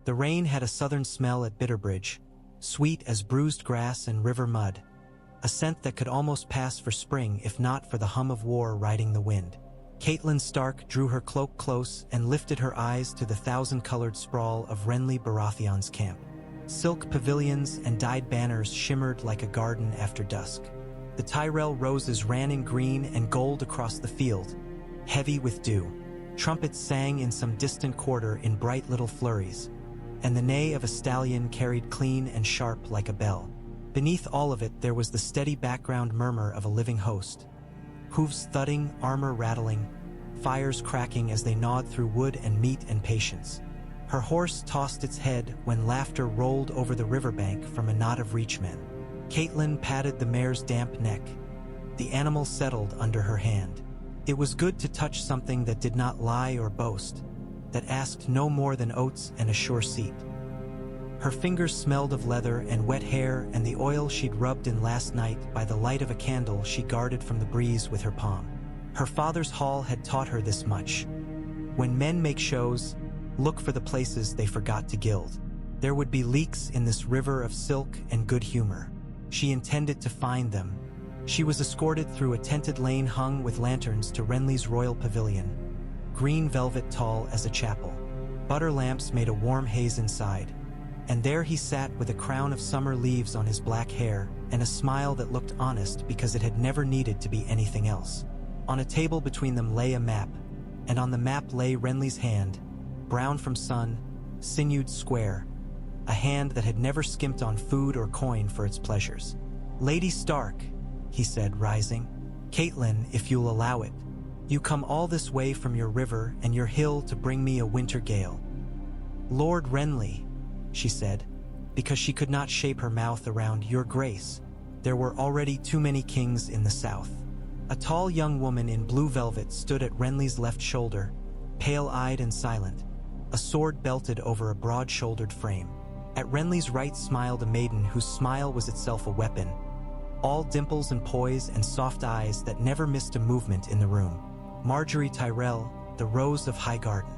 The rain had a southern smell at Bitterbridge, sweet as bruised grass and river mud, a scent that could almost pass for spring if not for the hum of war riding the wind. Catelyn Stark drew her cloak close and lifted her eyes to the thousand-colored sprawl of Renly Baratheon's camp. Silk pavilions and dyed banners shimmered like a garden after dusk. The Tyrell roses ran in green and gold across the field, heavy with dew. Trumpets sang in some distant quarter in bright little flurries, and the neigh of a stallion carried clean and sharp like a bell. Beneath all of it there was the steady background murmur of a living host. Hooves thudding, armor rattling, fires cracking as they gnawed through wood and meat and patience. Her horse tossed its head when laughter rolled over the riverbank from a knot of reachmen. Catelyn patted the mare's damp neck. The animal settled under her hand. It was good to touch something that did not lie or boast, that asked no more than oats and a sure seat. Her fingers smelled of leather and wet hair and the oil she'd rubbed in last night by the light of a candle she guarded from the breeze with her palm. Her father's hall had taught her this much. When men make shows, look for the places they forgot to gild. There would be leaks in this river of silk and good humor. She intended to find them. She was escorted through a tented lane hung with lanterns to Renly's royal pavilion, green velvet tall as a chapel. Butter lamps made a warm haze inside, and there he sat with a crown of summer leaves on his black hair and a smile that looked honest because it had never needed to be anything else. On a table between them lay a map, and on the map lay Renly's hand, brown from sun, sinewed square, a hand that had never skimped on food or coin for its pleasures. "Lady Stark," he said, rising. "Catelyn, if you'll allow it. You come all this way from your river and your hill to bring me a winter gale." "Lord Renly," she said, because she could not shape her mouth around "Your Grace." There were already too many kings in the south. A tall young woman in blue velvet stood at Renly's left shoulder, pale-eyed and silent, a sword belted over a broad-shouldered frame. At Renly's right smiled a maiden whose smile was itself a weapon, all dimples and poise and soft eyes that never missed a movement in the room. Marjorie Tyrell, the Rose of Highgarden.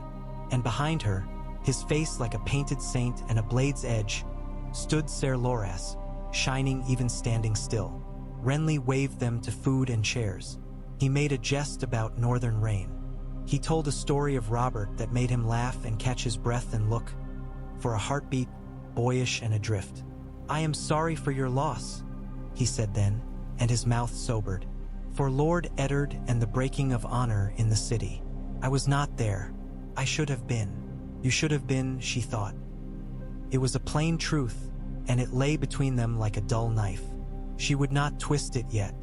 And behind her, his face like a painted saint and a blade's edge, stood Ser Loras, shining even standing still. Renly waved them to food and chairs. He made a jest about northern rain. He told a story of Robert that made him laugh and catch his breath and look, for a heartbeat, boyish and adrift. "I am sorry for your loss," he said then, and his mouth sobered. "For Lord Eddard and the breaking of honor in the city. I was not there. I should have been." "You should have been," she thought. It was a plain truth, and it lay between them like a dull knife. She would not twist it yet.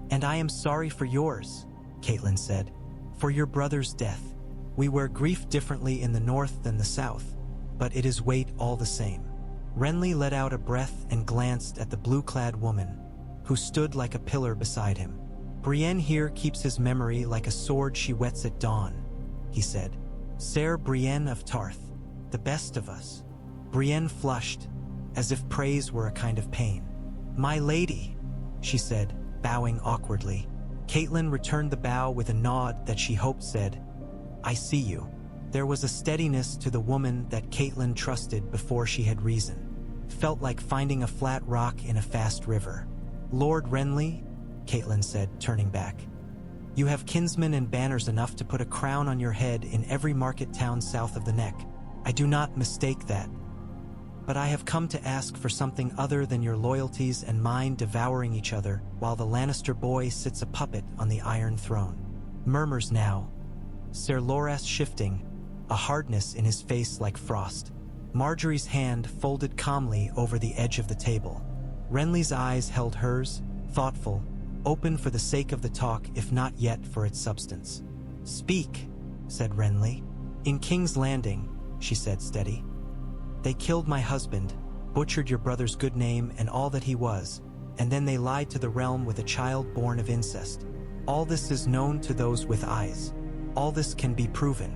"And I am sorry for yours," Catelyn said, "for your brother's death. We wear grief differently in the north than the south, but it is weight all the same." Renly let out a breath and glanced at the blue-clad woman, who stood like a pillar beside him. "Brienne here keeps his memory like a sword she whets at dawn," he said. "Ser Brienne of Tarth, the best of us." Brienne flushed, as if praise were a kind of pain. "My lady," she said, bowing awkwardly. Catelyn returned the bow with a nod that she hoped said, "I see you." There was a steadiness to the woman that Catelyn trusted before she had reason. Felt like finding a flat rock in a fast river. "Lord Renly," Catelyn said, turning back. "You have kinsmen and banners enough to put a crown on your head in every market town south of the Neck. I do not mistake that. But I have come to ask for something other than your loyalties and mine devouring each other while the Lannister boy sits a puppet on the Iron Throne." Murmurs now. Ser Loras shifting, a hardness in his face like frost. Marjorie's hand folded calmly over the edge of the table. Renly's eyes held hers, thoughtful, open for the sake of the talk if not yet for its substance. "Speak," said Renly. "In King's Landing," she said, steady. "They killed my husband, butchered your brother's good name and all that he was, and then they lied to the realm with a child born of incest. All this is known to those with eyes. All this can be proven.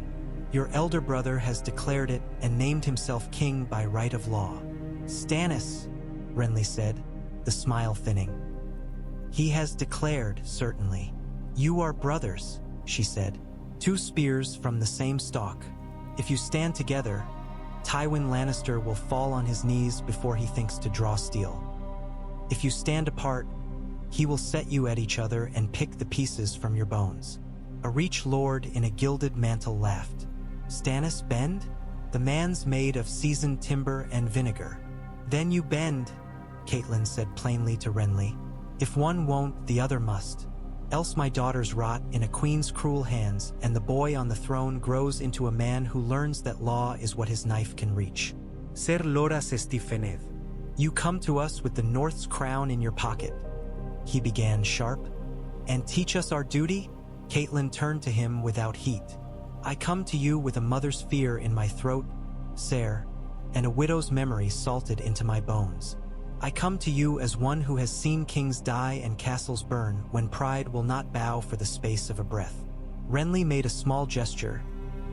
Your elder brother has declared it and named himself king by right of law." "Stannis," Renly said, the smile thinning. "He has declared, certainly. You are brothers," she said. "Two spears from the same stalk. If you stand together, Tywin Lannister will fall on his knees before he thinks to draw steel. If you stand apart, he will set you at each other and pick the pieces from your bones." A Reach lord in a gilded mantle laughed. "Stannis bend? The man's made of seasoned timber and vinegar." "Then you bend," Catelyn said plainly to Renly. "If one won't, the other must. Else my daughters rot in a queen's cruel hands, and the boy on the throne grows into a man who learns that law is what his knife can reach." "Ser loras estifened. You come to us with the North's crown in your pocket," he began sharp. "And teach us our duty?" Catelyn turned to him without heat. "I come to you with a mother's fear in my throat, Ser, and a widow's memory salted into my bones. I come to you as one who has seen kings die and castles burn when pride will not bow for the space of a breath." Renly made a small gesture,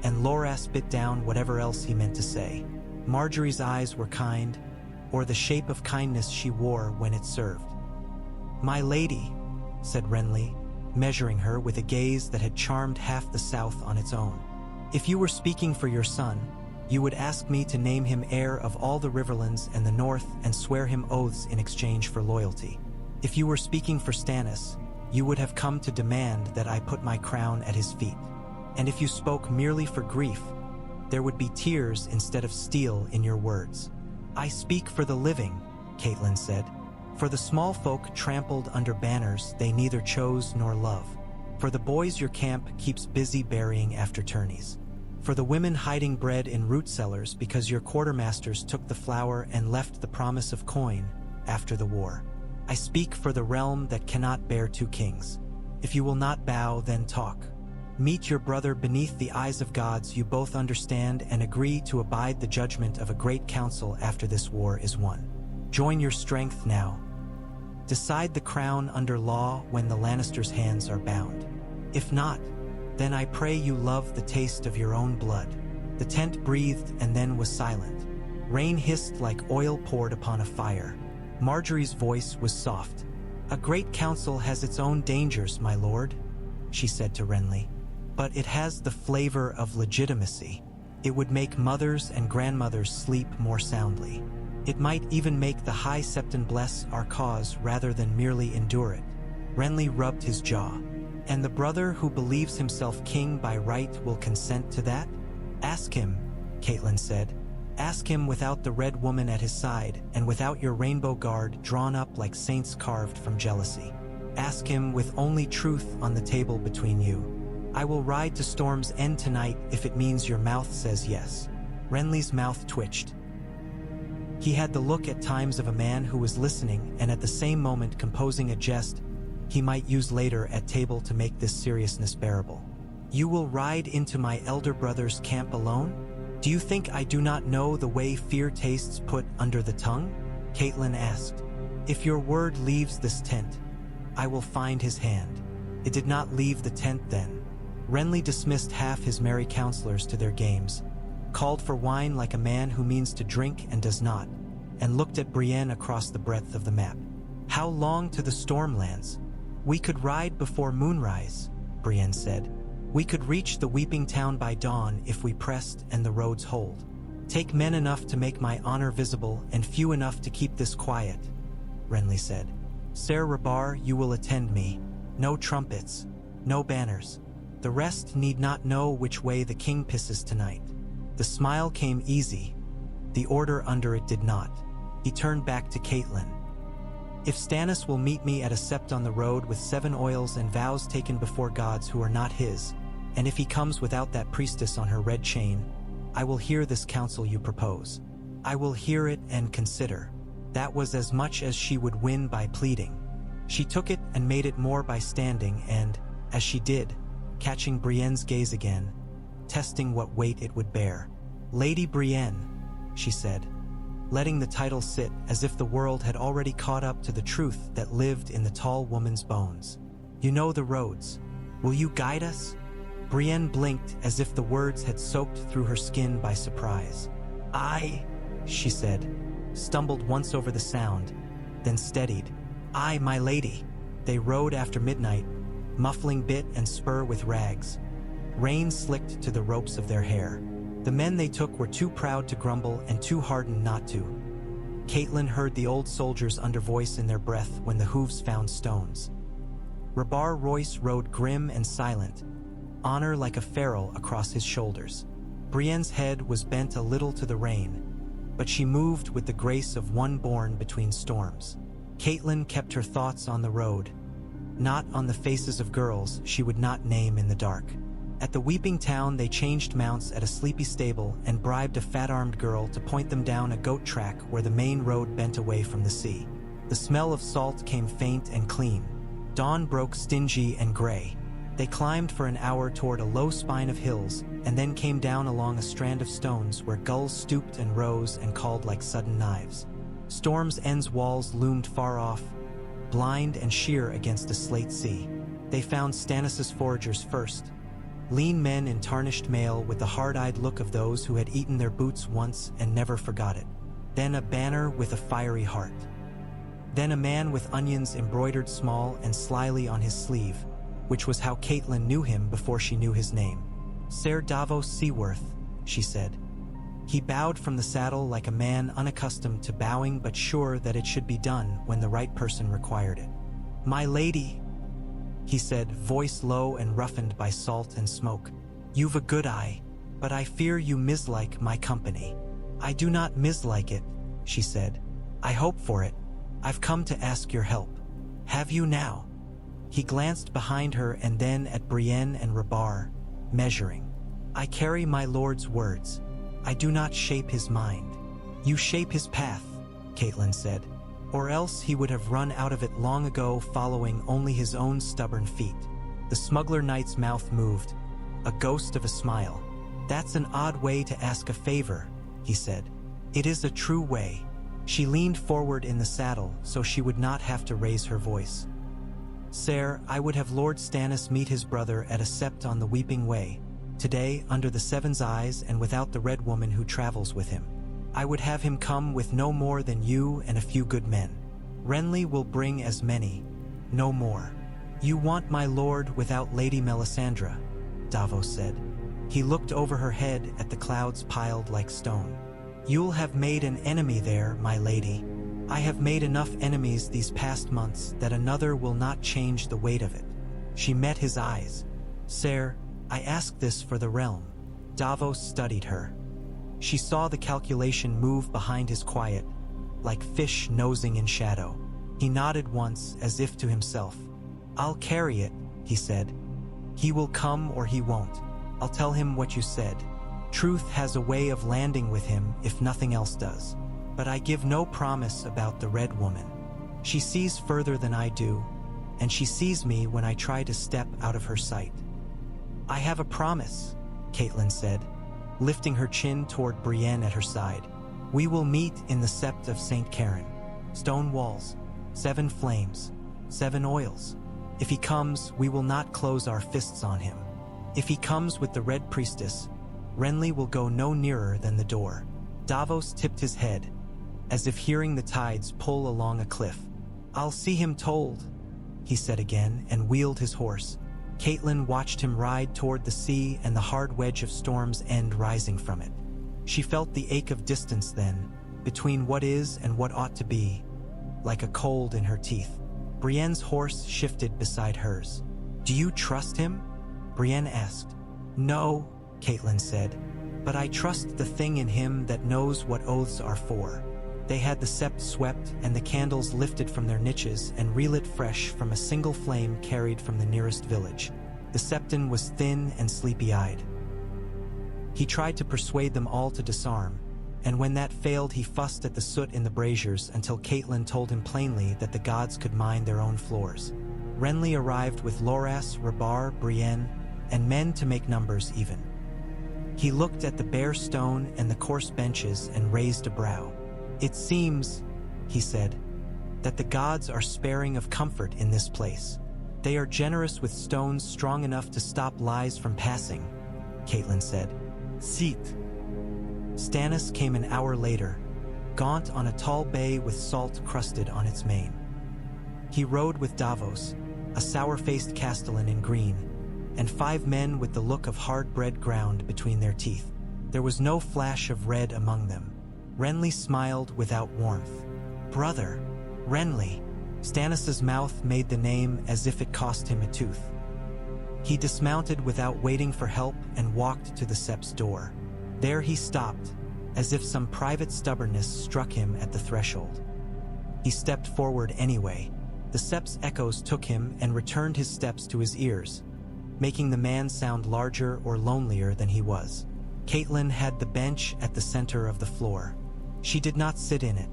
and Loras bit down whatever else he meant to say. Marjorie's eyes were kind, or the shape of kindness she wore when it served. "My lady," said Renly, measuring her with a gaze that had charmed half the South on its own. "If you were speaking for your son, you would ask me to name him heir of all the Riverlands and the North and swear him oaths in exchange for loyalty. If you were speaking for Stannis, you would have come to demand that I put my crown at his feet. And if you spoke merely for grief, there would be tears instead of steel in your words." "I speak for the living," Catelyn said. "For the small folk trampled under banners they neither chose nor love. For the boys your camp keeps busy burying after tourneys. For the women hiding bread in root cellars because your quartermasters took the flour and left the promise of coin after the war. I speak for the realm that cannot bear two kings. If you will not bow, then talk. Meet your brother beneath the eyes of gods you both understand and agree to abide the judgment of a great council after this war is won. Join your strength now. Decide the crown under law when the Lannisters' hands are bound. If not, then I pray you love the taste of your own blood." The tent breathed and then was silent. Rain hissed like oil poured upon a fire. Marjorie's voice was soft. "A great council has its own dangers, my lord," she said to Renly. "But it has the flavor of legitimacy. It would make mothers and grandmothers sleep more soundly. It might even make the High Septon bless our cause rather than merely endure it." Renly rubbed his jaw. "And the brother who believes himself king by right will consent to that?" "Ask him," Catelyn said. "Ask him without the Red Woman at his side and without your rainbow guard drawn up like saints carved from jealousy. Ask him with only truth on the table between you. I will ride to Storm's End tonight if it means your mouth says yes." Renly's mouth twitched. He had the look at times of a man who was listening and at the same moment composing a jest he might use later at table to make this seriousness bearable. "You will ride into my elder brother's camp alone? Do you think I do not know the way fear tastes put under the tongue?" Catelyn asked. "If your word leaves this tent, I will find his hand." It did not leave the tent then. Renly dismissed half his merry counselors to their games, called for wine like a man who means to drink and does not, and looked at Brienne across the breadth of the map. "How long to the Stormlands?" "We could ride before moonrise," Brienne said. "We could reach the Weeping Town by dawn if we pressed and the roads hold. Take men enough to make my honor visible and few enough to keep this quiet," Renly said. "Ser Rabar, you will attend me. No trumpets, no banners. The rest need not know which way the king pisses tonight." The smile came easy. The order under it did not. He turned back to Catelyn. "If Stannis will meet me at a sept on the road with 7 oils and vows taken before gods who are not his, and if he comes without that priestess on her red chain, I will hear this counsel you propose. I will hear it and consider." That was as much as she would win by pleading. She took it and made it more by standing and, as she did, catching Brienne's gaze again, testing what weight it would bear. "Lady Brienne," she said, letting the title sit as if the world had already caught up to the truth that lived in the tall woman's bones. "You know the roads. Will you guide us?" Brienne blinked as if the words had soaked through her skin by surprise. "Aye," she said, stumbled once over the sound, then steadied. "Aye, my lady." They rode after midnight, muffling bit and spur with rags. Rain slicked to the ropes of their hair. The men they took were too proud to grumble and too hardened not to. Catelyn heard the old soldiers' undervoice in their breath when the hooves found stones. Rebar Royce rode grim and silent, honor like a ferrule across his shoulders. Brienne's head was bent a little to the rain, but she moved with the grace of one born between storms. Catelyn kept her thoughts on the road, not on the faces of girls she would not name in the dark. At the Weeping Town, they changed mounts at a sleepy stable and bribed a fat-armed girl to point them down a goat track where the main road bent away from the sea. The smell of salt came faint and clean. Dawn broke stingy and gray. They climbed for an hour toward a low spine of hills and then came down along a strand of stones where gulls stooped and rose and called like sudden knives. Storm's End's walls loomed far off, blind and sheer against a slate sea. They found Stannis' foragers first, lean men in tarnished mail with the hard-eyed look of those who had eaten their boots once and never forgot it. Then a banner with a fiery heart. Then a man with onions embroidered small and slyly on his sleeve, which was how Catelyn knew him before she knew his name. Ser Davos Seaworth, she said. He bowed from the saddle like a man unaccustomed to bowing but sure that it should be done when the right person required it. My lady, he said, voice low and roughened by salt and smoke. You've a good eye, but I fear you mislike my company. I do not mislike it, she said. I hope for it. I've come to ask your help. Have you now? He glanced behind her and then at Brienne and Rebar, measuring. I carry my lord's words. I do not shape his mind. You shape his path, Catelyn said, or else he would have run out of it long ago following only his own stubborn feet. The smuggler knight's mouth moved, a ghost of a smile. That's an odd way to ask a favor, he said. It is a true way. She leaned forward in the saddle so she would not have to raise her voice. Sir, I would have Lord Stannis meet his brother at a sept on the Weeping Way, today under the Seven's eyes and without the Red Woman who travels with him. I would have him come with no more than you and a few good men. Renly will bring as many, no more. You want my lord without Lady Melisandre, Davos said. He looked over her head at the clouds piled like stone. You'll have made an enemy there, my lady. I have made enough enemies these past months that another will not change the weight of it. She met his eyes. Sir, I ask this for the realm. Davos studied her. She saw the calculation move behind his quiet, like fish nosing in shadow. He nodded once as if to himself. I'll carry it, he said. He will come or he won't. I'll tell him what you said. Truth has a way of landing with him if nothing else does. But I give no promise about the Red Woman. She sees further than I do, and she sees me when I try to step out of her sight. I have a promise, Catelyn said, lifting her chin toward Brienne at her side. We will meet in the Sept of St. Caron. Stone walls, 7 flames, 7 oils. If he comes, we will not close our fists on him. If he comes with the Red Priestess, Renly will go no nearer than the door. Davos tipped his head, as if hearing the tides pull along a cliff. I'll see him told, he said again, and wheeled his horse. Catelyn watched him ride toward the sea and the hard wedge of Storm's End rising from it. She felt the ache of distance then, between what is and what ought to be, like a cold in her teeth. Brienne's horse shifted beside hers. Do you trust him? Brienne asked. No, Catelyn said, but I trust the thing in him that knows what oaths are for. They had the sept swept and the candles lifted from their niches and relit fresh from a single flame carried from the nearest village. The septon was thin and sleepy-eyed. He tried to persuade them all to disarm, and when that failed he fussed at the soot in the braziers until Catelyn told him plainly that the gods could mind their own floors. Renly arrived with Loras, Rebar, Brienne, and men to make numbers even. He looked at the bare stone and the coarse benches and raised a brow. It seems, he said, that the gods are sparing of comfort in this place. They are generous with stones strong enough to stop lies from passing, Catelyn said. Sit. Stannis came an hour later, gaunt on a tall bay with salt crusted on its mane. He rode with Davos, a sour-faced castellan in green, and 5 men with the look of hard-bred ground between their teeth. There was no flash of red among them. Renly smiled without warmth. "Brother, Renly." Stannis's mouth made the name as if it cost him a tooth. He dismounted without waiting for help and walked to the sept's door. There he stopped, as if some private stubbornness struck him at the threshold. He stepped forward anyway. The sept's echoes took him and returned his steps to his ears, making the man sound larger or lonelier than he was. Catelyn had the bench at the center of the floor. She did not sit in it.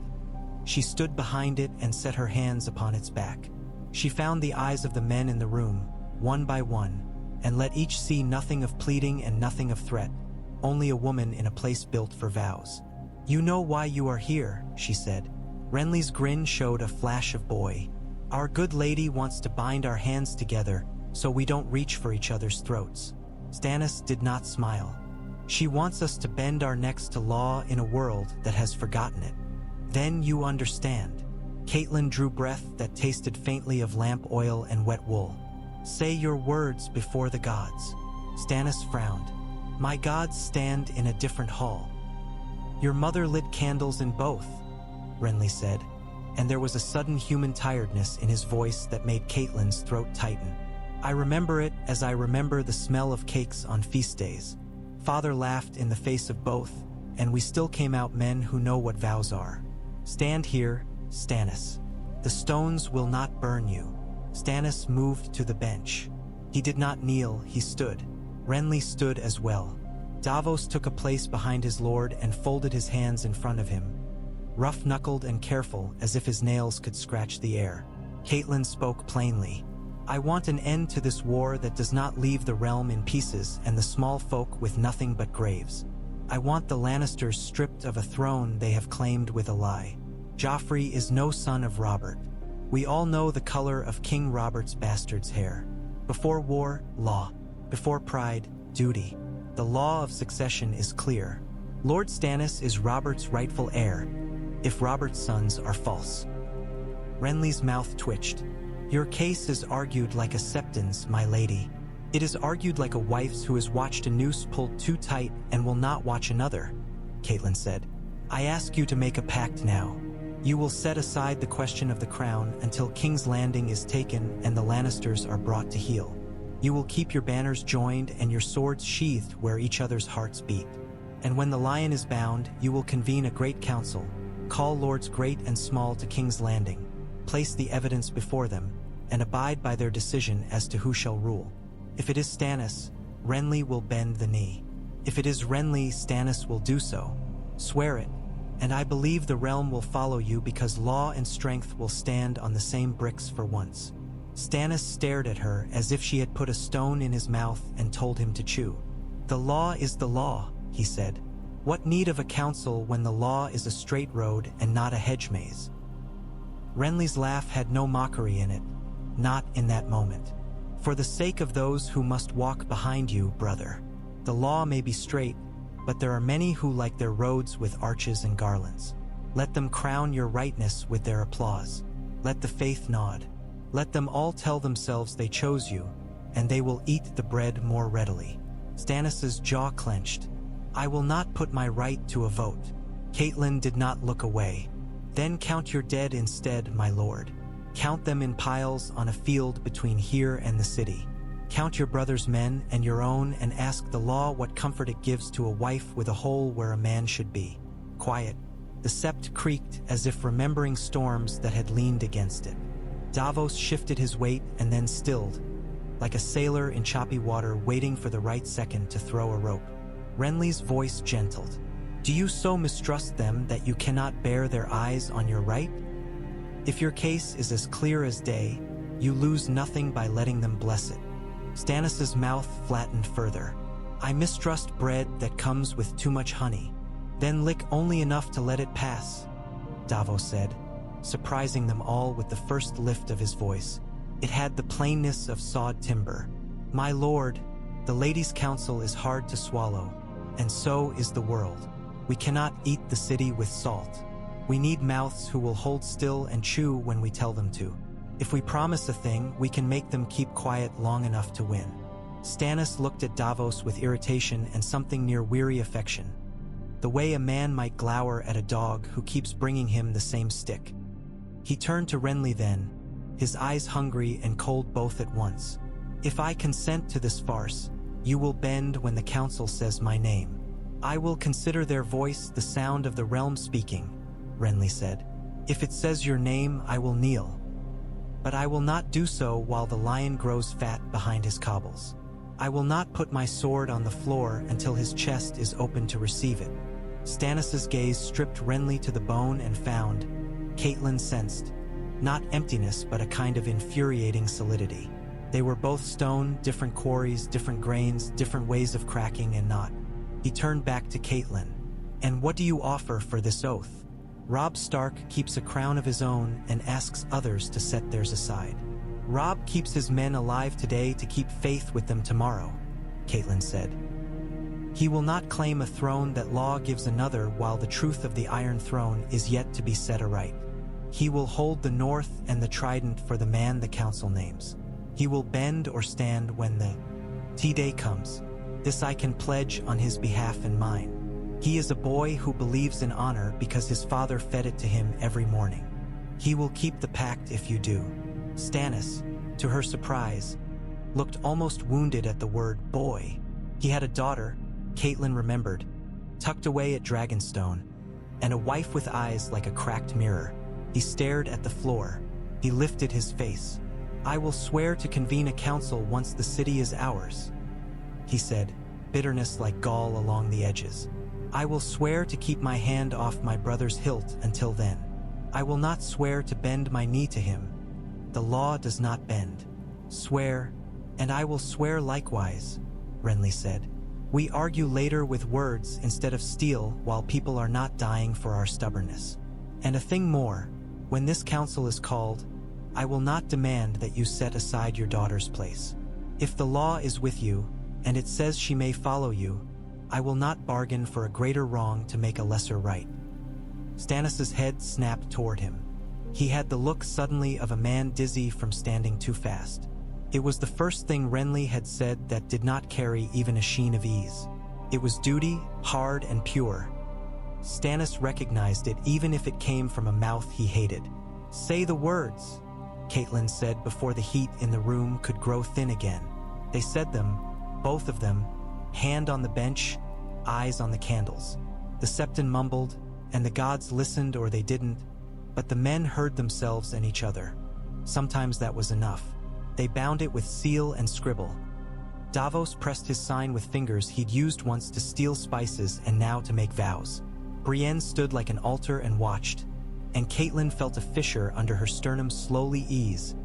She stood behind it and set her hands upon its back. She found the eyes of the men in the room, one by one, and let each see nothing of pleading and nothing of threat, only a woman in a place built for vows. "You know why you are here," she said. Renly's grin showed a flash of boy. "Our good lady wants to bind our hands together so we don't reach for each other's throats." Stannis did not smile. "She wants us to bend our necks to law in a world that has forgotten it. Then you understand." Catelyn drew breath that tasted faintly of lamp oil and wet wool. "Say your words before the gods." Stannis frowned. "My gods stand in a different hall." "Your mother lit candles in both," Renly said, and there was a sudden human tiredness in his voice that made Catelyn's throat tighten. "I remember it as I remember the smell of cakes on feast days. Father laughed in the face of both, and we still came out men who know what vows are. Stand here, Stannis. The stones will not burn you." Stannis moved to the bench. He did not kneel, he stood. Renly stood as well. Davos took a place behind his lord and folded his hands in front of him, rough-knuckled and careful as if his nails could scratch the air. Catelyn spoke plainly. "I want an end to this war that does not leave the realm in pieces and the small folk with nothing but graves. I want the Lannisters stripped of a throne they have claimed with a lie. Joffrey is no son of Robert. We all know the color of King Robert's bastard's hair. Before war, law. Before pride, duty. The law of succession is clear. Lord Stannis is Robert's rightful heir, if Robert's sons are false." Renly's mouth twitched. "Your case is argued like a septon's, my lady. It is argued like a wife's who has watched a noose pulled too tight and will not watch another," Catelyn said. "I ask you to make a pact now. You will set aside the question of the crown until King's Landing is taken and the Lannisters are brought to heel. You will keep your banners joined and your swords sheathed where each other's hearts beat. And when the lion is bound, you will convene a great council, call lords great and small to King's Landing, place the evidence before them, and abide by their decision as to who shall rule. If it is Stannis, Renly will bend the knee. If it is Renly, Stannis will do so. Swear it, and I believe the realm will follow you because law and strength will stand on the same bricks for once." Stannis stared at her as if she had put a stone in his mouth and told him to chew. "The law is the law," he said. "What need of a council when the law is a straight road and not a hedge maze?" Renly's laugh had no mockery in it, not in that moment. "For the sake of those who must walk behind you, brother. The law may be straight, but there are many who like their roads with arches and garlands. Let them crown your rightness with their applause. Let the faith nod. Let them all tell themselves they chose you, and they will eat the bread more readily." Stannis's jaw clenched. "I will not put my right to a vote." Catelyn did not look away. "Then count your dead instead, my lord. Count them in piles on a field between here and the city. Count your brother's men and your own and ask the law what comfort it gives to a wife with a hole where a man should be." Quiet. The sept creaked as if remembering storms that had leaned against it. Davos shifted his weight and then stilled, like a sailor in choppy water waiting for the right second to throw a rope. Renly's voice gentled. "Do you so mistrust them that you cannot bear their eyes on your right? If your case is as clear as day, you lose nothing by letting them bless it." Stannis's mouth flattened further. "I mistrust bread that comes with too much honey. Then lick only enough to let it pass," Davos said, surprising them all with the first lift of his voice. It had the plainness of sawed timber. "My lord, the ladies' counsel is hard to swallow, and so is the world. We cannot eat the city with salt. We need mouths who will hold still and chew when we tell them to. If we promise a thing, we can make them keep quiet long enough to win." Stannis looked at Davos with irritation and something near weary affection. The way a man might glower at a dog who keeps bringing him the same stick. He turned to Renly then, his eyes hungry and cold both at once. "If I consent to this farce, you will bend when the council says my name. I will consider their voice the sound of the realm speaking," Renly said. "If it says your name, I will kneel. But I will not do so while the lion grows fat behind his cobbles. I will not put my sword on the floor until his chest is open to receive it." Stannis's gaze stripped Renly to the bone and found, Catelyn sensed, not emptiness but a kind of infuriating solidity. They were both stone, different quarries, different grains, different ways of cracking and not. He turned back to Catelyn. "And what do you offer for this oath?" "Robb Stark keeps a crown of his own and asks others to set theirs aside. Robb keeps his men alive today to keep faith with them tomorrow," Catelyn said. "He will not claim a throne that law gives another while the truth of the Iron Throne is yet to be set aright. He will hold the North and the Trident for the man the council names. He will bend or stand when the T-Day comes. This I can pledge on his behalf and mine. He is a boy who believes in honor because his father fed it to him every morning. He will keep the pact if you do." Stannis, to her surprise, looked almost wounded at the word boy. He had a daughter, Catelyn remembered, tucked away at Dragonstone, and a wife with eyes like a cracked mirror. He stared at the floor. He lifted his face. "I will swear to convene a council once the city is ours," he said, bitterness like gall along the edges. "I will swear to keep my hand off my brother's hilt until then. I will not swear to bend my knee to him. The law does not bend. Swear, and I will swear likewise," Renly said. "We argue later with words instead of steel while people are not dying for our stubbornness. And a thing more, when this council is called, I will not demand that you set aside your daughter's place. If the law is with you, and it says she may follow you, I will not bargain for a greater wrong to make a lesser right." Stannis's head snapped toward him. He had the look suddenly of a man dizzy from standing too fast. It was the first thing Renly had said that did not carry even a sheen of ease. It was duty, hard and pure. Stannis recognized it even if it came from a mouth he hated. "Say the words," Catelyn said before the heat in the room could grow thin again. They said them, both of them, hand on the bench, eyes on the candles. The Septon mumbled, and the gods listened or they didn't, but the men heard themselves and each other. Sometimes that was enough. They bound it with seal and scribble. Davos pressed his sign with fingers he'd used once to steal spices and now to make vows. Brienne stood like an altar and watched, and Catelyn felt a fissure under her sternum slowly ease,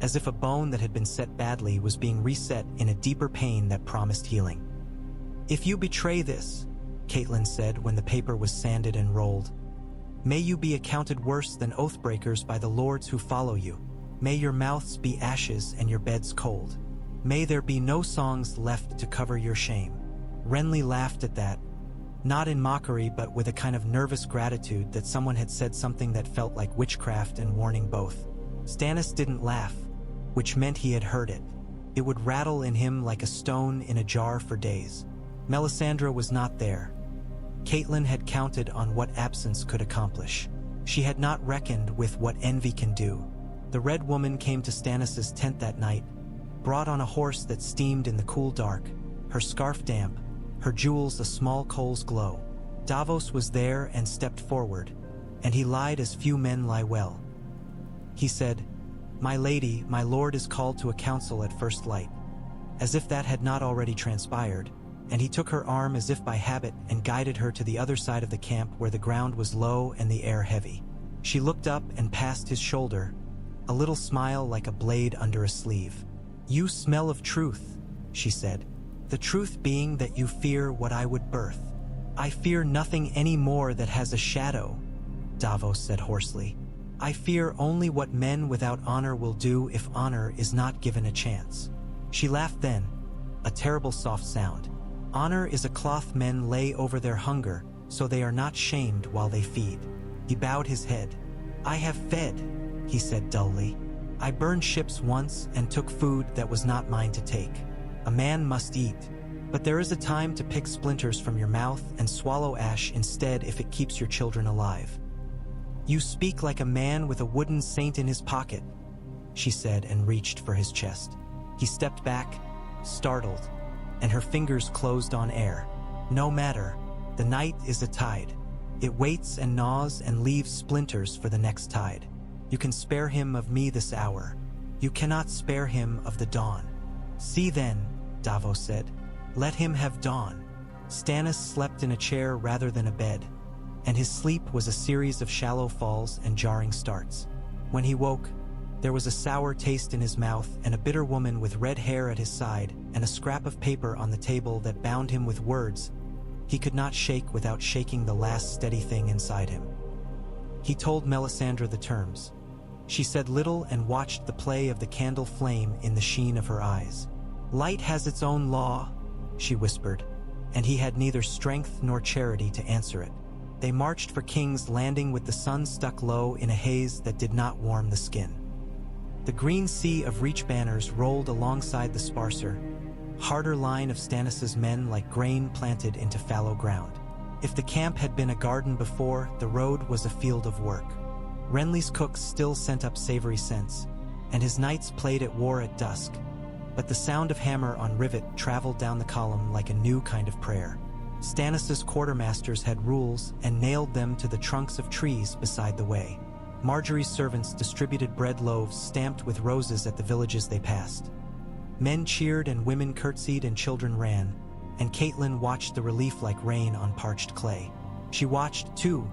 as if a bone that had been set badly was being reset in a deeper pain that promised healing. "If you betray this," Catelyn said when the paper was sanded and rolled, "may you be accounted worse than oathbreakers by the lords who follow you. May your mouths be ashes and your beds cold. May there be no songs left to cover your shame." Renly laughed at that, not in mockery but with a kind of nervous gratitude that someone had said something that felt like witchcraft and warning both. Stannis didn't laugh, which meant he had heard it. It would rattle in him like a stone in a jar for days. Melisandre was not there. Catelyn had counted on what absence could accomplish. She had not reckoned with what envy can do. The Red Woman came to Stannis's tent that night, brought on a horse that steamed in the cool dark, her scarf damp, her jewels a small coal's glow. Davos was there and stepped forward, and he lied as few men lie well. He said, "My lady, my lord is called to a council at first light," as if that had not already transpired, and he took her arm as if by habit and guided her to the other side of the camp where the ground was low and the air heavy. She looked up and past his shoulder, a little smile like a blade under a sleeve. "You smell of truth," she said. "The truth being that you fear what I would birth." "I fear nothing any more that has a shadow," Davos said hoarsely. "I fear only what men without honor will do if honor is not given a chance." She laughed then, a terrible soft sound. "Honor is a cloth men lay over their hunger, so they are not shamed while they feed." He bowed his head. "I have fed," he said dully. "I burned ships once and took food that was not mine to take. A man must eat. But there is a time to pick splinters from your mouth and swallow ash instead if it keeps your children alive. You speak like a man with a wooden saint in his pocket, she said and reached for his chest. He stepped back, startled, and her fingers closed on air. No matter, the night is a tide. It waits and gnaws and leaves splinters for the next tide. You can spare him of me this hour. You cannot spare him of the dawn. See then, Davos said. Let him have dawn. Stannis slept in a chair rather than a bed, and his sleep was a series of shallow falls and jarring starts. When he woke, there was a sour taste in his mouth and a bitter woman with red hair at his side and a scrap of paper on the table that bound him with words he could not shake without shaking the last steady thing inside him. He told Melisandre the terms. She said little and watched the play of the candle flame in the sheen of her eyes. Light has its own law, she whispered, and he had neither strength nor charity to answer it. They marched for King's Landing with the sun stuck low in a haze that did not warm the skin. The green sea of Reach banners rolled alongside the sparser, harder line of Stannis' men like grain planted into fallow ground. If the camp had been a garden before, the road was a field of work. Renly's cooks still sent up savory scents, and his knights played at war at dusk, but the sound of hammer on rivet traveled down the column like a new kind of prayer. Stannis' quartermasters had rules and nailed them to the trunks of trees beside the way. Marjorie's servants distributed bread loaves stamped with roses at the villages they passed. Men cheered and women curtsied and children ran, and Catelyn watched the relief like rain on parched clay. She watched, too,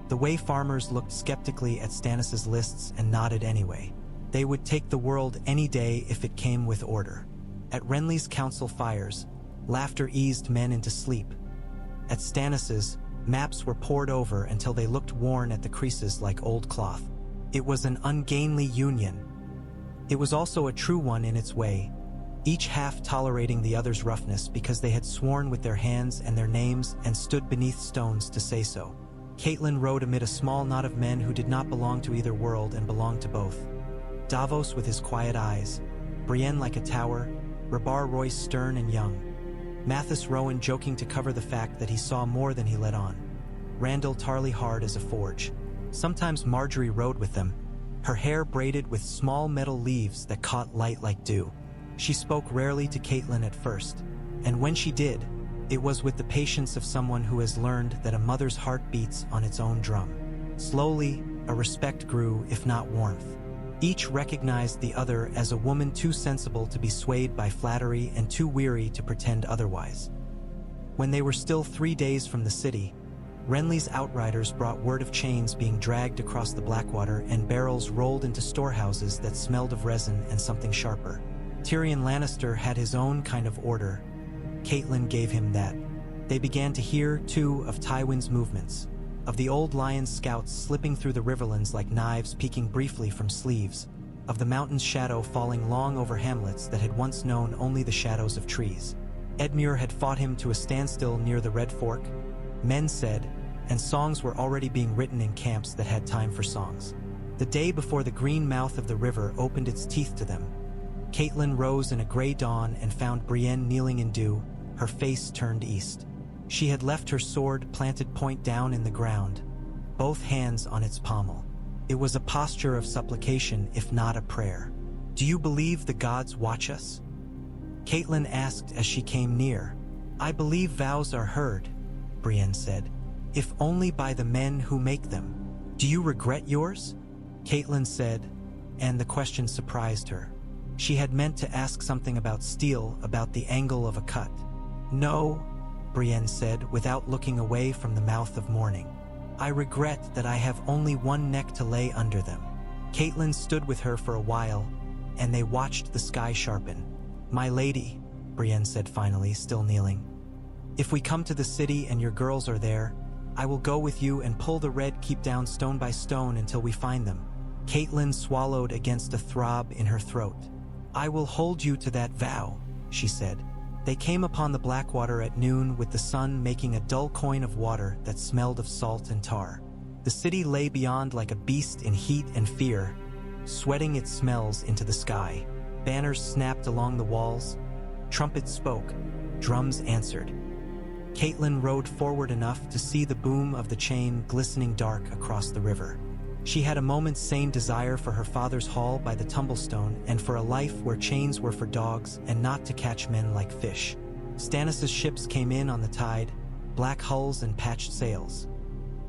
the way farmers looked skeptically at Stannis' lists and nodded anyway. They would take the world any day if it came with order. At Renly's council fires, laughter eased men into sleep. At Stannis's, maps were pored over until they looked worn at the creases like old cloth. It was an ungainly union. It was also a true one in its way, each half tolerating the other's roughness because they had sworn with their hands and their names and stood beneath stones to say so. Catelyn rode amid a small knot of men who did not belong to either world and belonged to both. Davos with his quiet eyes, Brienne like a tower, Rabar Royce stern and young, Mathis Rowan joking to cover the fact that he saw more than he let on, Randall Tarly hard as a forge. Sometimes Marjorie rode with them, her hair braided with small metal leaves that caught light like dew. She spoke rarely to Catelyn at first, and when she did, it was with the patience of someone who has learned that a mother's heart beats on its own drum. Slowly, a respect grew, if not warmth. Each recognized the other as a woman too sensible to be swayed by flattery and too weary to pretend otherwise. When they were still 3 days from the city, Renly's outriders brought word of chains being dragged across the Blackwater and barrels rolled into storehouses that smelled of resin and something sharper. Tyrion Lannister had his own kind of order. Catelyn gave him that. They began to hear, too, of Tywin's movements, of the old lion's scouts slipping through the riverlands like knives peeking briefly from sleeves, of the mountain's shadow falling long over hamlets that had once known only the shadows of trees. Edmure had fought him to a standstill near the Red Fork, men said, and songs were already being written in camps that had time for songs. The day before the green mouth of the river opened its teeth to them, Catelyn rose in a gray dawn and found Brienne kneeling in dew, her face turned east. She had left her sword planted point down in the ground, both hands on its pommel. It was a posture of supplication, if not a prayer. "Do you believe the gods watch us?" Catelyn asked as she came near. "I believe vows are heard," Brienne said, "if only by the men who make them. Do you regret yours?" Catelyn said, and the question surprised her. She had meant to ask something about steel, about the angle of a cut. "No," Brienne said without looking away from the mouth of morning. "I regret that I have only one neck to lay under them." Catelyn stood with her for a while, and they watched the sky sharpen. "My lady," Brienne said finally, still kneeling, "if we come to the city and your girls are there, I will go with you and pull the Red Keep down stone by stone until we find them." Catelyn swallowed against a throb in her throat. "I will hold you to that vow," she said. They came upon the Blackwater at noon with the sun making a dull coin of water that smelled of salt and tar. The city lay beyond like a beast in heat and fear, sweating its smells into the sky. Banners snapped along the walls, Trumpets spoke, drums answered. Catelyn rode forward enough to see the boom of the chain glistening dark across the river. She had a moment's sane desire for her father's hall by the tumblestone and for a life where chains were for dogs and not to catch men like fish. Stannis' ships came in on the tide, black hulls and patched sails.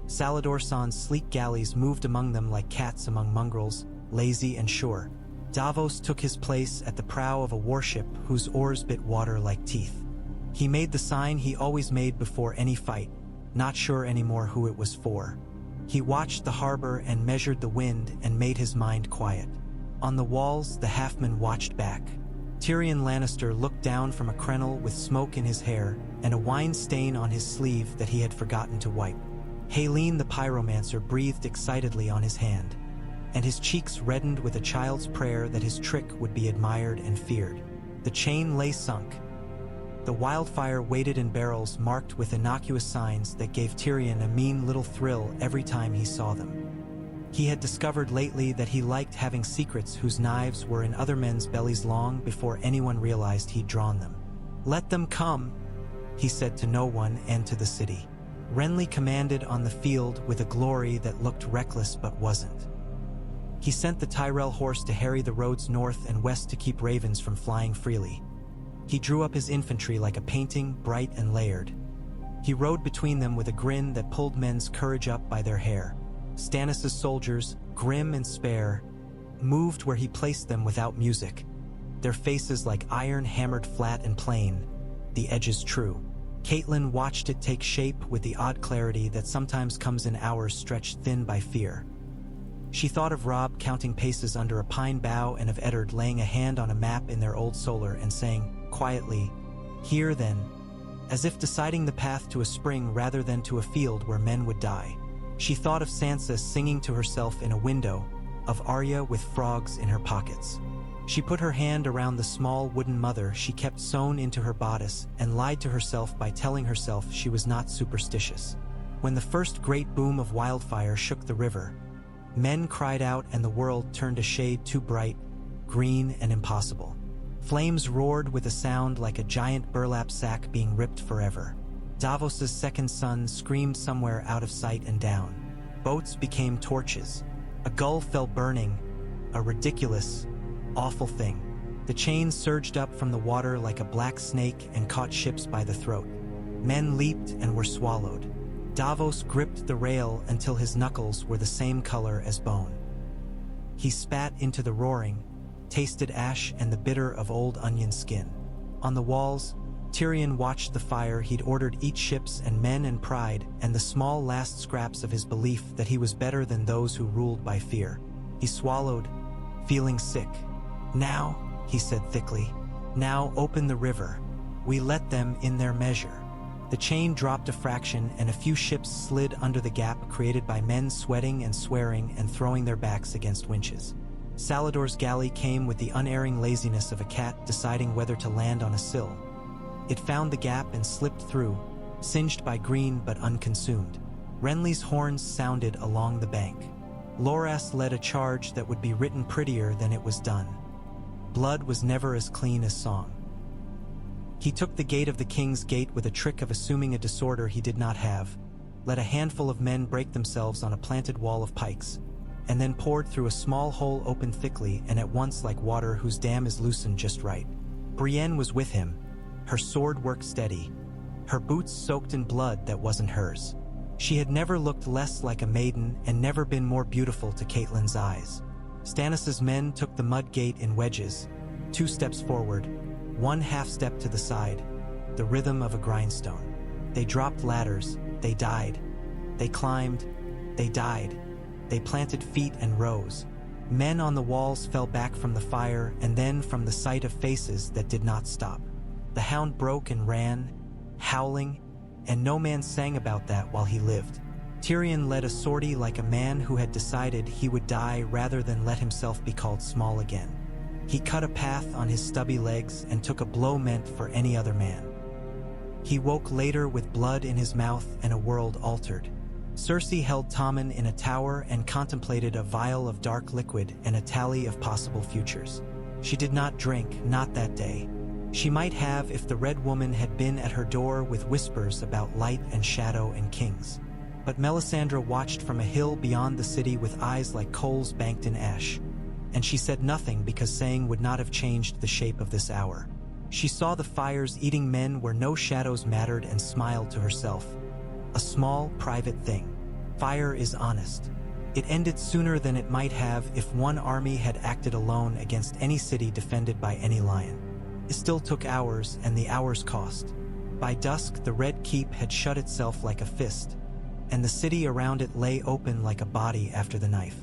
Salladhor Saan's sleek galleys moved among them like cats among mongrels, lazy and sure. Davos took his place at the prow of a warship whose oars bit water like teeth. He made the sign he always made before any fight, not sure anymore who it was for. He watched the harbor and measured the wind and made his mind quiet. On the walls, the halfmen watched back. Tyrion Lannister looked down from a crenel with smoke in his hair and a wine stain on his sleeve that he had forgotten to wipe. Haelene the pyromancer breathed excitedly on his hand, and his cheeks reddened with a child's prayer that his trick would be admired and feared. The chain lay sunk. The wildfire waited in barrels marked with innocuous signs that gave Tyrion a mean little thrill every time he saw them. He had discovered lately that he liked having secrets whose knives were in other men's bellies long before anyone realized he'd drawn them. "Let them come," he said to no one and to the city. Renly commanded on the field with a glory that looked reckless but wasn't. He sent the Tyrell horse to harry the roads north and west to keep ravens from flying freely. He drew up his infantry like a painting, bright and layered. He rode between them with a grin that pulled men's courage up by their hair. Stannis' soldiers, grim and spare, moved where he placed them without music, their faces like iron hammered flat and plain, the edges true. Catelyn watched it take shape with the odd clarity that sometimes comes in hours stretched thin by fear. She thought of Robb counting paces under a pine bough and of Eddard laying a hand on a map in their old solar and saying, quietly, "Here then," as if deciding the path to a spring rather than to a field where men would die. She thought of Sansa singing to herself in a window, of Arya with frogs in her pockets. She put her hand around the small wooden mother she kept sewn into her bodice and lied to herself by telling herself she was not superstitious. When the first great boom of wildfire shook the river, men cried out and the world turned a shade too bright, green and impossible. Flames roared with a sound like a giant burlap sack being ripped forever. Davos's second son screamed somewhere out of sight and down. Boats became torches. A gull fell burning, a ridiculous, awful thing. The chain surged up from the water like a black snake and caught ships by the throat. Men leaped and were swallowed. Davos gripped the rail until his knuckles were the same color as bone. He spat into the roaring, tasted ash and the bitter of old onion skin. On the walls, Tyrion watched the fire he'd ordered eat ships and men and pride and the small last scraps of his belief that he was better than those who ruled by fear. He swallowed, feeling sick. "Now," he said thickly, "now open the river. We let them in their measure." The chain dropped a fraction and a few ships slid under the gap created by men sweating and swearing and throwing their backs against winches. Salladhor's galley came with the unerring laziness of a cat deciding whether to land on a sill. It found the gap and slipped through, singed by green but unconsumed. Renly's horns sounded along the bank. Loras led a charge that would be written prettier than it was done. Blood was never as clean as song. He took the gate of the King's Gate with a trick of assuming a disorder he did not have, let a handful of men break themselves on a planted wall of pikes, and then poured through a small hole open thickly and at once like water whose dam is loosened just right. Brienne was with him, her sword worked steady, her boots soaked in blood that wasn't hers. She had never looked less like a maiden and never been more beautiful to Catelyn's eyes. Stannis' men took the mud gate in wedges, 2 steps forward, 1 half step to the side, the rhythm of a grindstone. They dropped ladders, they died. They climbed, they died. They planted feet and rose. Men on the walls fell back from the fire and then from the sight of faces that did not stop. The hound broke and ran, howling, and no man sang about that while he lived. Tyrion led a sortie like a man who had decided he would die rather than let himself be called small again. He cut a path on his stubby legs and took a blow meant for any other man. He woke later with blood in his mouth and a world altered. Cersei held Tommen in a tower and contemplated a vial of dark liquid and a tally of possible futures. She did not drink, not that day. She might have if the Red Woman had been at her door with whispers about light and shadow and kings. But Melisandre watched from a hill beyond the city with eyes like coals banked in ash. And she said nothing because saying would not have changed the shape of this hour. She saw the fires eating men where no shadows mattered and smiled to herself. A small, private thing. Fire is honest. It ended sooner than it might have if one army had acted alone against any city defended by any lion. It still took hours, and the hours cost. By dusk, the Red Keep had shut itself like a fist, and the city around it lay open like a body after the knife.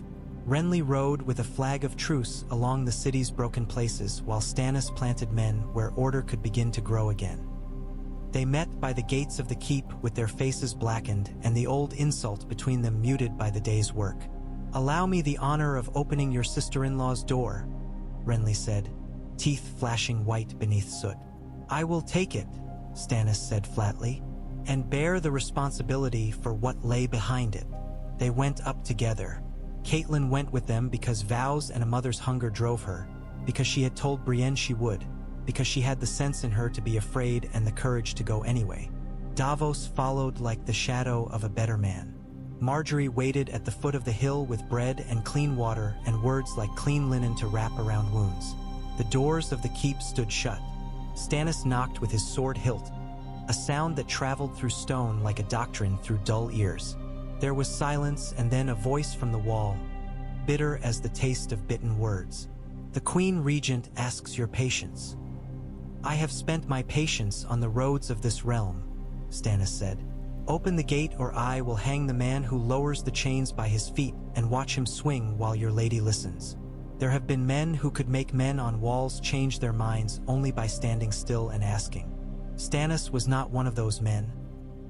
Renly rode with a flag of truce along the city's broken places while Stannis planted men where order could begin to grow again. They met by the gates of the keep with their faces blackened and the old insult between them muted by the day's work. "Allow me the honor of opening your sister-in-law's door," Renly said, teeth flashing white beneath soot. "I will take it," Stannis said flatly, "and bear the responsibility for what lay behind it." They went up together. Catelyn went with them because vows and a mother's hunger drove her, because she had told Brienne she would, because she had the sense in her to be afraid and the courage to go anyway. Davos followed like the shadow of a better man. Marjorie waited at the foot of the hill with bread and clean water and words like clean linen to wrap around wounds. The doors of the keep stood shut. Stannis knocked with his sword hilt, a sound that traveled through stone like a doctrine through dull ears. There was silence and then a voice from the wall, bitter as the taste of bitten words. "The Queen Regent asks your patience." "I have spent my patience on the roads of this realm," Stannis said. "Open the gate or I will hang the man who lowers the chains by his feet and watch him swing while your lady listens." There have been men who could make men on walls change their minds only by standing still and asking. Stannis was not one of those men,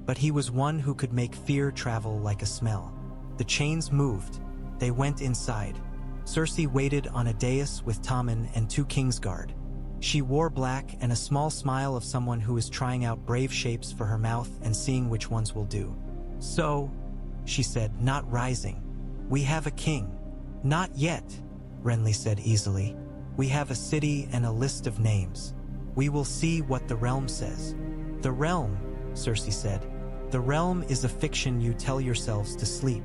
but he was one who could make fear travel like a smell. The chains moved. They went inside. Cersei waited on a dais with Tommen and 2 Kingsguard. She wore black and a small smile of someone who is trying out brave shapes for her mouth and seeing which ones will do. "So," she said, not rising, "we have a king." "Not yet," Renly said easily. "We have a city and a list of names. We will see what the realm says." "The realm," Cersei said. "The realm is a fiction you tell yourselves to sleep.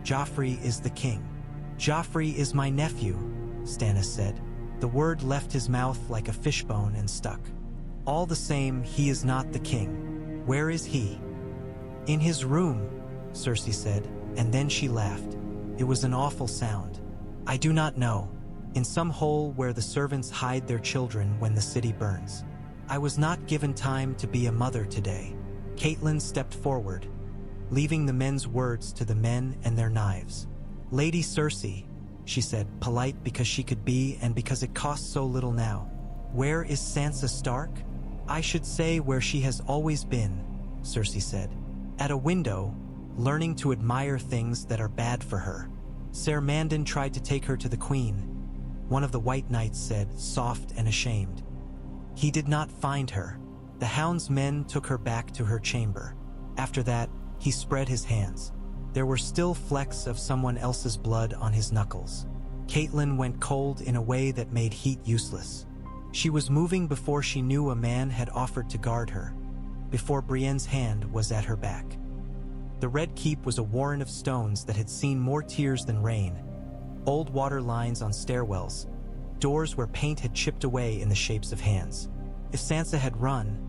Joffrey is the king." "Joffrey is my nephew," Stannis said. The word left his mouth like a fishbone and stuck. "All the same, he is not the king. Where is he?" "In his room," Cersei said, and then she laughed. It was an awful sound. "I do not know. In some hole where the servants hide their children when the city burns. I was not given time to be a mother today." Catelyn stepped forward, leaving the men's words to the men and their knives. "Lady Cersei," she said, polite because she could be and because it cost so little now. "Where is Sansa Stark?" "I should say where she has always been," Cersei said. "At a window, learning to admire things that are bad for her. Ser Mandon tried to take her to the Queen," one of the White Knights said, soft and ashamed. "He did not find her. The Hound's men took her back to her chamber. After that, he spread his hands. There were still flecks of someone else's blood on his knuckles." Catelyn went cold in a way that made heat useless. She was moving before she knew a man had offered to guard her, before Brienne's hand was at her back. The Red Keep was a warren of stones that had seen more tears than rain. Old water lines on stairwells, doors where paint had chipped away in the shapes of hands. If Sansa had run,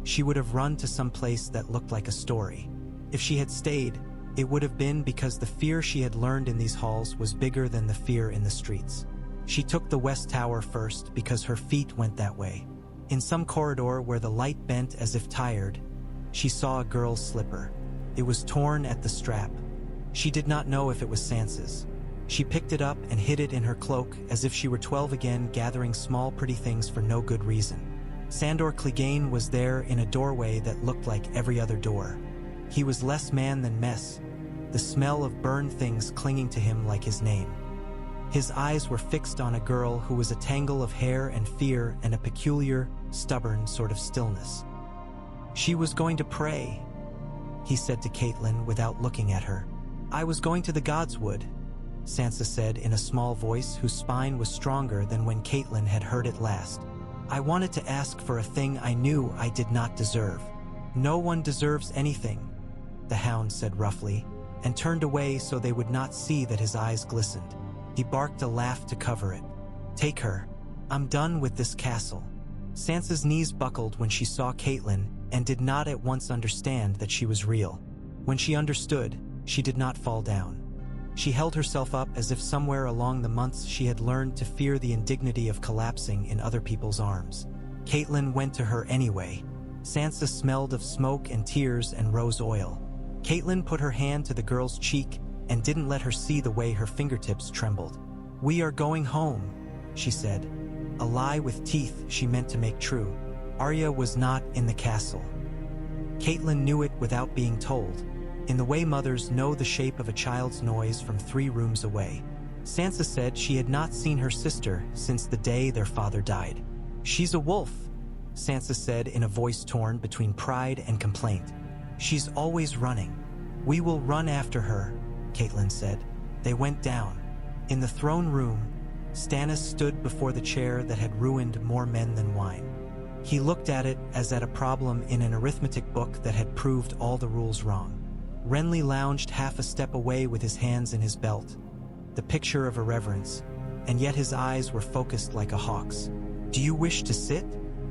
she would have run to some place that looked like a story. If she had stayed, it would have been because the fear she had learned in these halls was bigger than the fear in the streets. She took the West Tower first because her feet went that way. In some corridor where the light bent as if tired, she saw a girl's slipper. It was torn at the strap. She did not know if it was Sansa's. She picked it up and hid it in her cloak as if she were 12 again, gathering small pretty things for no good reason. Sandor Clegane was there in a doorway that looked like every other door. He was less man than mess, the smell of burned things clinging to him like his name. His eyes were fixed on a girl who was a tangle of hair and fear and a peculiar, stubborn sort of stillness. "She was going to pray," he said to Catelyn without looking at her. "I was going to the Godswood," Sansa said in a small voice whose spine was stronger than when Catelyn had heard it last. I wanted to ask for a thing I knew I did not deserve. No one deserves anything, the hound said roughly, and turned away so they would not see that his eyes glistened. He barked a laugh to cover it. Take her. I'm done with this castle. Sansa's knees buckled when she saw Catelyn and did not at once understand that she was real. When she understood, she did not fall down. She held herself up as if somewhere along the months she had learned to fear the indignity of collapsing in other people's arms. Catelyn went to her anyway. Sansa smelled of smoke and tears and rose oil. Catelyn put her hand to the girl's cheek and didn't let her see the way her fingertips trembled. We are going home, she said. A lie with teeth she meant to make true. Arya was not in the castle. Catelyn knew it without being told, in the way mothers know the shape of a child's noise from 3 rooms away. Sansa said she had not seen her sister since the day their father died. She's a wolf, Sansa said in a voice torn between pride and complaint. She's always running. We will run after her, Catelyn said. They went down. In the throne room, Stannis stood before the chair that had ruined more men than wine. He looked at it as at a problem in an arithmetic book that had proved all the rules wrong. Renly lounged half a step away with his hands in his belt, the picture of irreverence, and yet his eyes were focused like a hawk's. Do you wish to sit?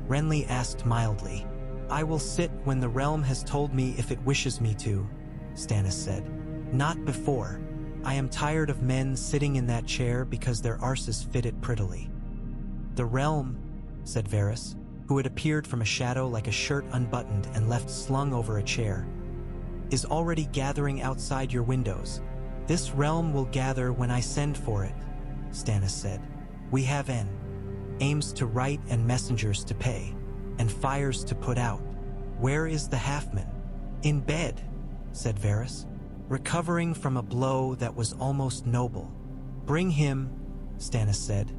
Renly asked mildly. I will sit when the realm has told me if it wishes me to, Stannis said. Not before. I am tired of men sitting in that chair because their arses fit it prettily. The realm, said Varys, who had appeared from a shadow like a shirt unbuttoned and left slung over a chair, is already gathering outside your windows. This realm will gather when I send for it, Stannis said. We have aims to write and messengers to pay, and fires to put out. Where is the halfman? In bed, said Varys, recovering from a blow that was almost noble. Bring him, Stannis said,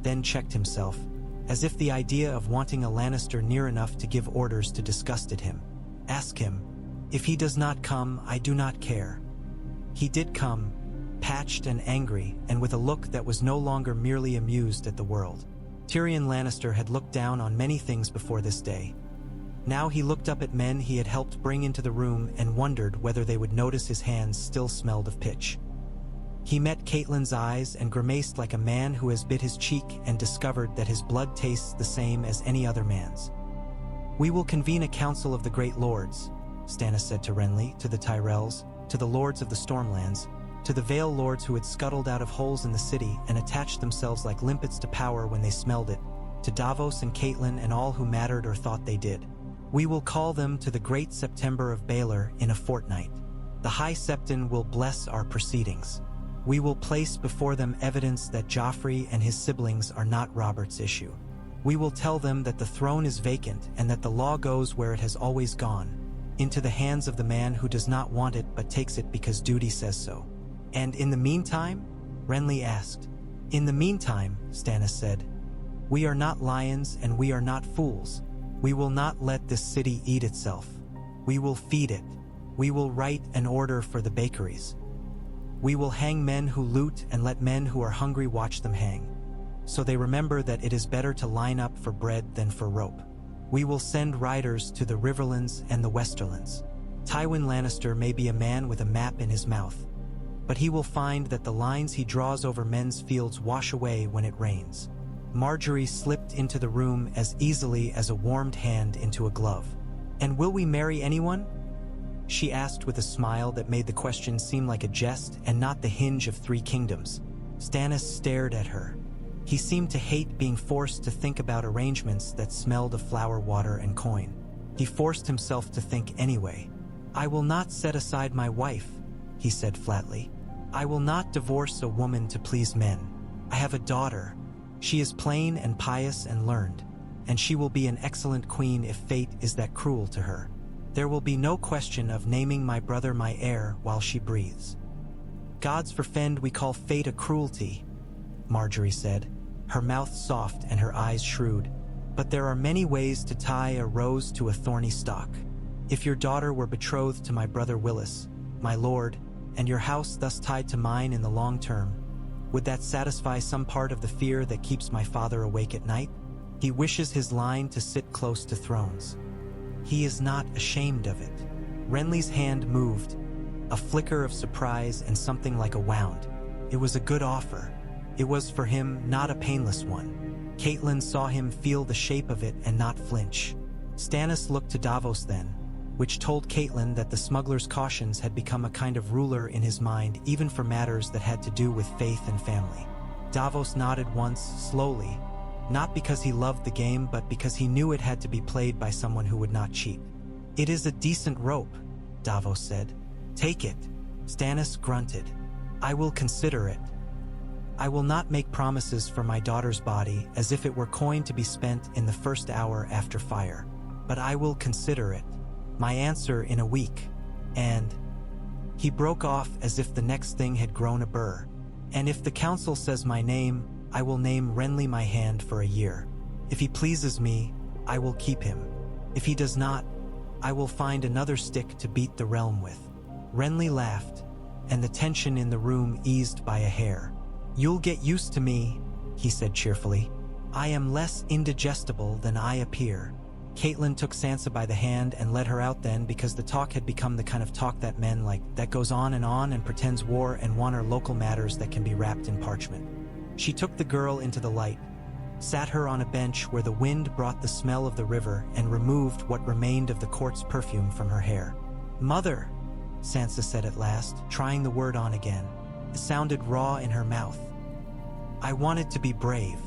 then checked himself, as if the idea of wanting a Lannister near enough to give orders to disgusted him. Ask him. If he does not come, I do not care. He did come, patched and angry, and with a look that was no longer merely amused at the world. Tyrion Lannister had looked down on many things before this day. Now he looked up at men he had helped bring into the room and wondered whether they would notice his hands still smelled of pitch. He met Catelyn's eyes and grimaced like a man who has bit his cheek and discovered that his blood tastes the same as any other man's. We will convene a council of the great lords, Stannis said to Renly, to the Tyrells, to the lords of the Stormlands, to the Vale lords who had scuttled out of holes in the city and attached themselves like limpets to power when they smelled it, to Davos and Catelyn and all who mattered or thought they did. We will call them to the great September of Baelor in a fortnight. The High Septon will bless our proceedings. We will place before them evidence that Joffrey and his siblings are not Robert's issue. We will tell them that the throne is vacant and that the law goes where it has always gone, into the hands of the man who does not want it but takes it because duty says so. And in the meantime? Renly asked. In the meantime, Stannis said, we are not lions and we are not fools. We will not let this city eat itself. We will feed it. We will write an order for the bakeries. We will hang men who loot and let men who are hungry watch them hang, so they remember that it is better to line up for bread than for rope. We will send riders to the Riverlands and the Westerlands. Tywin Lannister may be a man with a map in his mouth, but he will find that the lines he draws over men's fields wash away when it rains. Marjorie slipped into the room as easily as a warmed hand into a glove. And will we marry anyone? She asked with a smile that made the question seem like a jest and not the hinge of 3 kingdoms. Stannis stared at her. He seemed to hate being forced to think about arrangements that smelled of flower water and coin. He forced himself to think anyway. I will not set aside my wife, he said flatly. I will not divorce a woman to please men. I have a daughter. She is plain and pious and learned, and she will be an excellent queen if fate is that cruel to her. There will be no question of naming my brother my heir while she breathes. Gods forfend we call fate a cruelty, Marjorie said, her mouth soft and her eyes shrewd. But there are many ways to tie a rose to a thorny stalk. If your daughter were betrothed to my brother Willis, my lord, and your house thus tied to mine in the long term, would that satisfy some part of the fear that keeps my father awake at night? He wishes his line to sit close to thrones. He is not ashamed of it. Renly's hand moved, a flicker of surprise and something like a wound. It was a good offer. It was for him, not a painless one. Catelyn saw him feel the shape of it and not flinch. Stannis looked to Davos then, which told Catelyn that the smuggler's cautions had become a kind of ruler in his mind, even for matters that had to do with faith and family. Davos nodded once, slowly, not because he loved the game, but because he knew it had to be played by someone who would not cheat. "It is a decent rope," Davos said. "Take it." Stannis grunted. "I will consider it. I will not make promises for my daughter's body as if it were coin to be spent in the first hour after fire. But I will consider it. My answer in a week. And..." He broke off as if the next thing had grown a burr. "And if the council says my name, I will name Renly my hand for a year. If he pleases me, I will keep him. If he does not, I will find another stick to beat the realm with." Renly laughed, and the tension in the room eased by a hair. "You'll get used to me," he said cheerfully. "I am less indigestible than I appear." Catelyn took Sansa by the hand and led her out then, because the talk had become the kind of talk that men like, that goes on and pretends war and want are local matters that can be wrapped in parchment. She took the girl into the light, sat her on a bench where the wind brought the smell of the river, and removed what remained of the court's perfume from her hair. "Mother," Sansa said at last, trying the word on again. It sounded raw in her mouth. "I wanted to be brave."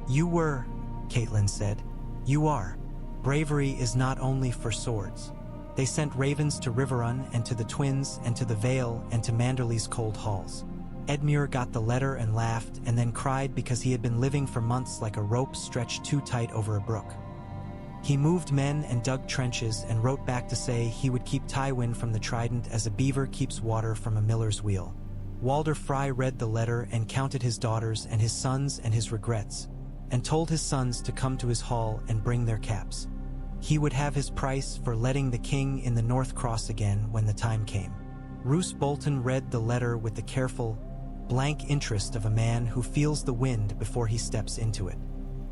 "You were," Catelyn said. "You are. Bravery is not only for swords." They sent ravens to Riverrun and to the Twins and to the Vale and to Manderley's cold halls. Edmure got the letter and laughed, and then cried because he had been living for months like a rope stretched too tight over a brook. He moved men and dug trenches and wrote back to say he would keep Tywin from the trident as a beaver keeps water from a miller's wheel. Walder Frey read the letter and counted his daughters and his sons and his regrets, and told his sons to come to his hall and bring their caps. He would have his price for letting the king in the North cross again when the time came. Roose Bolton read the letter with the careful, blank interest of a man who feels the wind before he steps into it.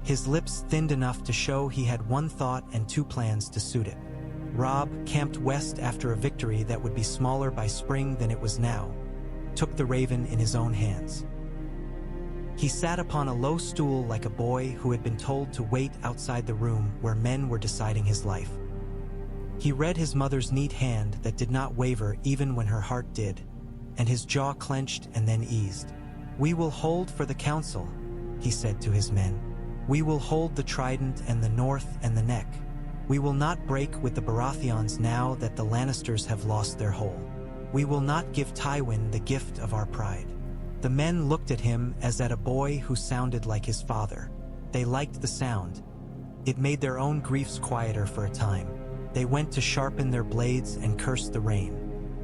His lips thinned enough to show he had one thought and two plans to suit it. Robb, camped west after a victory that would be smaller by spring than it was now, took the raven in his own hands. He sat upon a low stool like a boy who had been told to wait outside the room where men were deciding his life. He read his mother's neat hand that did not waver even when her heart did, and his jaw clenched and then eased. "We will hold for the council," he said to his men. "We will hold the trident and the north and the neck. We will not break with the Baratheons now that the Lannisters have lost their hold. We will not give Tywin the gift of our pride." The men looked at him as at a boy who sounded like his father. They liked the sound. It made their own griefs quieter for a time. They went to sharpen their blades and cursed the rain.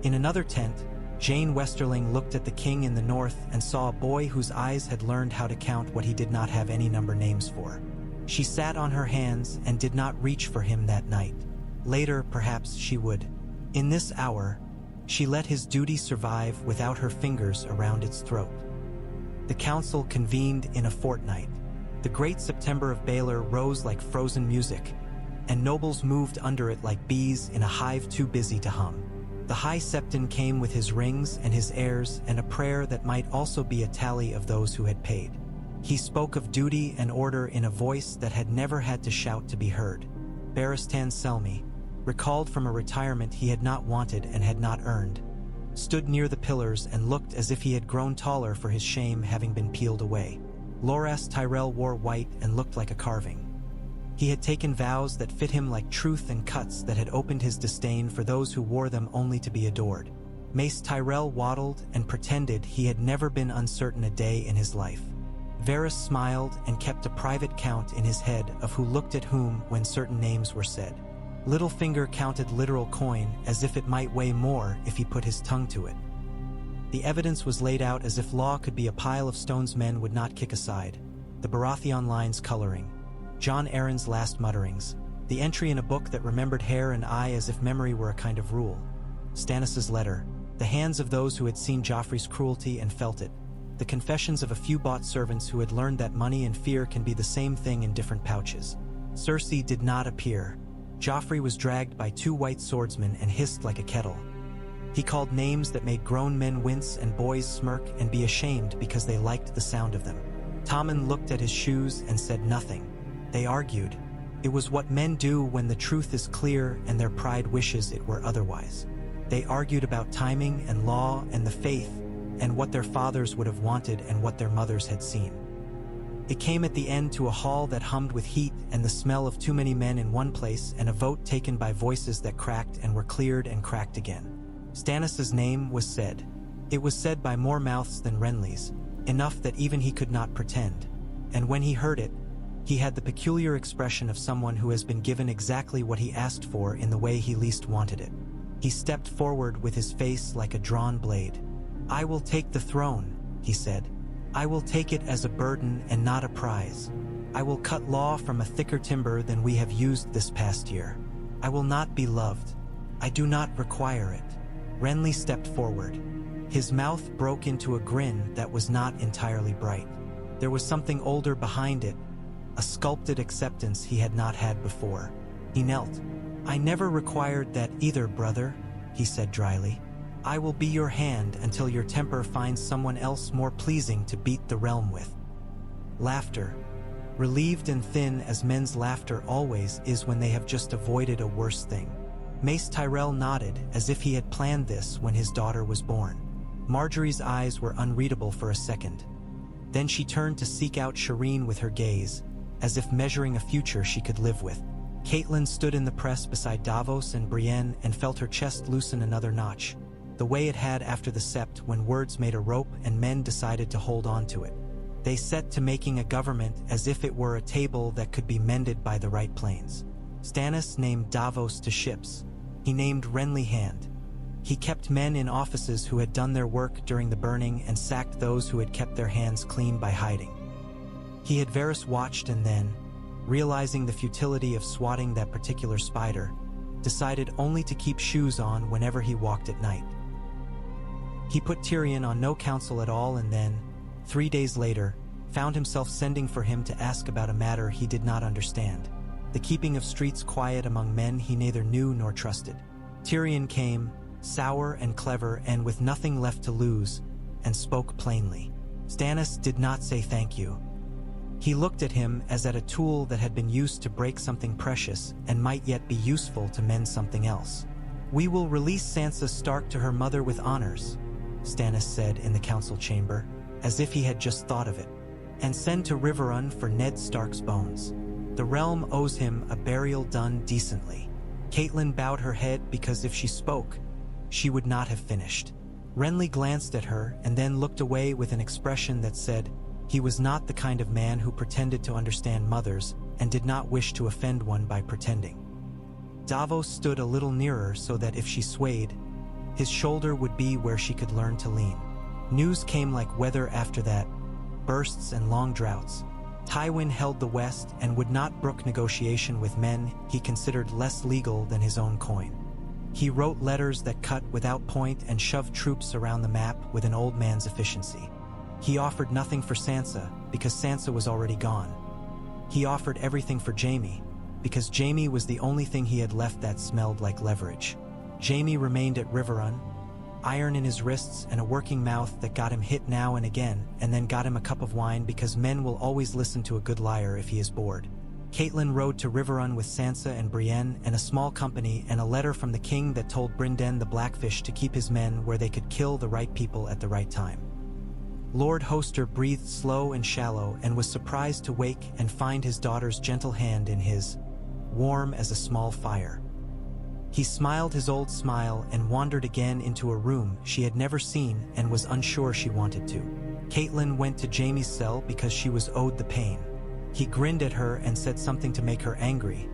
In another tent, Jane Westerling looked at the king in the north and saw a boy whose eyes had learned how to count what he did not have any number names for. She sat on her hands and did not reach for him that night. Later, perhaps she would. In this hour, she let his duty survive without her fingers around its throat. The council convened in a fortnight. The great September of Baelor rose like frozen music, and nobles moved under it like bees in a hive too busy to hum. The High Septon came with his rings and his heirs and a prayer that might also be a tally of those who had paid. He spoke of duty and order in a voice that had never had to shout to be heard. Barristan Selmy, recalled from a retirement he had not wanted and had not earned, stood near the pillars and looked as if he had grown taller for his shame having been peeled away. Loras Tyrell wore white and looked like a carving. He had taken vows that fit him like truth and cuts that had opened his disdain for those who wore them only to be adored. Mace Tyrell waddled and pretended he had never been uncertain a day in his life. Varys smiled and kept a private count in his head of who looked at whom when certain names were said. Littlefinger counted literal coin as if it might weigh more if he put his tongue to it. The evidence was laid out as if law could be a pile of stones men would not kick aside. The Baratheon lines coloring, Jon Arryn's last mutterings, the entry in a book that remembered hair and eye as if memory were a kind of rule, Stannis's letter, the hands of those who had seen Joffrey's cruelty and felt it, the confessions of a few bought servants who had learned that money and fear can be the same thing in different pouches. Cersei did not appear. Joffrey was dragged by 2 white swordsmen and hissed like a kettle. He called names that made grown men wince and boys smirk and be ashamed because they liked the sound of them. Tommen looked at his shoes and said nothing. They argued. It was what men do when the truth is clear and their pride wishes it were otherwise. They argued about timing and law and the faith, and what their fathers would have wanted and what their mothers had seen. It came at the end to a hall that hummed with heat and the smell of too many men in one place, and a vote taken by voices that cracked and were cleared and cracked again. Stannis' name was said. It was said by more mouths than Renly's, enough that even he could not pretend. And when he heard it, he had the peculiar expression of someone who has been given exactly what he asked for in the way he least wanted it. He stepped forward with his face like a drawn blade. "I will take the throne," he said. "I will take it as a burden and not a prize. I will cut law from a thicker timber than we have used this past year. I will not be loved. I do not require it." Renly stepped forward. His mouth broke into a grin that was not entirely bright. There was something older behind it, a sculpted acceptance he had not had before. He knelt. "I never required that either, brother," he said dryly. "I will be your hand until your temper finds someone else more pleasing to beat the realm with." Laughter. Relieved and thin as men's laughter always is when they have just avoided a worse thing. Mace Tyrell nodded as if he had planned this when his daughter was born. Marjorie's eyes were unreadable for a second. Then she turned to seek out Shireen with her gaze, as if measuring a future she could live with. Catelyn stood in the press beside Davos and Brienne and felt her chest loosen another notch, the way it had after the sept when words made a rope and men decided to hold on to it. They set to making a government as if it were a table that could be mended by the right planes. Stannis named Davos to ships. He named Renly hand. He kept men in offices who had done their work during the burning and sacked those who had kept their hands clean by hiding. He had Varys watched and then, realizing the futility of swatting that particular spider, decided only to keep shoes on whenever he walked at night. He put Tyrion on no council at all and then, 3 days later, found himself sending for him to ask about a matter he did not understand, the keeping of streets quiet among men he neither knew nor trusted. Tyrion came, sour and clever and with nothing left to lose, and spoke plainly. Stannis did not say thank you. He looked at him as at a tool that had been used to break something precious and might yet be useful to mend something else. "We will release Sansa Stark to her mother with honors," Stannis said in the council chamber, as if he had just thought of it, "and send to Riverrun for Ned Stark's bones. The realm owes him a burial done decently." Catelyn bowed her head because if she spoke, she would not have finished. Renly glanced at her and then looked away with an expression that said he was not the kind of man who pretended to understand mothers and did not wish to offend one by pretending. Davos stood a little nearer so that if she swayed, his shoulder would be where she could learn to lean. News came like weather after that, bursts and long droughts. Tywin held the West and would not brook negotiation with men he considered less legal than his own coin. He wrote letters that cut without point and shoved troops around the map with an old man's efficiency. He offered nothing for Sansa because Sansa was already gone. He offered everything for Jaime because Jaime was the only thing he had left that smelled like leverage. Jaime remained at Riverrun, iron in his wrists and a working mouth that got him hit now and again, and then got him a cup of wine because men will always listen to a good liar if he is bored. Catelyn rode to Riverrun with Sansa and Brienne and a small company and a letter from the king that told Brynden the Blackfish to keep his men where they could kill the right people at the right time. Lord Hoster breathed slow and shallow and was surprised to wake and find his daughter's gentle hand in his, warm as a small fire. He smiled his old smile and wandered again into a room she had never seen and was unsure she wanted to. Catelyn went to Jaime's cell because she was owed the pain. He grinned at her and said something to make her angry,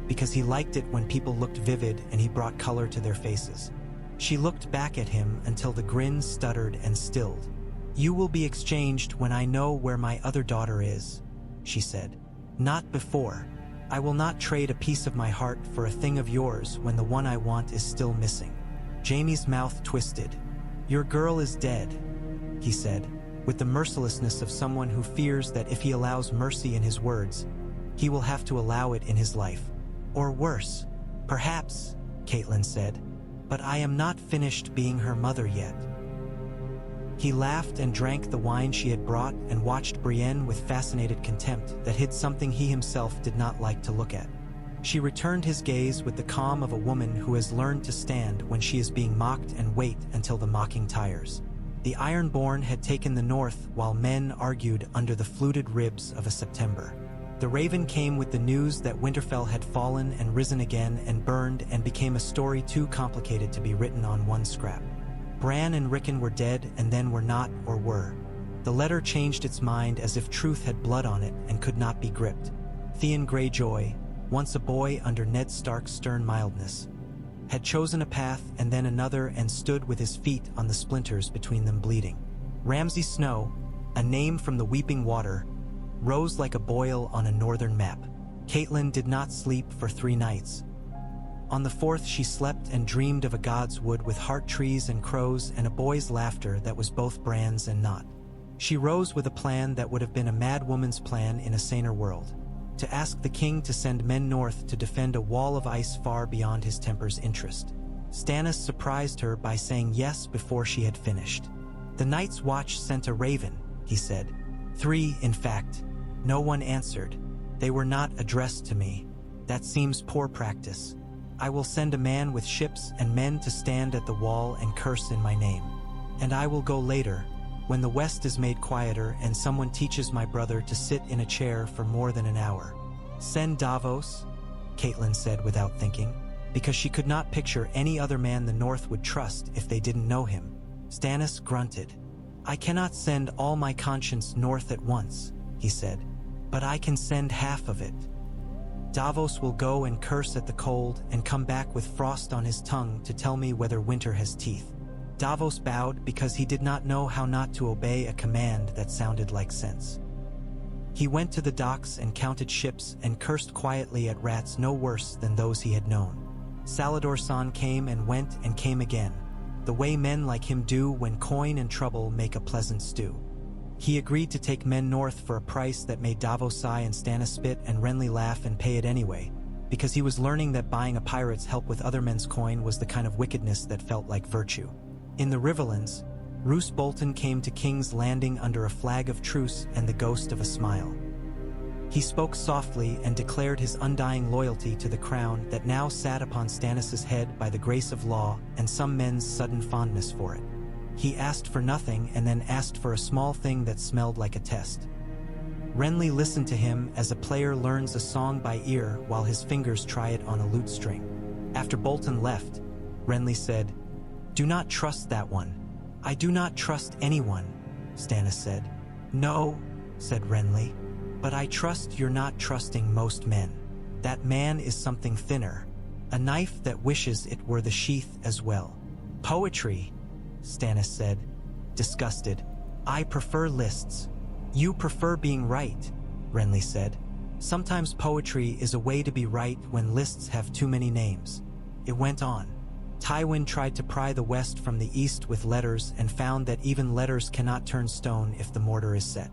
because he liked it when people looked vivid and he brought color to their faces. She looked back at him until the grin stuttered and stilled. "You will be exchanged when I know where my other daughter is," she said. "Not before. I will not trade a piece of my heart for a thing of yours when the one I want is still missing." Jaime's mouth twisted. "Your girl is dead," he said, with the mercilessness of someone who fears that if he allows mercy in his words, he will have to allow it in his life. Or worse. Perhaps, Catelyn said, but I am not finished being her mother yet. He laughed and drank the wine she had brought and watched Brienne with fascinated contempt that hid something he himself did not like to look at. She returned his gaze with the calm of a woman who has learned to stand when she is being mocked and wait until the mocking tires. The Ironborn had taken the north while men argued under the fluted ribs of a September. The Raven came with the news that Winterfell had fallen and risen again and burned and became a story too complicated to be written on one scrap. Bran and Rickon were dead and then were not or were. The letter changed its mind as if truth had blood on it and could not be gripped. Theon Greyjoy, once a boy under Ned Stark's stern mildness, had chosen a path and then another and stood with his feet on the splinters between them bleeding. Ramsay Snow, a name from the weeping water, rose like a boil on a northern map. Catelyn did not sleep for 3 nights. On the 4th she slept and dreamed of a god's wood with heart trees and crows and a boy's laughter that was both Bran's and not. She rose with a plan that would have been a mad woman's plan in a saner world. To ask the king to send men north to defend a wall of ice far beyond his temper's interest. Stannis surprised her by saying yes before she had finished. The Night's Watch sent a raven, he said. 3, in fact. No one answered. They were not addressed to me. That seems poor practice. I will send a man with ships and men to stand at the wall and curse in my name. And I will go later, when the west is made quieter and someone teaches my brother to sit in a chair for more than an hour. Send Davos, Catelyn said without thinking, because she could not picture any other man the North would trust if they didn't know him. Stannis grunted. I cannot send all my conscience north at once, he said, but I can send half of it. Davos will go and curse at the cold and come back with frost on his tongue to tell me whether winter has teeth. Davos bowed because he did not know how not to obey a command that sounded like sense. He went to the docks and counted ships and cursed quietly at rats no worse than those he had known. Salador-san came and went and came again, the way men like him do when coin and trouble make a pleasant stew. He agreed to take men north for a price that made Davos sigh and Stannis spit and Renly laugh and pay it anyway, because he was learning that buying a pirate's help with other men's coin was the kind of wickedness that felt like virtue. In the Riverlands, Roose Bolton came to King's Landing under a flag of truce and the ghost of a smile. He spoke softly and declared his undying loyalty to the crown that now sat upon Stannis' head by the grace of law and some men's sudden fondness for it. He asked for nothing and then asked for a small thing that smelled like a test. Renly listened to him as a player learns a song by ear while his fingers try it on a lute string. After Bolton left, Renly said, "Do not trust that one." "I do not trust anyone," Stannis said. "No," said Renly, "but I trust you're not trusting most men. That man is something thinner, a knife that wishes it were the sheath as well." "Poetry," Stannis said, disgusted. "I prefer lists." "You prefer being right," Renly said. "Sometimes poetry is a way to be right when lists have too many names." It went on. Tywin tried to pry the west from the east with letters and found that even letters cannot turn stone if the mortar is set.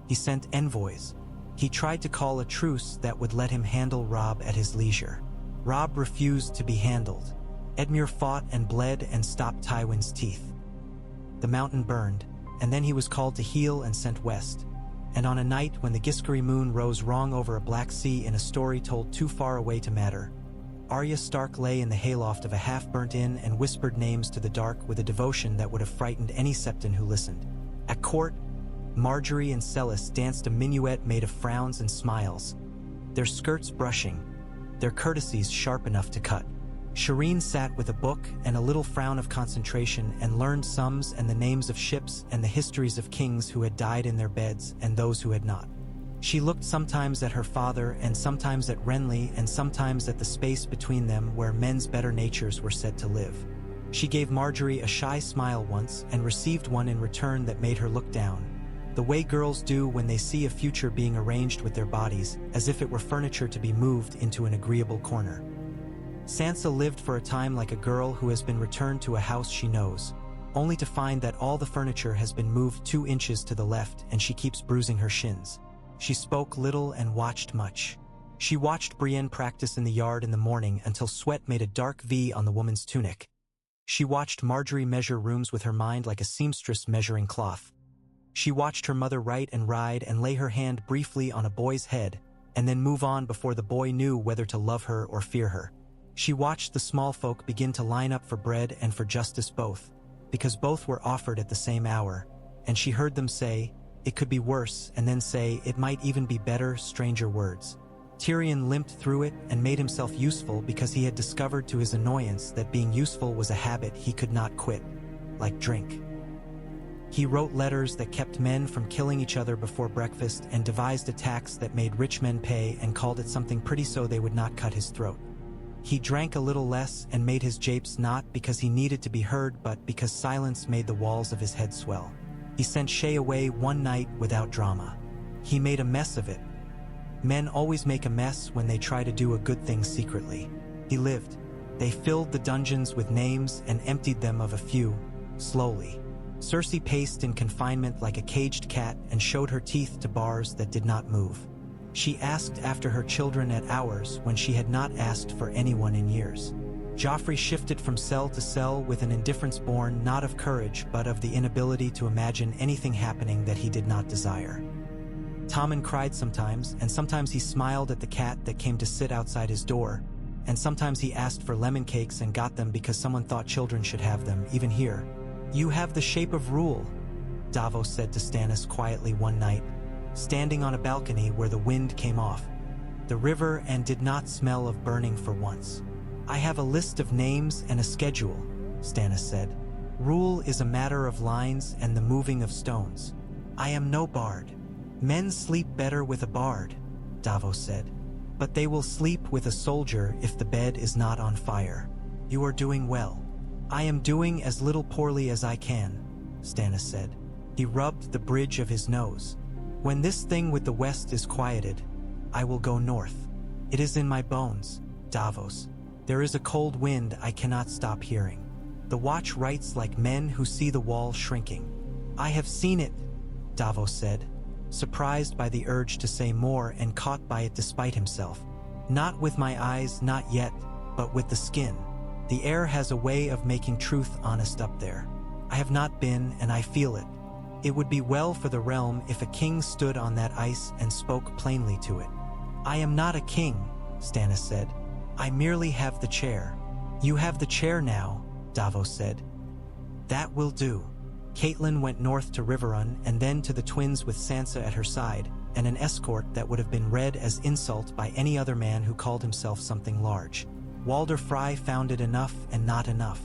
He sent envoys. He tried to call a truce that would let him handle Robb at his leisure. Robb refused to be handled. Edmure fought and bled and stopped Tywin's teeth. The mountain burned, and then he was called to heal and sent west. And on a night when the Giscari moon rose wrong over a black sea in a story told too far away to matter, Arya Stark lay in the hayloft of a half-burnt inn and whispered names to the dark with a devotion that would have frightened any Septon who listened. At court, Marjorie and Celis danced a minuet made of frowns and smiles, their skirts brushing, their courtesies sharp enough to cut. Shireen sat with a book and a little frown of concentration and learned sums and the names of ships and the histories of kings who had died in their beds and those who had not. She looked sometimes at her father and sometimes at Renly and sometimes at the space between them where men's better natures were said to live. She gave Marjorie a shy smile once and received one in return that made her look down, the way girls do when they see a future being arranged with their bodies as if it were furniture to be moved into an agreeable corner. Sansa lived for a time like a girl who has been returned to a house she knows. only to find that all the furniture has been moved 2 inches to the left and she keeps bruising her shins. She spoke little and watched much. She watched Brienne practice in the yard in the morning until sweat made a dark V on the woman's tunic. She watched Marjorie measure rooms with her mind like a seamstress measuring cloth. She watched her mother write and ride and lay her hand briefly on a boy's head, and then move on before the boy knew whether to love her or fear her. She watched the small folk begin to line up for bread and for justice both, because both were offered at the same hour, and she heard them say, "It could be worse," and then say, "It might even be better," stranger words. Tyrion limped through it and made himself useful because he had discovered to his annoyance that being useful was a habit he could not quit, like drink. He wrote letters that kept men from killing each other before breakfast and devised attacks that made rich men pay and called it something pretty so they would not cut his throat. He drank a little less and made his japes not because he needed to be heard but because silence made the walls of his head swell. He sent Shay away one night without drama. He made a mess of it. Men always make a mess when they try to do a good thing secretly. He lived. They filled the dungeons with names and emptied them of a few, slowly. Cersei paced in confinement like a caged cat and showed her teeth to bars that did not move. She asked after her children at hours when she had not asked for anyone in years. Joffrey shifted from cell to cell with an indifference born not of courage but of the inability to imagine anything happening that he did not desire. Tommen cried sometimes, and sometimes he smiled at the cat that came to sit outside his door, and sometimes he asked for lemon cakes and got them because someone thought children should have them, even here. "You have the shape of rule," Davos said to Stannis quietly one night, standing on a balcony where the wind came off the river and did not smell of burning for once. "I have a list of names and a schedule," Stannis said. "Rule is a matter of lines and the moving of stones. I am no bard." "Men sleep better with a bard," Davos said. "But they will sleep with a soldier if the bed is not on fire. You are doing well." "I am doing as little poorly as I can," Stannis said. He rubbed the bridge of his nose. "When this thing with the west is quieted, I will go north. It is in my bones, Davos. There is a cold wind I cannot stop hearing. The watch writes like men who see the wall shrinking." "I have seen it," Davos said, surprised by the urge to say more and caught by it despite himself. "Not with my eyes, not yet, but with the skin. The air has a way of making truth honest up there. I have not been, and I feel it. It would be well for the realm if a king stood on that ice and spoke plainly to it." "I am not a king," Stannis said. "I merely have the chair." "You have the chair now," Davos said. "That will do." Catelyn went north to Riverrun and then to the Twins with Sansa at her side, and an escort that would have been read as insult by any other man who called himself something large. Walder Frey found it enough and not enough.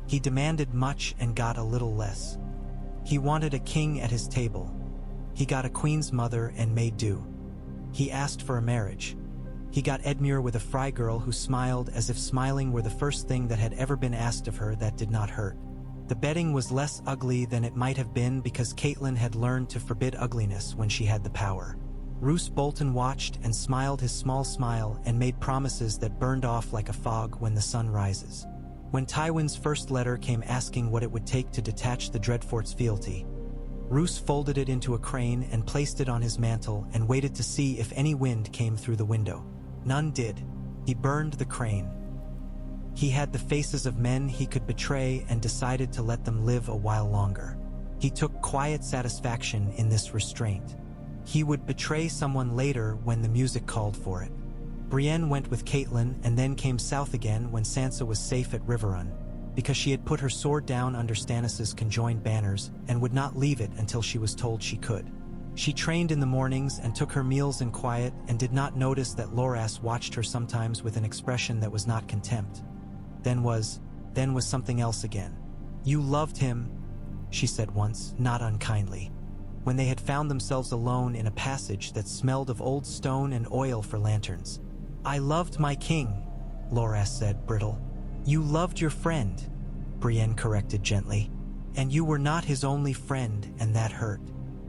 He demanded much and got a little less. He wanted a king at his table. He got a queen's mother and made do. He asked for a marriage. He got Edmure with a Frey girl who smiled as if smiling were the first thing that had ever been asked of her that did not hurt. The bedding was less ugly than it might have been because Catelyn had learned to forbid ugliness when she had the power. Roose Bolton watched and smiled his small smile and made promises that burned off like a fog when the sun rises. When Tywin's first letter came asking what it would take to detach the Dreadfort's fealty, Roose folded it into a crane and placed it on his mantle and waited to see if any wind came through the window. None did. He burned the crane. He had the faces of men he could betray and decided to let them live a while longer. He took quiet satisfaction in this restraint. He would betray someone later when the music called for it. Brienne went with Catelyn and then came south again when Sansa was safe at Riverrun, because she had put her sword down under Stannis's conjoined banners and would not leave it until she was told she could. She trained in the mornings and took her meals in quiet and did not notice that Loras watched her sometimes with an expression that was not contempt. Then was something else again. "You loved him," she said once, not unkindly, when they had found themselves alone in a passage that smelled of old stone and oil for lanterns. "I loved my king," Loras said, brittle. "You loved your friend," Brienne corrected gently. "And you were not his only friend, and that hurt."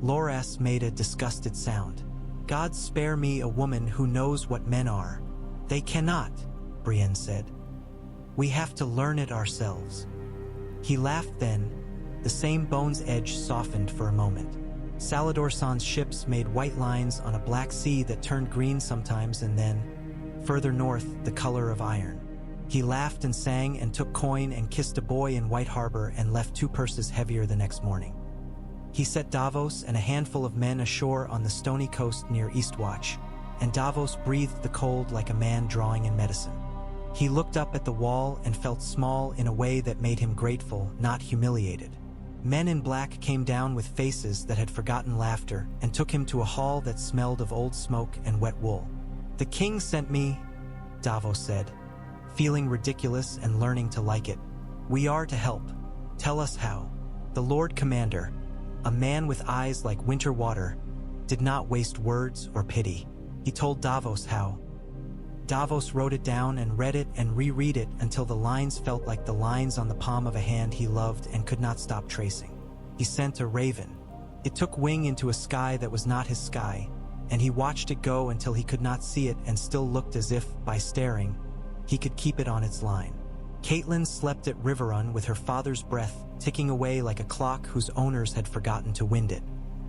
Loras made a disgusted sound. "God spare me a woman who knows what men are." "They cannot," Brienne said. "We have to learn it ourselves." He laughed then, The same bone's edge softened for a moment. Salador-san's ships made white lines on a black sea that turned green sometimes and then, further north, the color of iron. He laughed and sang and took coin and kissed a boy in White Harbor and left 2 purses heavier the next morning. He set Davos and a handful of men ashore on the stony coast near Eastwatch, and Davos breathed the cold like a man drawing in medicine. He looked up at the wall and felt small in a way that made him grateful, not humiliated. Men in black came down with faces that had forgotten laughter and took him to a hall that smelled of old smoke and wet wool. "The king sent me," Davos said, feeling ridiculous and learning to like it. "We are to help. Tell us how." The Lord Commander, a man with eyes like winter water, did not waste words or pity. He told Davos how. Davos wrote it down and read it and reread it until the lines felt like the lines on the palm of a hand he loved and could not stop tracing. He sent a raven. It took wing into a sky that was not his sky, and he watched it go until he could not see it and still looked as if, by staring, he could keep it on its line. Catelyn slept at Riverrun with her father's breath ticking away like a clock whose owners had forgotten to wind it.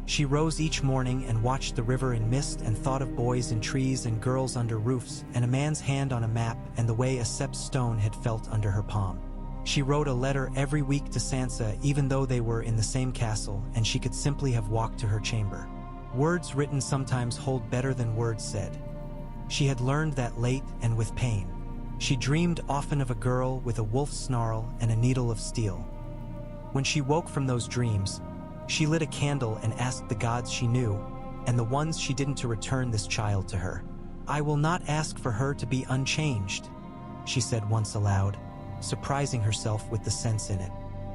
She rose each morning and watched the river in mist and thought of boys in trees and girls under roofs and a man's hand on a map and the way a sept stone had felt under her palm. She wrote a letter every week to Sansa even though they were in the same castle and she could simply have walked to her chamber. Words written sometimes hold better than words said. She had learned that late and with pain. She dreamed often of a girl with a wolf's snarl and a needle of steel. When she woke from those dreams, she lit a candle and asked the gods she knew, and the ones she didn't, to return this child to her. "I will not ask for her to be unchanged," she said once aloud, surprising herself with the sense in it.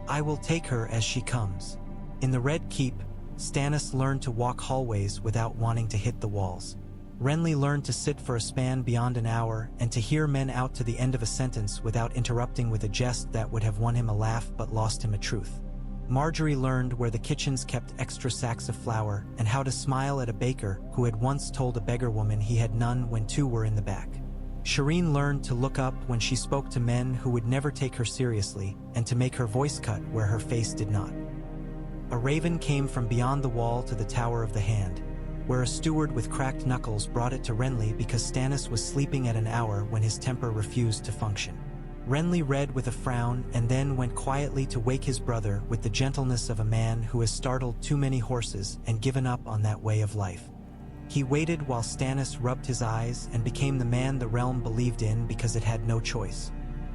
"I will take her as she comes." In the Red Keep, Stannis learned to walk hallways without wanting to hit the walls. Renly learned to sit for a span beyond an hour and to hear men out to the end of a sentence without interrupting with a jest that would have won him a laugh but lost him a truth. Marjorie learned where the kitchens kept extra sacks of flour and how to smile at a baker who had once told a beggar woman he had none when 2 were in the back. Shireen learned to look up when she spoke to men who would never take her seriously and to make her voice cut where her face did not. A raven came from beyond the wall to the Tower of the Hand, where a steward with cracked knuckles brought it to Renly because Stannis was sleeping at an hour when his temper refused to function. Renly read with a frown and then went quietly to wake his brother with the gentleness of a man who has startled too many horses and given up on that way of life. He waited while Stannis rubbed his eyes and became the man the realm believed in because it had no choice.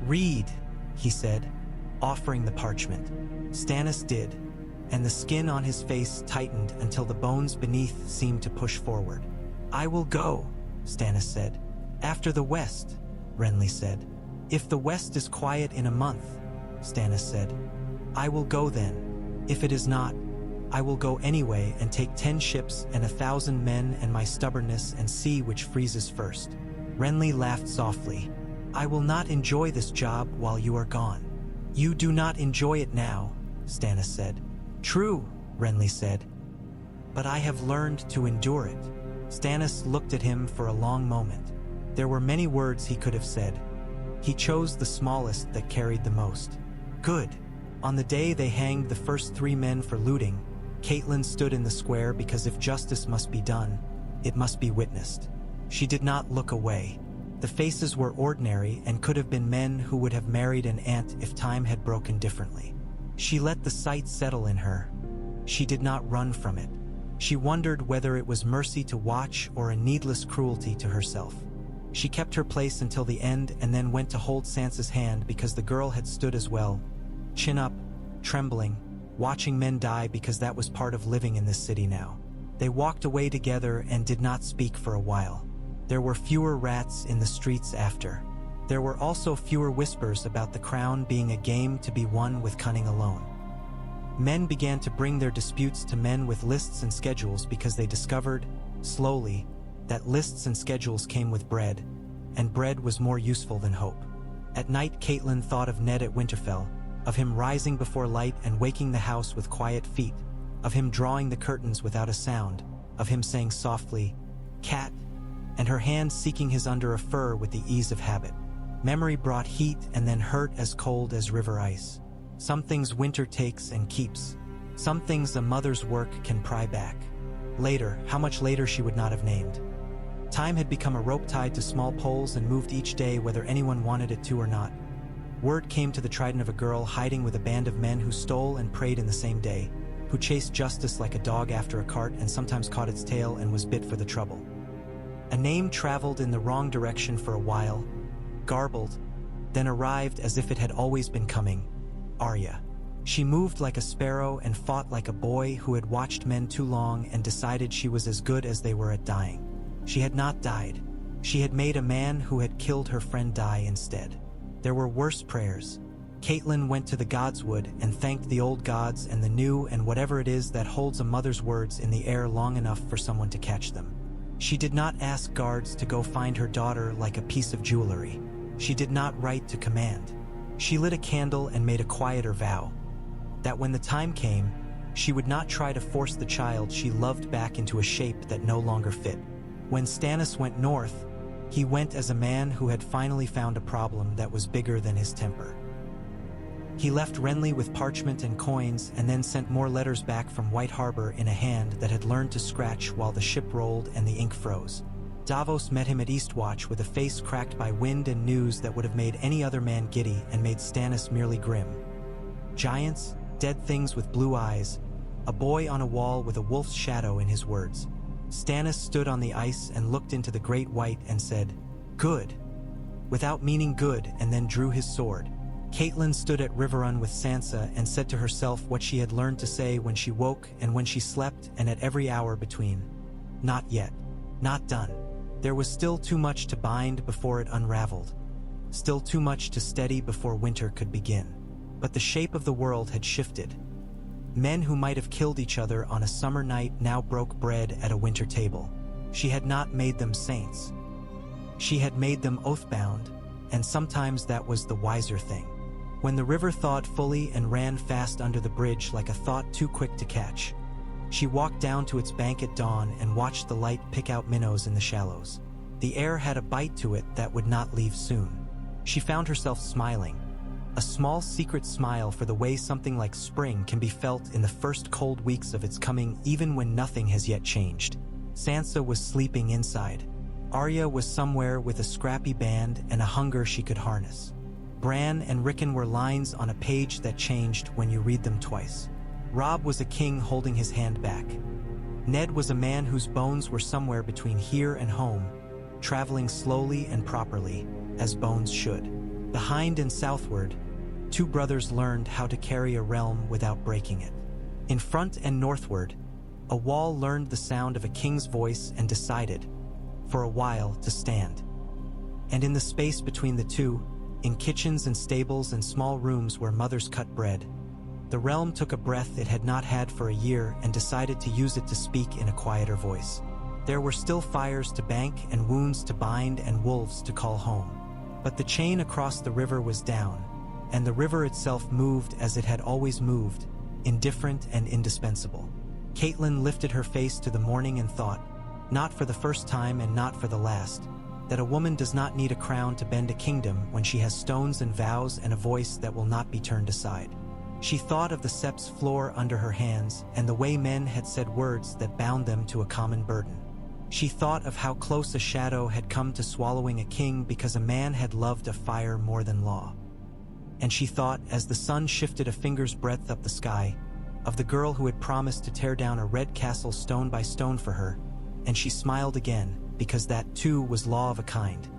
"Read," he said, offering the parchment. Stannis did, and the skin on his face tightened until the bones beneath seemed to push forward. "I will go," Stannis said. "After the West," Renly said. "If the West is quiet in a month," Stannis said, "I will go then. If it is not, I will go anyway and take 10 ships and 1,000 men and my stubbornness and see which freezes first." Renly laughed softly. "I will not enjoy this job while you are gone." "You do not enjoy it now," Stannis said. "True," Renly said, "but I have learned to endure it." Stannis looked at him for a long moment. There were many words he could have said. He chose the smallest that carried the most. "Good." On the day they hanged the first 3 men for looting, Catelyn stood in the square because if justice must be done, it must be witnessed. She did not look away. The faces were ordinary and could have been men who would have married an ant if time had broken differently. She let the sight settle in her. She did not run from it. She wondered whether it was mercy to watch or a needless cruelty to herself. She kept her place until the end and then went to hold Sansa's hand because the girl had stood as well, chin up, trembling, watching men die because that was part of living in this city now. They walked away together and did not speak for a while. There were fewer rats in the streets after. There were also fewer whispers about the crown being a game to be won with cunning alone. Men began to bring their disputes to men with lists and schedules because they discovered, slowly, that lists and schedules came with bread, and bread was more useful than hope. At night, Catelyn thought of Ned at Winterfell, of him rising before light and waking the house with quiet feet, of him drawing the curtains without a sound, of him saying softly, "Cat," and her hand seeking his under a fur with the ease of habit. Memory brought heat and then hurt as cold as river ice. Some things winter takes and keeps. Some things a mother's work can pry back. Later, how much later she would not have named. Time had become a rope tied to small poles and moved each day whether anyone wanted it to or not. Word came to the trident of a girl hiding with a band of men who stole and prayed in the same day, who chased justice like a dog after a cart and sometimes caught its tail and was bit for the trouble. A name traveled in the wrong direction for a while, garbled, then arrived as if it had always been coming: Arya. She moved like a sparrow and fought like a boy who had watched men too long and decided she was as good as they were at dying. She had not died. She had made a man who had killed her friend die instead. There were worse prayers. Catelyn went to the godswood and thanked the old gods and the new and whatever it is that holds a mother's words in the air long enough for someone to catch them. She did not ask guards to go find her daughter like a piece of jewelry. She did not write to command. She lit a candle and made a quieter vow that when the time came, she would not try to force the child she loved back into a shape that no longer fit. When Stannis went north, he went as a man who had finally found a problem that was bigger than his temper. He left Renly with parchment and coins and then sent more letters back from White Harbor in a hand that had learned to scratch while the ship rolled and the ink froze. Davos met him at Eastwatch with a face cracked by wind and news that would have made any other man giddy and made Stannis merely grim. Giants, dead things with blue eyes, a boy on a wall with a wolf's shadow in his words. Stannis stood on the ice and looked into the great white and said, "Good," without meaning good, and then drew his sword. Catelyn stood at Riverrun with Sansa and said to herself what she had learned to say when she woke and when she slept and at every hour between. Not yet. Not done. There was still too much to bind before it unraveled. Still too much to steady before winter could begin. But the shape of the world had shifted. Men who might have killed each other on a summer night now broke bread at a winter table. She had not made them saints. She had made them oath-bound, and sometimes that was the wiser thing. When the river thawed fully and ran fast under the bridge like a thought too quick to catch, she walked down to its bank at dawn and watched the light pick out minnows in the shallows. The air had a bite to it that would not leave soon. She found herself smiling. A small secret smile for the way something like spring can be felt in the first cold weeks of its coming even when nothing has yet changed. Sansa was sleeping inside. Arya was somewhere with a scrappy band and a hunger she could harness. Bran and Rickon were lines on a page that changed when you read them twice. Robb was a king holding his hand back. Ned was a man whose bones were somewhere between here and home, traveling slowly and properly, as bones should. Behind and southward, two brothers learned how to carry a realm without breaking it. In front and northward, a wall learned the sound of a king's voice and decided, for a while, to stand. And in the space between the two, in kitchens and stables and small rooms where mothers cut bread, the realm took a breath it had not had for a year and decided to use it to speak in a quieter voice. There were still fires to bank and wounds to bind and wolves to call home. But the chain across the river was down, and the river itself moved as it had always moved, indifferent and indispensable. Catelyn lifted her face to the morning and thought, not for the first time and not for the last, that a woman does not need a crown to bend a kingdom when she has stones and vows and a voice that will not be turned aside. She thought of the sept's floor under her hands and the way men had said words that bound them to a common burden. She thought of how close a shadow had come to swallowing a king because a man had loved a fire more than law. And she thought, as the sun shifted a finger's breadth up the sky, of the girl who had promised to tear down a red castle stone by stone for her, and she smiled again, because that too was law of a kind.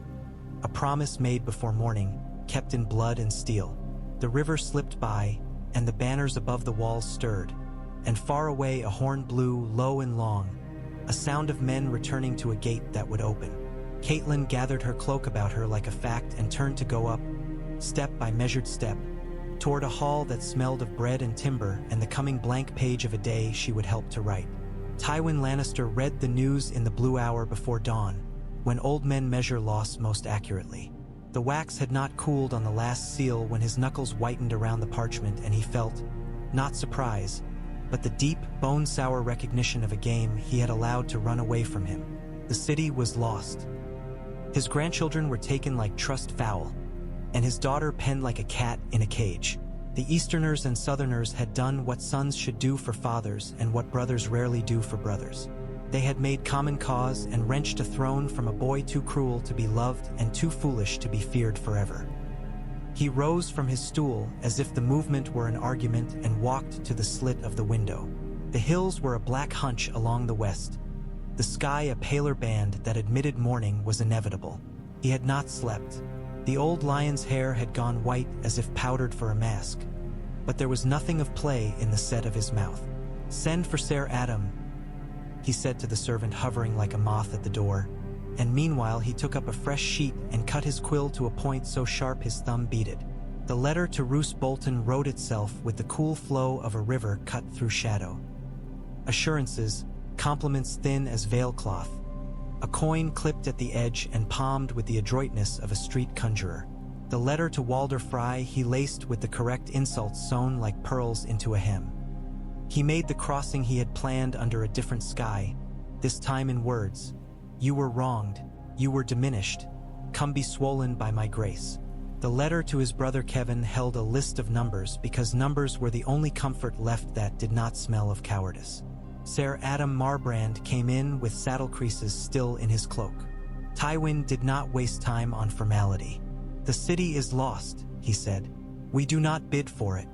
A promise made before morning, kept in blood and steel. The river slipped by, and the banners above the walls stirred, and far away a horn blew low and long, a sound of men returning to a gate that would open. Catelyn gathered her cloak about her like a fact and turned to go up, step by measured step, toward a hall that smelled of bread and timber and the coming blank page of a day she would help to write. Tywin Lannister read the news in the blue hour before dawn, when old men measure loss most accurately. The wax had not cooled on the last seal when his knuckles whitened around the parchment and he felt, not surprise, but the deep, bone-sour recognition of a game he had allowed to run away from him. The city was lost. His grandchildren were taken like trussed fowl, and his daughter penned like a cat in a cage. The Easterners and Southerners had done what sons should do for fathers and what brothers rarely do for brothers. They had made common cause and wrenched a throne from a boy too cruel to be loved and too foolish to be feared forever. He rose from his stool as if the movement were an argument and walked to the slit of the window. The hills were a black hunch along the west, the sky a paler band that admitted morning was inevitable. He had not slept. The old lion's hair had gone white as if powdered for a mask, but there was nothing of play in the set of his mouth. "Send for Ser Adam," he said to the servant hovering like a moth at the door, and meanwhile he took up a fresh sheet and cut his quill to a point so sharp his thumb beat it. The letter to Roose Bolton wrote itself with the cool flow of a river cut through shadow. Assurances, compliments thin as veilcloth, a coin clipped at the edge and palmed with the adroitness of a street conjurer. The letter to Walder Frye he laced with the correct insults sewn like pearls into a hem. He made the crossing he had planned under a different sky, this time in words. "You were wronged, you were diminished, come be swollen by my grace." The letter to his brother Kevin held a list of numbers because numbers were the only comfort left that did not smell of cowardice. Ser Adam Marbrand came in with saddle creases still in his cloak. Tywin did not waste time on formality. "The city is lost," he said. "We do not bid for it.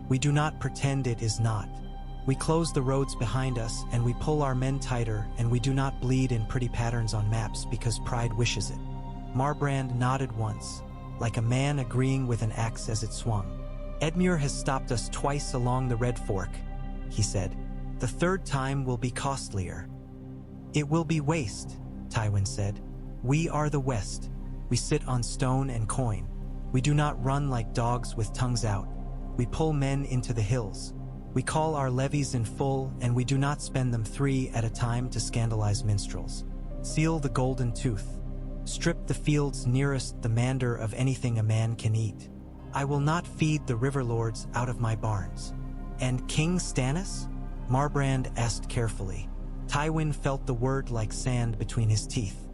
We do not pretend it is not. We close the roads behind us and we pull our men tighter and we do not bleed in pretty patterns on maps because pride wishes it." Marbrand nodded once, like a man agreeing with an axe as it swung. "Edmure has stopped us twice along the Red Fork," he said. "The third time will be costlier." "It will be waste," Tywin said. "We are the West. We sit on stone and coin. We do not run like dogs with tongues out. We pull men into the hills. We call our levies in full, and we do not spend them 3 at a time to scandalize minstrels. Seal the golden tooth. Strip the fields nearest the mander of anything a man can eat. I will not feed the river lords out of my barns." "And King Stannis?" Marbrand asked carefully. Tywin felt the word like sand between his teeth.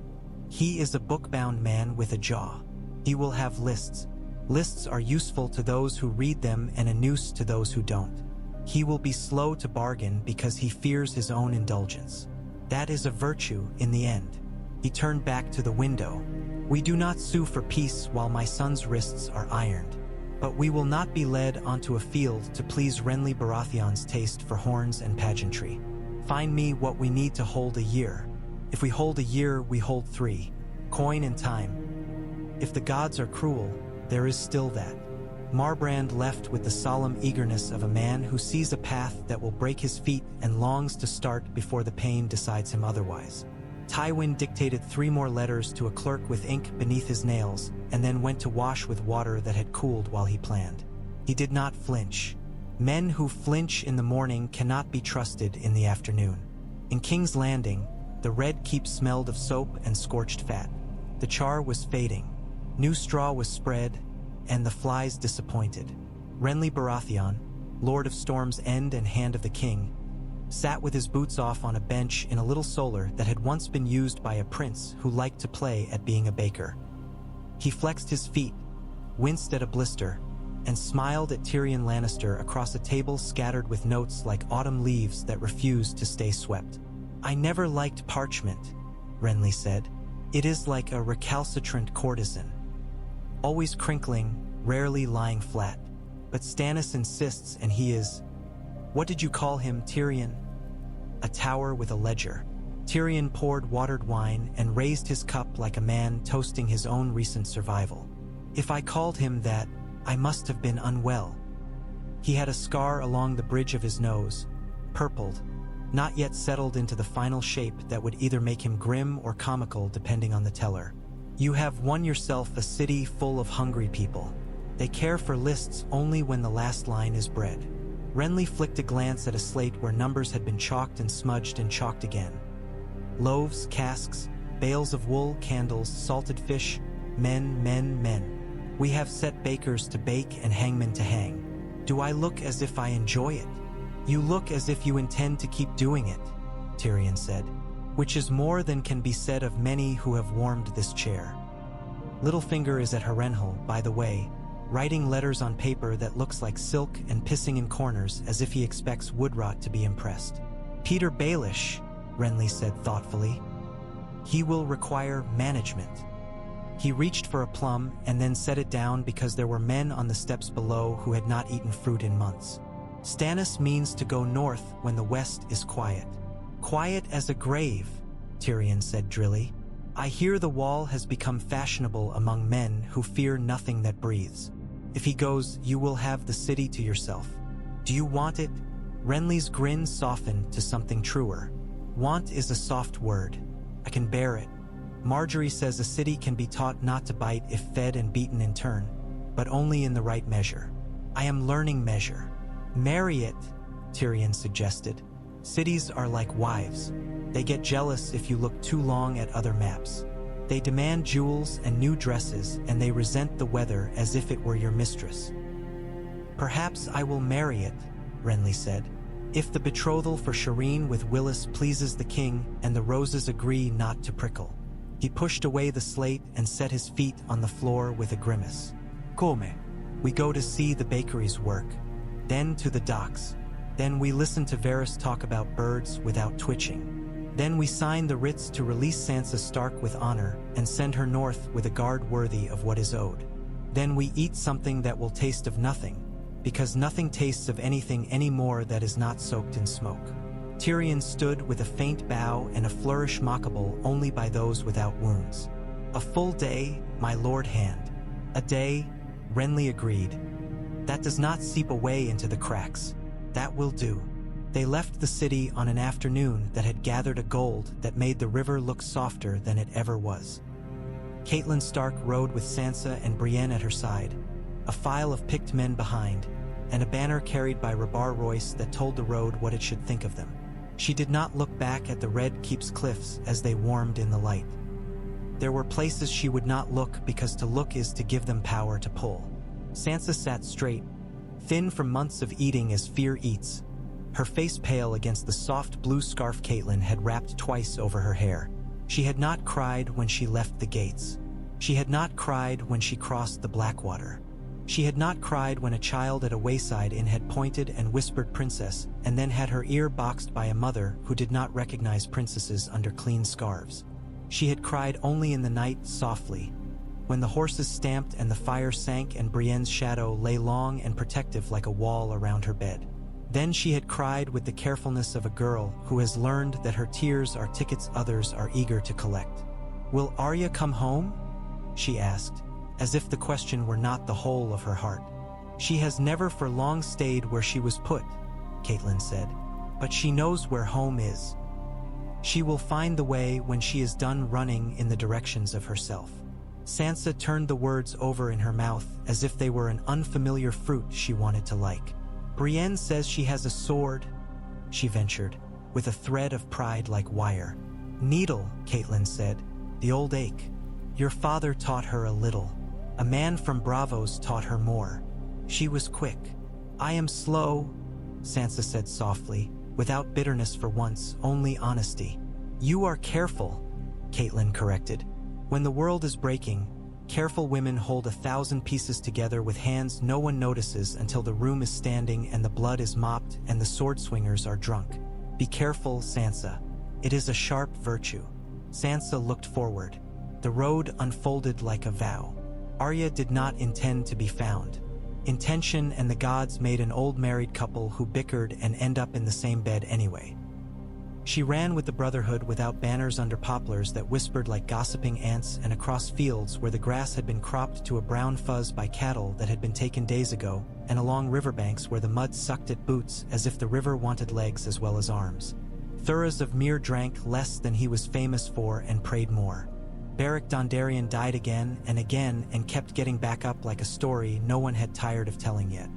"He is a book-bound man with a jaw. He will have lists. Lists are useful to those who read them and a noose to those who don't. He will be slow to bargain because he fears his own indulgence. That is a virtue in the end." He turned back to the window. "We do not sue for peace while my son's wrists are ironed. But we will not be led onto a field to please Renly Baratheon's taste for horns and pageantry. Find me what we need to hold a year. If we hold a year, we hold 3. Coin and time. If the gods are cruel, there is still that." Marbrand left with the solemn eagerness of a man who sees a path that will break his feet and longs to start before the pain decides him otherwise. Tywin dictated 3 more letters to a clerk with ink beneath his nails and then went to wash with water that had cooled while he planned. He did not flinch. Men who flinch in the morning cannot be trusted in the afternoon. In King's Landing, the Red Keep smelled of soap and scorched fat. The char was fading. New straw was spread, and the flies disappointed. Renly Baratheon, Lord of Storm's End and Hand of the King, sat with his boots off on a bench in a little solar that had once been used by a prince who liked to play at being a baker. He flexed his feet, winced at a blister, and smiled at Tyrion Lannister across a table scattered with notes like autumn leaves that refused to stay swept. "I never liked parchment," Renly said. "It is like a recalcitrant courtesan. Always crinkling, rarely lying flat. But Stannis insists and he is... What did you call him, Tyrion?" "A tower with a ledger." Tyrion poured watered wine and raised his cup like a man toasting his own recent survival. "If I called him that, I must have been unwell." He had a scar along the bridge of his nose, purpled, not yet settled into the final shape that would either make him grim or comical depending on the teller. "You have won yourself a city full of hungry people. They care for lists only when the last line is bread." Renly flicked a glance at a slate where numbers had been chalked and smudged and chalked again. Loaves, casks, bales of wool, candles, salted fish, men, men, men. We have set bakers to bake and hangmen to hang. Do I look as if I enjoy it? You look as if you intend to keep doing it, Tyrion said, which is more than can be said of many who have warmed this chair. Littlefinger is at Harrenhal, by the way. writing letters on paper that looks like silk and pissing in corners as if he expects Woodrot to be impressed. Peter Baelish, Renly said thoughtfully. He will require management. He reached for a plum and then set it down because there were men on the steps below who had not eaten fruit in months. Stannis means to go north when the west is quiet. Quiet as a grave, Tyrion said drily. I hear the wall has become fashionable among men who fear nothing that breathes. If he goes, you will have the city to yourself. Do you want it? Renly's grin softened to something truer. Want is a soft word. I can bear it. Marjorie says a city can be taught not to bite if fed and beaten in turn, but only in the right measure. I am learning measure. Marry it, Tyrion suggested. Cities are like wives. They get jealous if you look too long at other maps. They demand jewels and new dresses, and they resent the weather as if it were your mistress. Perhaps I will marry it, Renly said. If the betrothal for Shireen with Willis pleases the king and the roses agree not to prickle. He pushed away the slate and set his feet on the floor with a grimace. Come. We go to see the bakery's work. Then to the docks. Then we listen to Varys talk about birds without twitching. Then we sign the writs to release Sansa Stark with honor and send her north with a guard worthy of what is owed. Then we eat something that will taste of nothing, because nothing tastes of anything any more that is not soaked in smoke. Tyrion stood with a faint bow and a flourish mockable only by those without wounds. A full day, my lord hand. A day, Renly agreed. That does not seep away into the cracks. That will do. They left the city on an afternoon that had gathered a gold that made the river look softer than it ever was. Catelyn Stark rode with Sansa and Brienne at her side, a file of picked men behind, and a banner carried by Rabar Royce that told the road what it should think of them. She did not look back at the red keep's cliffs as they warmed in the light. There were places she would not look because to look is to give them power to pull. Sansa sat straight, thin from months of eating as fear eats, her face pale against the soft blue scarf Catelyn had wrapped twice over her hair. She had not cried when she left the gates. She had not cried when she crossed the Blackwater. She had not cried when a child at a wayside inn had pointed and whispered princess and then had her ear boxed by a mother who did not recognize princesses under clean scarves. She had cried only in the night softly, when the horses stamped and the fire sank and Brienne's shadow lay long and protective like a wall around her bed. Then she had cried with the carefulness of a girl who has learned that her tears are tickets others are eager to collect. Will Arya come home? She asked, as if the question were not the whole of her heart. She has never for long stayed where she was put, Catelyn said, but she knows where home is. She will find the way when she is done running in the directions of herself. Sansa turned the words over in her mouth as if they were an unfamiliar fruit she wanted to like. Brienne says she has a sword, she ventured, with a thread of pride like wire. Needle, Catelyn said, the old ache. Your father taught her a little. A man from Bravos taught her more. She was quick. I am slow, Sansa said softly, without bitterness for once, only honesty. You are careful, Catelyn corrected. When the world is breaking, careful women hold 1,000 pieces together with hands no one notices until the room is standing and the blood is mopped and the sword swingers are drunk. Be careful, Sansa. It is a sharp virtue. Sansa looked forward. The road unfolded like a vow. Arya did not intend to be found. Intention and the gods made an old married couple who bickered and end up in the same bed anyway. She ran with the Brotherhood without banners under poplars that whispered like gossiping ants and across fields where the grass had been cropped to a brown fuzz by cattle that had been taken days ago, and along riverbanks where the mud sucked at boots as if the river wanted legs as well as arms. Thuras of Myr drank less than he was famous for and prayed more. Beric Dondarrion died again and kept getting back up like a story no one had tired of telling yet.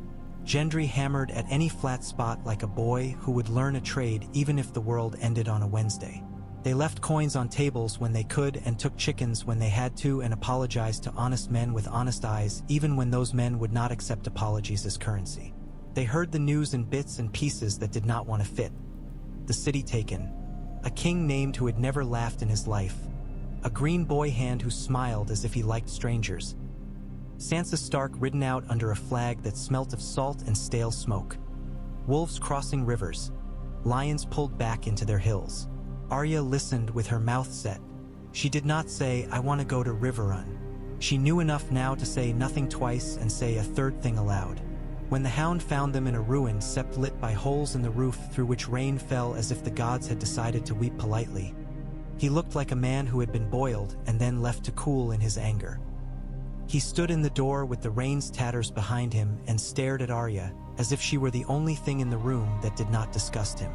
Gendry hammered at any flat spot like a boy who would learn a trade even if the world ended on a Wednesday. They left coins on tables when they could and took chickens when they had to and apologized to honest men with honest eyes even when those men would not accept apologies as currency. They heard the news in bits and pieces that did not want to fit. The city taken. A king named who had never laughed in his life. A green boy hand who smiled as if he liked strangers. Sansa Stark ridden out under a flag that smelt of salt and stale smoke. Wolves crossing rivers. Lions pulled back into their hills. Arya listened with her mouth set. She did not say, "I want to go to Riverrun." She knew enough now to say nothing twice and say a third thing aloud. When the hound found them in a ruin sept lit by holes in the roof through which rain fell as if the gods had decided to weep politely, he looked like a man who had been boiled and then left to cool in his anger. He stood in the door with the rain's tatters behind him and stared at Arya as if she were the only thing in the room that did not disgust him.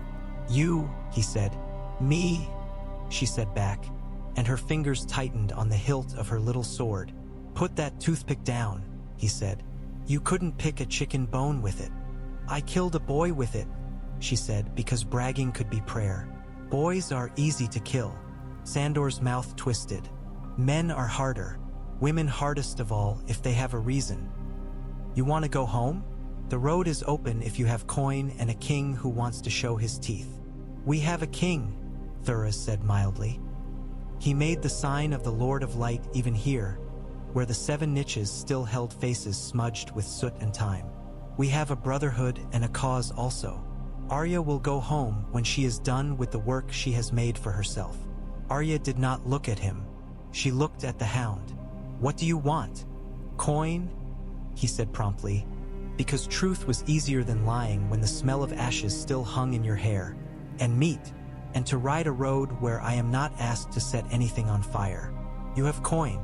"You," he said. "Me," she said back, and her fingers tightened on the hilt of her little sword. "Put that toothpick down," he said. "You couldn't pick a chicken bone with it." "I killed a boy with it," she said, because bragging could be prayer. "Boys are easy to kill." Sandor's mouth twisted. "Men are harder. Women hardest of all if they have a reason. You want to go home? The road is open if you have coin and a king who wants to show his teeth." "We have a king," Thuras said mildly. He made the sign of the Lord of Light even here, where the 7 niches still held faces smudged with soot and time. "We have a brotherhood and a cause also. Arya will go home when she is done with the work she has made for herself." Arya did not look at him. She looked at the hound. "What do you want?" "Coin," he said promptly, because truth was easier than lying when the smell of ashes still hung in your hair, "and meat, and to ride a road where I am not asked to set anything on fire." "You have coin."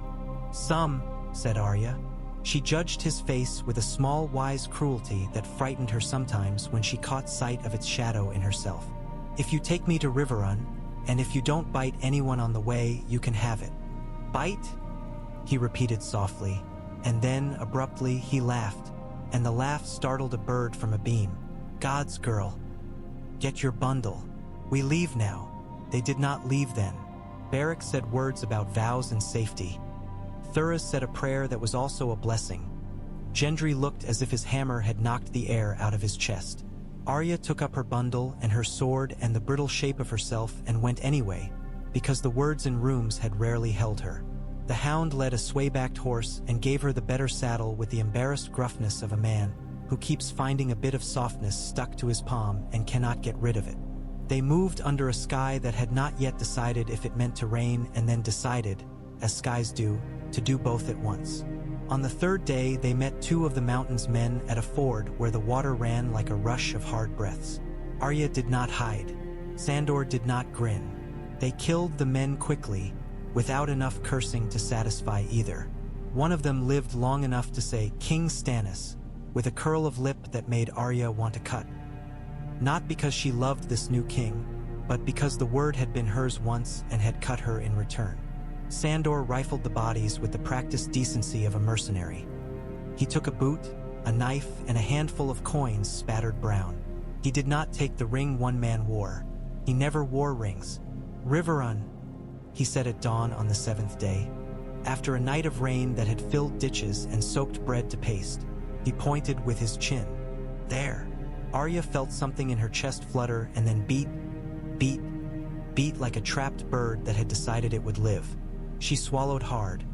"Some," said Arya. She judged his face with a small wise cruelty that frightened her sometimes when she caught sight of its shadow in herself. "If you take me to Riverrun, and if you don't bite anyone on the way, you can have it." "Bite?" he repeated softly, and then, abruptly, he laughed, and the laugh startled a bird from a beam. "God's girl. Get your bundle. We leave now." They did not leave then. Beric said words about vows and safety. Thuras said a prayer that was also a blessing. Gendry looked as if his hammer had knocked the air out of his chest. Arya took up her bundle and her sword and the brittle shape of herself and went anyway, because the words in rooms had rarely held her. The hound led a sway-backed horse and gave her the better saddle with the embarrassed gruffness of a man who keeps finding a bit of softness stuck to his palm and cannot get rid of it. They moved under a sky that had not yet decided if it meant to rain and then decided, as skies do, to do both at once. On the 3rd day they met 2 of the mountain's men at a ford where the water ran like a rush of hard breaths. Arya did not hide. Sandor did not grin. They killed the men quickly, without enough cursing to satisfy either. One of them lived long enough to say "King Stannis," with a curl of lip that made Arya want to cut. Not because she loved this new king, but because the word had been hers once and had cut her in return. Sandor rifled the bodies with the practiced decency of a mercenary. He took a boot, a knife, and a handful of coins spattered brown. He did not take the ring one man wore. He never wore rings. "Riverrun," he said at dawn on the 7th day. After a night of rain that had filled ditches and soaked bread to paste, he pointed with his chin. "There." Arya felt something in her chest flutter and then beat like a trapped bird that had decided it would live. She swallowed hard,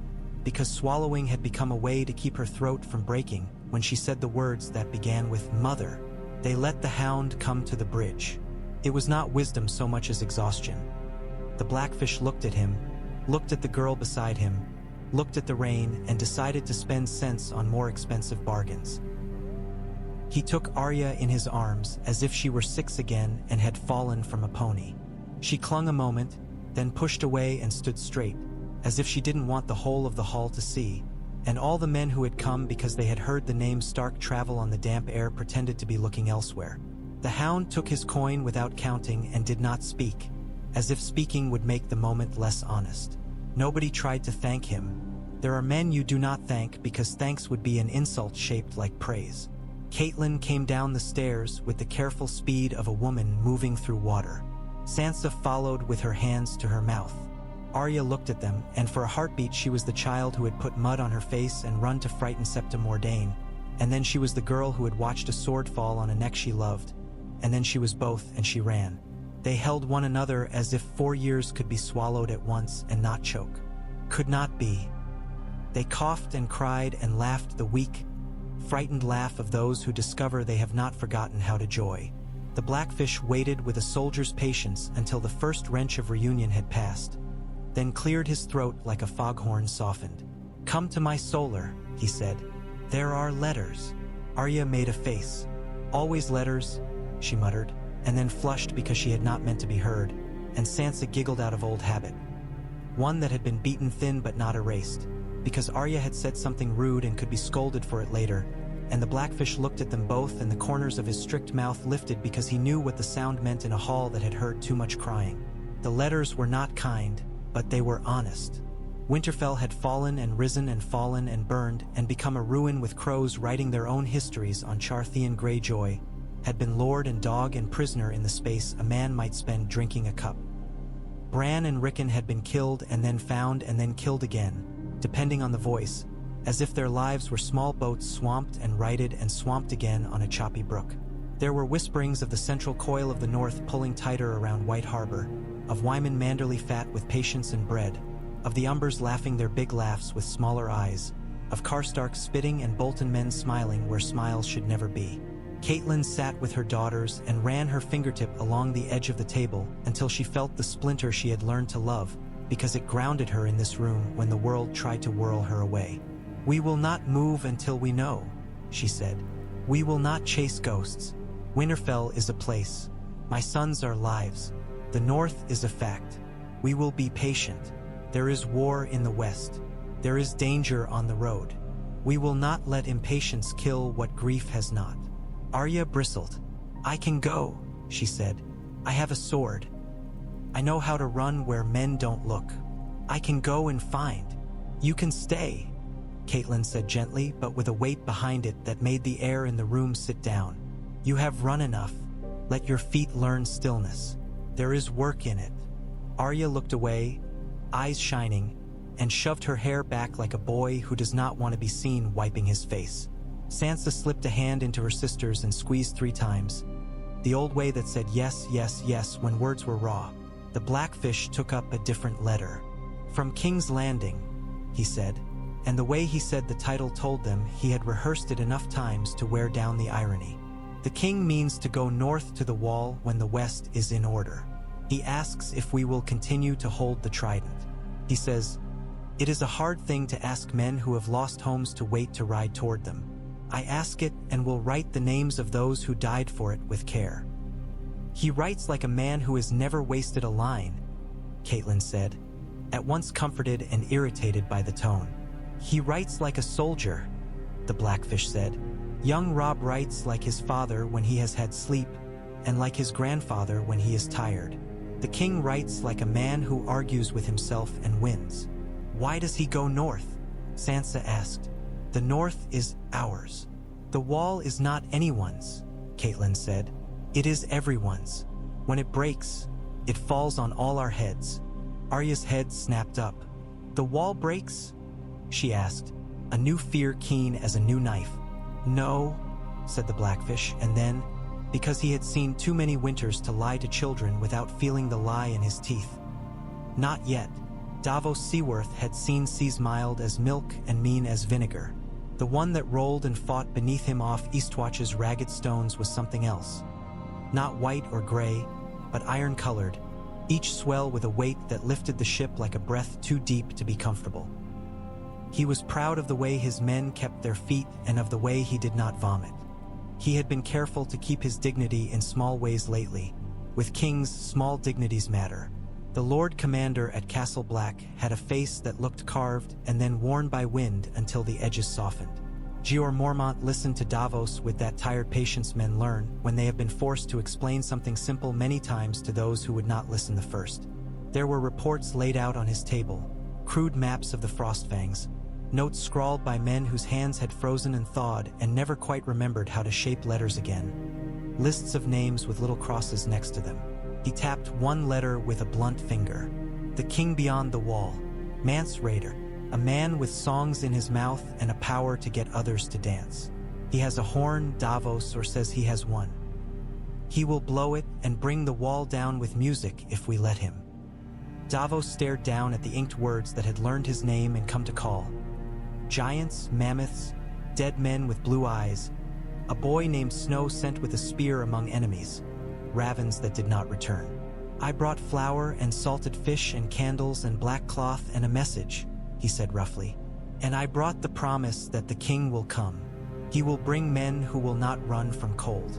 because swallowing had become a way to keep her throat from breaking when she said the words that began with "Mother." They let the hound come to the bridge. It was not wisdom so much as exhaustion. The Blackfish looked at him, looked at the girl beside him, looked at the rain, and decided to spend cents on more expensive bargains. He took Arya in his arms as if she were 6 again and had fallen from a pony. She clung a moment, then pushed away and stood straight, as if she didn't want the whole of the hall to see, and all the men who had come because they had heard the name Stark travel on the damp air pretended to be looking elsewhere. The hound took his coin without counting and did not speak, as if speaking would make the moment less honest. Nobody tried to thank him. There are men you do not thank because thanks would be an insult shaped like praise. Catelyn came down the stairs with the careful speed of a woman moving through water. Sansa followed with her hands to her mouth. Arya looked at them, and for a heartbeat she was the child who had put mud on her face and run to frighten Septa Mordain, and then she was the girl who had watched a sword fall on a neck she loved, and then she was both and she ran. They held one another as if 4 years could be swallowed at once and not choke. Could not be. They coughed and cried and laughed, the weak, frightened laugh of those who discover they have not forgotten how to joy. The Blackfish waited with a soldier's patience until the first wrench of reunion had passed, then cleared his throat like a foghorn softened. "Come to my solar," he said. "There are letters." Arya made a face. "Always letters," she muttered, and then flushed because she had not meant to be heard, and Sansa giggled out of old habit. One that had been beaten thin but not erased, because Arya had said something rude and could be scolded for it later, and the Blackfish looked at them both, and the corners of his strict mouth lifted because he knew what the sound meant in a hall that had heard too much crying. The letters were not kind, but they were honest. Winterfell had fallen and risen and fallen and burned and become a ruin, with crows writing their own histories on Charthian Greyjoy, had been lord and dog and prisoner in the space a man might spend drinking a cup. Bran and Rickon had been killed and then found and then killed again, depending on the voice, as if their lives were small boats swamped and righted and swamped again on a choppy brook. There were whisperings of the central coil of the north pulling tighter around White Harbor, of Wyman Manderly fat with patience and bread, of the Umbers laughing their big laughs with smaller eyes, of Karstark spitting and Bolton men smiling where smiles should never be. Catelyn sat with her daughters and ran her fingertip along the edge of the table until she felt the splinter she had learned to love, because it grounded her in this room when the world tried to whirl her away. "We will not move until we know," she said. "We will not chase ghosts. Winterfell is a place. My sons are lives. The North is a fact. We will be patient. There is war in the West. There is danger on the road. We will not let impatience kill what grief has not." Arya bristled. "I can go," she said. "I have a sword. I know how to run where men don't look. I can go and find." "You can stay," Catelyn said gently, but with a weight behind it that made the air in the room sit down. "You have run enough. Let your feet learn stillness. There is work in it." Arya looked away, eyes shining, and shoved her hair back like a boy who does not want to be seen wiping his face. Sansa slipped a hand into her sister's and squeezed 3 times, the old way that said yes, yes, yes when words were raw. The Blackfish took up a different letter. "From King's Landing," he said, and the way he said the title told them he had rehearsed it enough times to wear down the irony. "The king means to go north to the wall when the west is in order. He asks if we will continue to hold the trident. He says, it is a hard thing to ask men who have lost homes to wait to ride toward them. I ask it and will write the names of those who died for it with care." "He writes like a man who has never wasted a line," Catelyn said, at once comforted and irritated by the tone. "He writes like a soldier," the Blackfish said. "Young Robb writes like his father when he has had sleep, and like his grandfather when he is tired. The king writes like a man who argues with himself and wins." "Why does he go north?" Sansa asked. "The north is ours. The wall is not anyone's," Catelyn said. "It is everyone's. When it breaks, it falls on all our heads." Arya's head snapped up. "The wall breaks?" she asked, a new fear keen as a new knife. "No," said the Blackfish, and then, because he had seen too many winters to lie to children without feeling the lie in his teeth. "Not yet." Davos Seaworth had seen seas mild as milk and mean as vinegar. The one that rolled and fought beneath him off Eastwatch's ragged stones was something else. Not white or gray, but iron-colored, each swell with a weight that lifted the ship like a breath too deep to be comfortable. He was proud of the way his men kept their feet and of the way he did not vomit. He had been careful to keep his dignity in small ways lately. With kings, small dignities matter. The Lord Commander at Castle Black had a face that looked carved and then worn by wind until the edges softened. Jeor Mormont listened to Davos with that tired patience men learn when they have been forced to explain something simple many times to those who would not listen the first. There were reports laid out on his table, crude maps of the Frostfangs, notes scrawled by men whose hands had frozen and thawed and never quite remembered how to shape letters again, lists of names with little crosses next to them. He tapped one letter with a blunt finger. "The king beyond the wall, Mance Rayder, a man with songs in his mouth and a power to get others to dance. He has a horn, Davos, or says he has one. He will blow it and bring the wall down with music if we let him." Davos stared down at the inked words that had learned his name and come to call. giants, mammoths, dead men with blue eyes, a boy named Snow sent with a spear among enemies, ravens that did not return. I brought flour and salted fish and candles and black cloth and a message, he said roughly. And I brought the promise that the king will come. He will bring men who will not run from cold.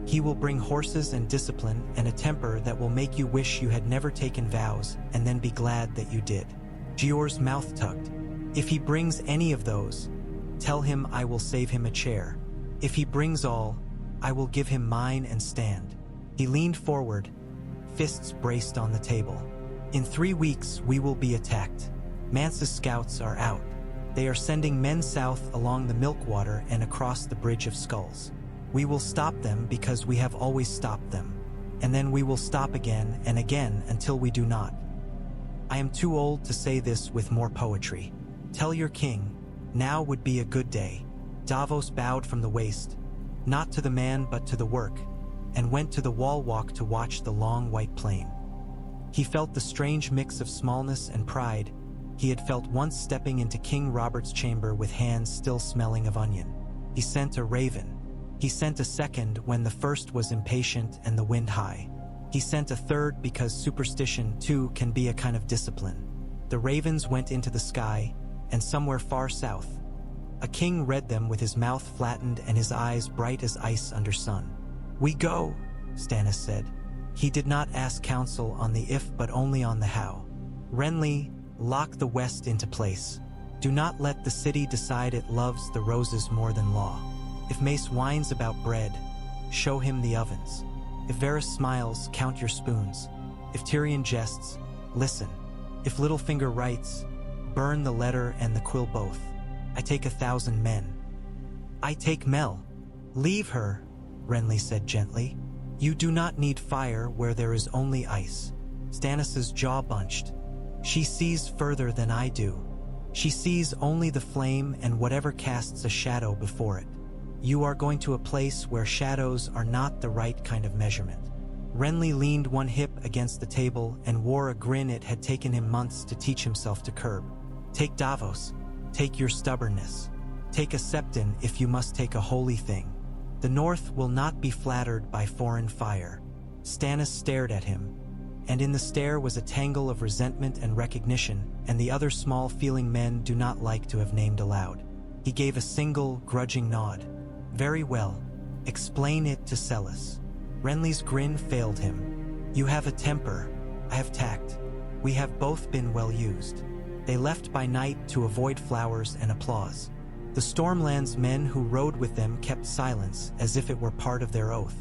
He will bring horses and discipline and a temper that will make you wish you had never taken vows and then be glad that you did. 𝒔𝒄𝒄𝒕𝒉𝒆𝒓𝒔 mouth tugged. If he brings any of those, tell him I will save him a chair. If he brings all, I will give him mine and stand. He leaned forward, fists braced on the table. In 3 weeks we will be attacked. Mance's scouts are out. They are sending men south along the Milkwater and across the Bridge of Skulls. We will stop them because we have always stopped them. And then we will stop again and again until we do not. I am too old to say this with more poetry. Tell your king, now would be a good day. Davos bowed from the waist, not to the man but to the work, and went to the wall walk to watch the long white plain. He felt the strange mix of smallness and pride he had felt once stepping into King Robert's chamber with hands still smelling of onion. He sent a raven. He sent a second when the first was impatient and the wind high. He sent a third because superstition, too, can be a kind of discipline. The ravens went into the sky, and somewhere far south, a king read them with his mouth flattened and his eyes bright as ice under sun. We go, Stannis said. He did not ask counsel on the if but only on the how. Renly, lock the west into place. Do not let the city decide it loves the roses more than law. If Mace whines about bread, show him the ovens. If Varys smiles, count your spoons. If Tyrion jests, listen. If Littlefinger writes, burn the letter and the quill both. I take 1,000 men. I take Mel. Leave her, Renly said gently. You do not need fire where there is only ice. Stannis's jaw bunched. She sees further than I do. She sees only the flame and whatever casts a shadow before it. You are going to a place where shadows are not the right kind of measurement. Renly leaned one hip against the table and wore a grin it had taken him months to teach himself to curb. Take Davos. Take your stubbornness. Take a septon if you must take a holy thing. The North will not be flattered by foreign fire. Stannis stared at him, and in the stare was a tangle of resentment and recognition, and the other small feeling men do not like to have named aloud. He gave a single, grudging nod. Very well. Explain it to Celis. Renly's grin failed him. You have a temper. I have tact. We have both been well used. They left by night to avoid flowers and applause. The Stormland's men who rode with them kept silence as if it were part of their oath.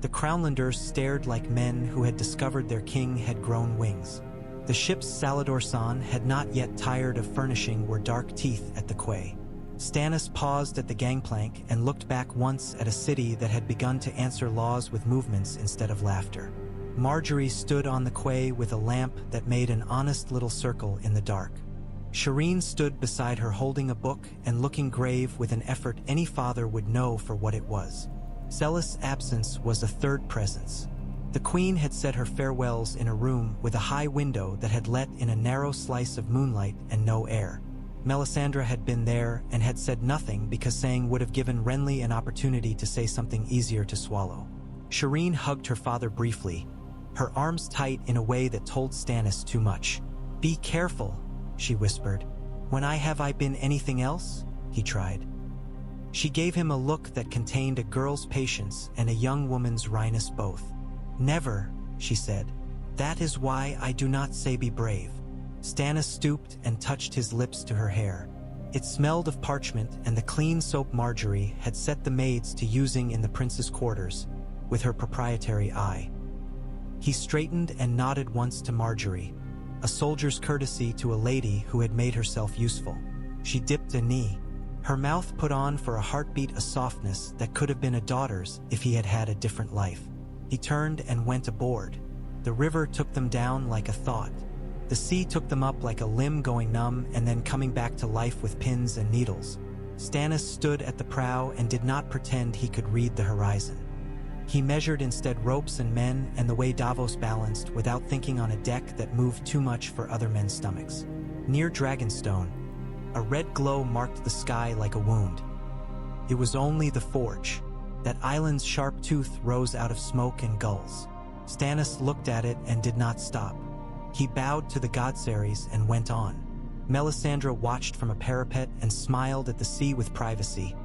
The Crownlanders stared like men who had discovered their king had grown wings. The ship's Salador-san had not yet tired of furnishing were dark teeth at the quay. Stannis paused at the gangplank and looked back once at a city that had begun to answer laws with movements instead of laughter. Marjorie stood on the quay with a lamp that made an honest little circle in the dark. Shireen stood beside her holding a book and looking grave with an effort any father would know for what it was. Celis' absence was a third presence. The queen had said her farewells in a room with a high window that had let in a narrow slice of moonlight and no air. Melisandre had been there and had said nothing because saying would have given Renly an opportunity to say something easier to swallow. Shireen hugged her father briefly, her arms tight in a way that told Stannis too much. Be careful, she whispered. When have I been anything else? He tried. She gave him a look that contained a girl's patience and a young woman's wryness both. Never, she said. That is why I do not say be brave. Stannis stooped and touched his lips to her hair. It smelled of parchment and the clean soap Marjorie had set the maids to using in the prince's quarters, with her proprietary eye. He straightened and nodded once to Marjorie, a soldier's courtesy to a lady who had made herself useful. She dipped a knee. Her mouth put on for a heartbeat a softness that could have been a daughter's if he had had a different life. He turned and went aboard. The river took them down like a thought. The sea took them up like a limb going numb and then coming back to life with pins and needles. Stannis stood at the prow and did not pretend he could read the horizon. He measured instead ropes and men and the way Davos balanced without thinking on a deck that moved too much for other men's stomachs. Near Dragonstone, A red glow marked the sky like a wound. It was only the forge. That island's sharp tooth rose out of smoke and gulls. Stannis looked at it and did not stop. He bowed to the 𝒂𝒂𝒕𝒉𝒆𝒅 and went on. Melisandre watched from a parapet and smiled at the sea with privacy,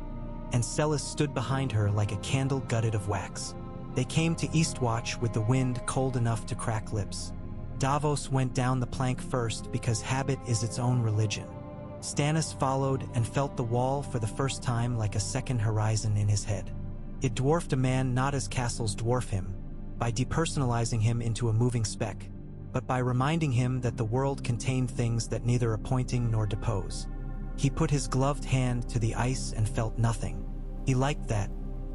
and 𝒂𝒗s stood behind her like a candle gutted of wax. They came to Eastwatch with the wind cold enough to crack lips. Davos went down the plank first because habit is its own religion. Stannis followed and felt the wall for the first time like a second horizon in his head. It dwarfed a man not as castles dwarf him, by depersonalizing him into a moving speck, but by reminding him that the world contained things that neither appointing nor depose. He put his gloved hand to the ice and felt nothing. He liked that.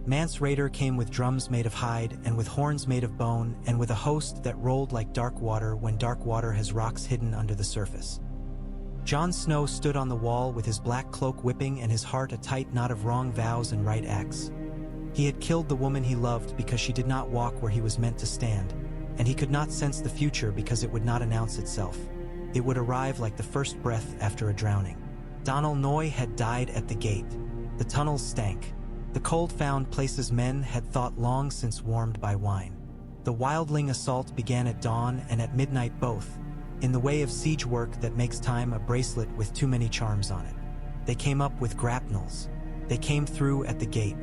Mance Rayder came with drums made of hide and with horns made of bone and with a host that rolled like dark water when dark water has rocks hidden under the surface. Jon Snow stood on the wall with his black cloak whipping and his heart a tight knot of wrong vows and right acts. He had killed the woman he loved because she did not walk where he was meant to stand, and he could not sense the future because it would not announce itself. It would arrive like the first breath after a drowning. Donal Noye had died at the gate. The tunnels stank. The cold found places men had thought long since warmed by wine. The wildling assault began at dawn and at midnight both, in the way of siege work that makes time a bracelet with too many charms on it. They came up with grapnels. They came through at the gate.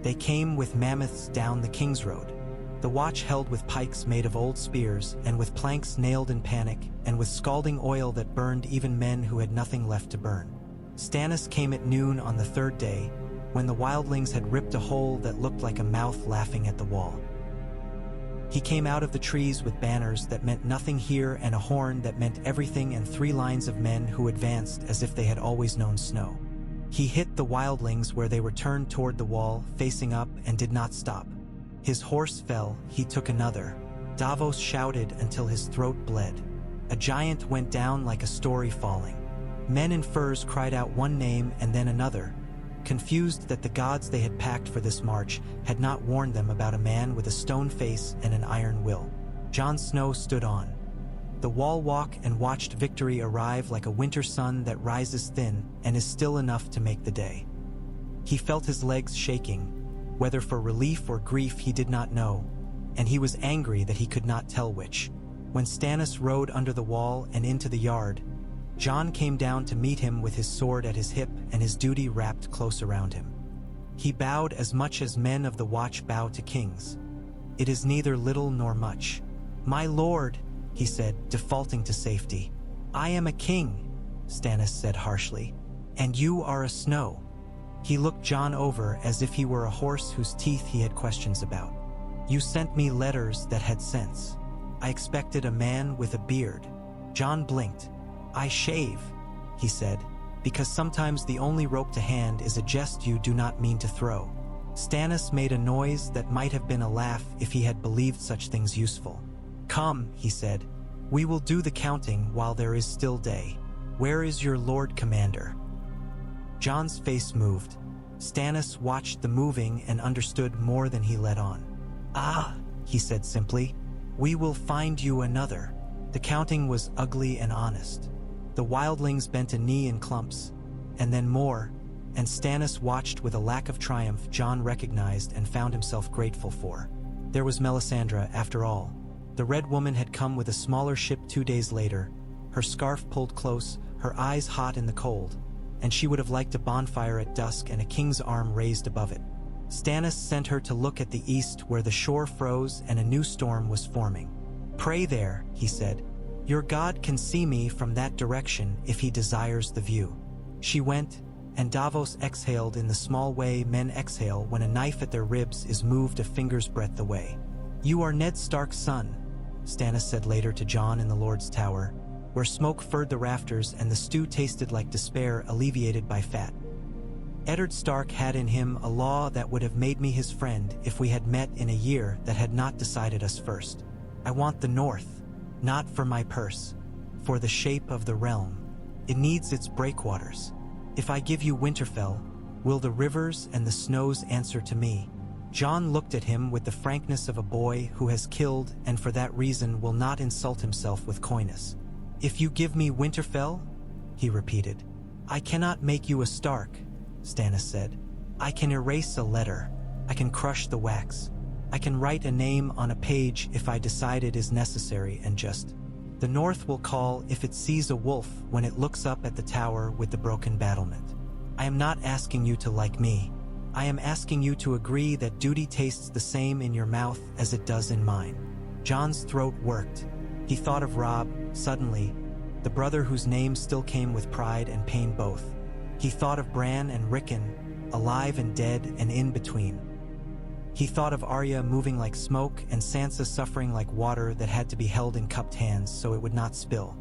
They came with mammoths down the King's Road. The watch held with pikes made of old spears and with planks nailed in panic and with scalding oil that burned even men who had nothing left to burn. Stannis came at noon on the third day, when the wildlings had ripped a hole that looked like a mouth laughing at the wall. He came out of the trees with banners that meant nothing here and a horn that meant everything and 3 lines of men who advanced as if they had always known snow. He hit the wildlings where they were turned toward the wall, facing up, and did not stop. His horse fell, he took another. Davos shouted until his throat bled. A giant went down like a story falling. Men in furs cried out one name and then another, confused that the gods they had packed for this march had not warned them about a man with a stone face and an iron will. Jon Snow stood on the wall walk and watched victory arrive like a winter sun that rises thin and is still enough to make the day. He felt his legs shaking, whether for relief or grief he did not know, and he was angry that he could not tell which. When Stannis rode under the wall and into the yard, Jon came down to meet him with his sword at his hip and his duty wrapped close around him. He bowed as much as men of the watch bow to kings. "It is neither little nor much. My lord," he said, defaulting to safety. "I am a king," Stannis said harshly, "and you are a Snow." He looked Jon over as if he were a horse whose teeth he had questions about. "You sent me letters that had sense. I expected a man with a beard." Jon blinked. "I shave," he said, "because sometimes the only rope to hand is a jest you do not mean to throw." Stannis made a noise that might have been a laugh if he had believed such things useful. "Come," he said, "we will do the counting while there is still day. Where is your Lord Commander?" Jon's face moved. Stannis watched the moving and understood more than he let on. "Ah," he said simply, "we will find you another." The counting was ugly and honest. The wildlings bent a knee in clumps, and then more, and Stannis watched with a lack of triumph Jon recognized and found himself grateful for. There was Melisandre, after all. The Red Woman had come with a smaller ship 2 days later, her scarf pulled close, her eyes hot in the cold, and she would have liked a bonfire at dusk and a king's arm raised above it. Stannis sent her to look at the east where the shore froze and a new storm was forming. "Pray there," he said. "Your god can see me from that direction if he desires the view." She went, and Davos exhaled in the small way men exhale when a knife at their ribs is moved a finger's breadth away. "You are Ned Stark's son," Stannis said later to Jon in the Lord's Tower, where smoke furred the rafters and the stew tasted like despair alleviated by fat. "Eddard Stark had in him a law that would have made me his friend if we had met in a year that had not decided us first. I want the North, not for my purse, for the shape of the realm. It needs its breakwaters. If I give you Winterfell, will the rivers and the snows answer to me?" Jon looked at him with the frankness of a boy who has killed and for that reason will not insult himself with coyness. "If you give me Winterfell?" he repeated. I cannot make you a Stark, Stannis said. I can erase a letter. I can crush the wax. I can write a name on a page if I decide it is necessary and just. The North will call if it sees a wolf when it looks up at the tower with the broken battlement. I am not asking you to like me. I am asking you to agree that duty tastes the same in your mouth as it does in mine. Jon's throat worked. He thought of Robb, suddenly, the brother whose name still came with pride and pain both. He thought of Bran and Rickon, alive and dead and in between. He thought of Arya moving like smoke and Sansa suffering like water that had to be held in cupped hands so it would not spill.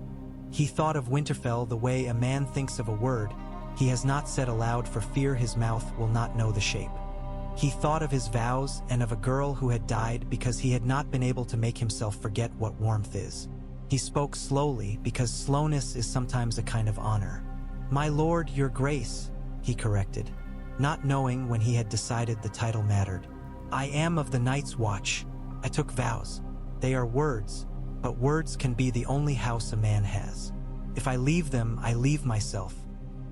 He thought of Winterfell the way a man thinks of a word he has not said aloud for fear his mouth will not know the shape. He thought of his vows and of a girl who had died because he had not been able to make himself forget what warmth is. He spoke slowly because slowness is sometimes a kind of honor. "My lord, your grace," he corrected, not knowing when he had decided the title mattered. "I am of the Night's Watch. I took vows. They are words, but words can be the only house a man has. If I leave them, I leave myself.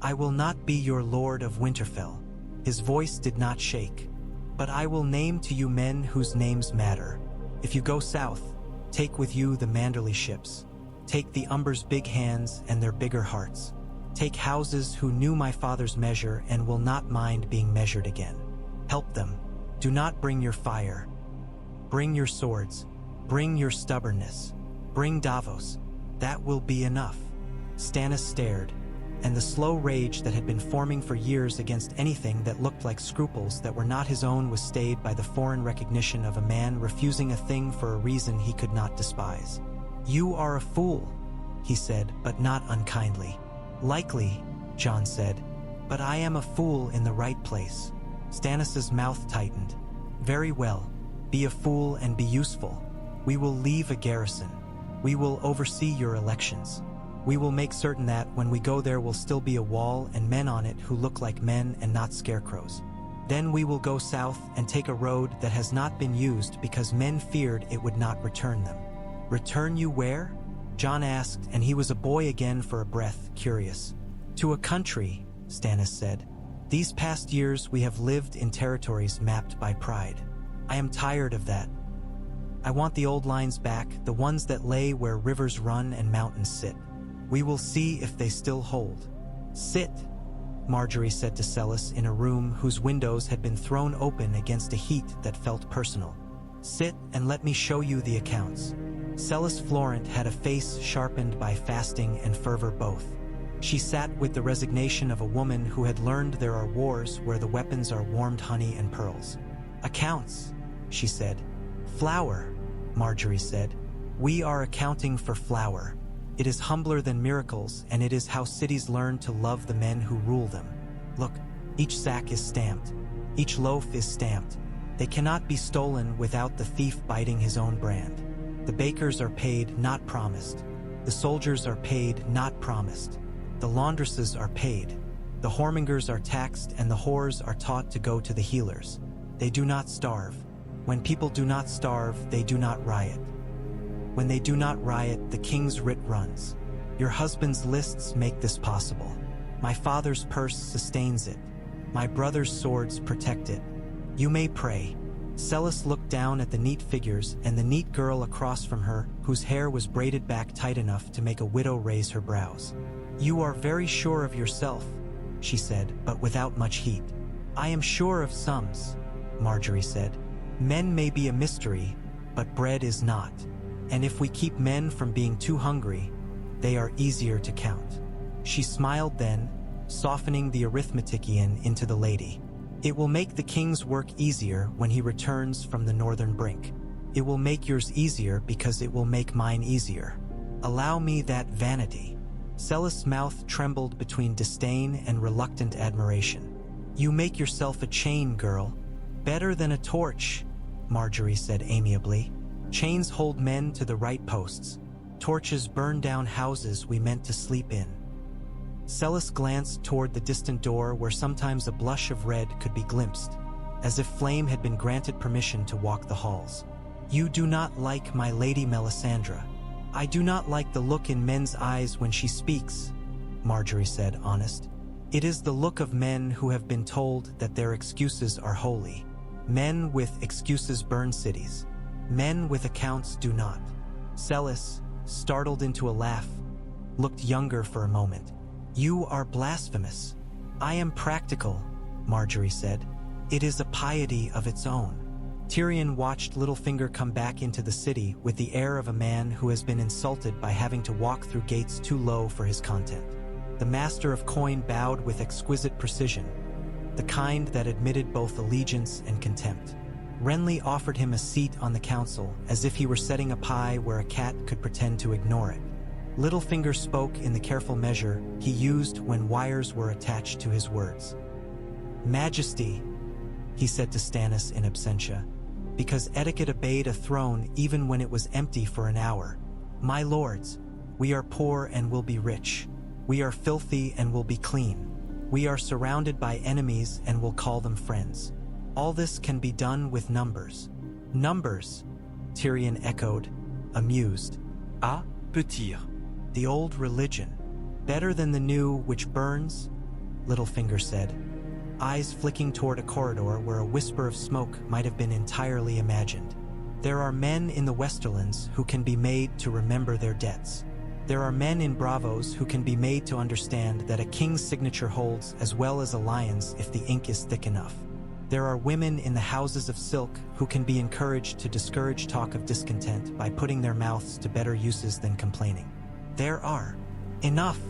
I will not be your lord of Winterfell." His voice did not shake. "But I will name to you men whose names matter. If you go south, take with you the Manderly ships. Take the Umber's big hands and their bigger hearts. Take houses who knew my father's measure and will not mind being measured again. Help them. Do not bring your fire. Bring your swords. Bring your stubbornness. Bring Davos. That will be enough." Stannis stared, and the slow rage that had been forming for years against anything that looked like scruples that were not his own was stayed by the foreign recognition of a man refusing a thing for a reason he could not despise. "You are a fool," he said, but not unkindly. "Likely," Jon said, "but I am a fool in the right place." Stannis's mouth tightened. "Very well. Be a fool and be useful. We will leave a garrison. We will oversee your elections. We will make certain that when we go there will still be a wall and men on it who look like men and not scarecrows. Then we will go south and take a road that has not been used because men feared it would not return them." "Return you where?" Jon asked, and he was a boy again for a breath, curious. "To a country," Stannis said. "These past years we have lived in territories mapped by pride. I am tired of that. I want the old lines back, the ones that lay where rivers run and mountains sit. We will see if they still hold." "Sit," Marjorie said to Sellis in a room whose windows had been thrown open against a heat that felt personal. "Sit and let me show you the accounts." Sellis Florent had a face sharpened by fasting and fervor both. She sat with the resignation of a woman who had learned there are wars where the weapons are warmed honey and pearls. "Accounts," she said. "Flour," Marjorie said. "We are accounting for flour. It is humbler than miracles, and it is how cities learn to love the men who rule them. Look, each sack is stamped. Each loaf is stamped. They cannot be stolen without the thief biting his own brand. The bakers are paid, not promised. The soldiers are paid, not promised. The laundresses are paid. The whoremongers are taxed, and the whores are taught to go to the healers. They do not starve. When people do not starve, they do not riot. When they do not riot, the king's writ runs. Your husband's lists make this possible. My father's purse sustains it. My brother's swords protect it. You may pray." Sellis looked down at the neat figures and the neat girl across from her, whose hair was braided back tight enough to make a widow raise her brows. "You are very sure of yourself," she said, but without much heat. "I am sure of sums," Marjorie said. "Men may be a mystery, but bread is not. And if we keep men from being too hungry, they are easier to count." She smiled then, softening the arithmetician into the lady. "It will make the king's work easier when he returns from the northern brink. It will make yours easier because it will make mine easier. Allow me that vanity." Sellis' mouth trembled between disdain and reluctant admiration. "You make yourself a chain, girl. Better than a torch," Marjorie said amiably. "Chains hold men to the right posts. Torches burn down houses we meant to sleep in." Sellis glanced toward the distant door where sometimes a blush of red could be glimpsed, as if Flame had been granted permission to walk the halls. "You do not like my Lady Melisandre. I do not like the look in men's eyes when she speaks," Marjorie said, honest. It is the look of men who have been told that their excuses are holy. Men with excuses burn cities. Men with accounts do not. Catelyn, startled into a laugh, looked younger for a moment. You are blasphemous. I am practical, Marjorie said. It is a piety of its own. Tyrion watched Littlefinger come back into the city with the air of a man who has been insulted by having to walk through gates too low for his content. The master of coin bowed with exquisite precision, the kind that admitted both allegiance and contempt. Renly offered him a seat on the council, as if he were setting a pie where a cat could pretend to ignore it. Littlefinger spoke in the careful measure he used when wires were attached to his words. Majesty, he said to Stannis in absentia, because etiquette obeyed a throne even when it was empty for an hour. My lords, we are poor and will be rich. We are filthy and will be clean. We are surrounded by enemies and will call them friends. All this can be done with numbers. Numbers, Tyrion echoed, amused. 𝒂𝒂𝒕𝒉𝒆𝒓𝒔. The old religion. Better than the new, which burns? Littlefinger said, eyes flicking toward a corridor where a whisper of smoke might have been entirely imagined. There are men in the Westerlands who can be made to remember their debts. There are men in Braavos who can be made to understand that a king's signature holds as well as a lion's if the ink is thick enough. There are women in the houses of silk who can be encouraged to discourage talk of discontent by putting their mouths to better uses than complaining. There are. Enough,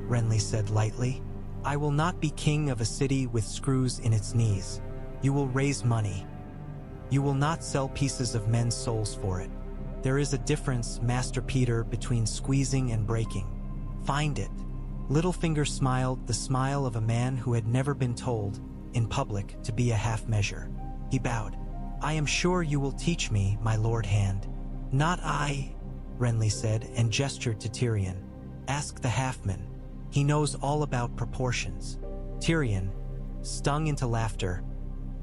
Renly said lightly. I will not be king of a city with screws in its knees. You will raise money. You will not sell pieces of men's souls for it. There is a difference, Master Peter, between squeezing and breaking. Find it. Littlefinger smiled the smile of a man who had never been told, in public, to be a half measure. He bowed. I am sure you will teach me, my lord hand. Not I, Renly said, and gestured to Tyrion. Ask the halfman. He knows all about proportions. Tyrion, stung into laughter,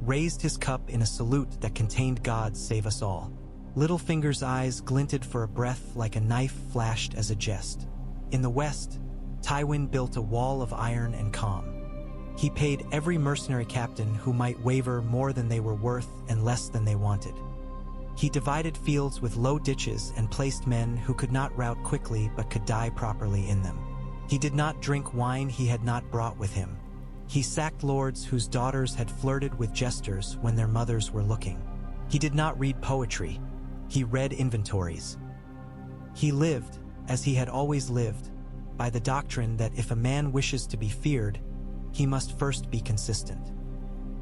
raised his cup in a salute that contained God save us all. Littlefinger's eyes glinted for a breath like a knife flashed as a jest. In the west, Tywin built a wall of iron and calm. He paid every mercenary captain who might waver more than they were worth and less than they wanted. He divided fields with low ditches and placed men who could not rout quickly but could die properly in them. He did not drink wine he had not brought with him. He sacked lords whose daughters had flirted with jesters when their mothers were looking. He did not read poetry. He read inventories. He lived, as he had always lived, by the doctrine that if a man wishes to be feared, he must first be consistent.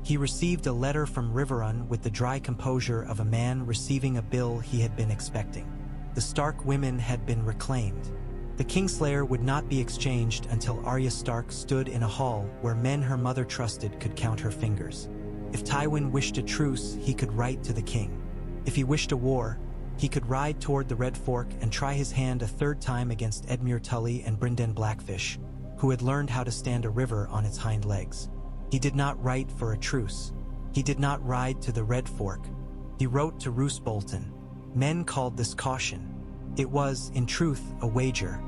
He received a letter from Riverrun with the dry composure of a man receiving a bill he had been expecting. The Stark women had been reclaimed. The Kingslayer would not be exchanged until Arya Stark stood in a hall where men her mother trusted could count her fingers. If Tywin wished a truce, he could write to the king. If he wished a war, he could ride toward the Red Fork and try his hand a third time against Edmure Tully and Brynden Blackfish, who had learned how to stand a river on its hind legs. He did not write for a truce. He did not ride to the Red Fork. He wrote to Roose Bolton. Men called this caution. It was, in truth, a wager.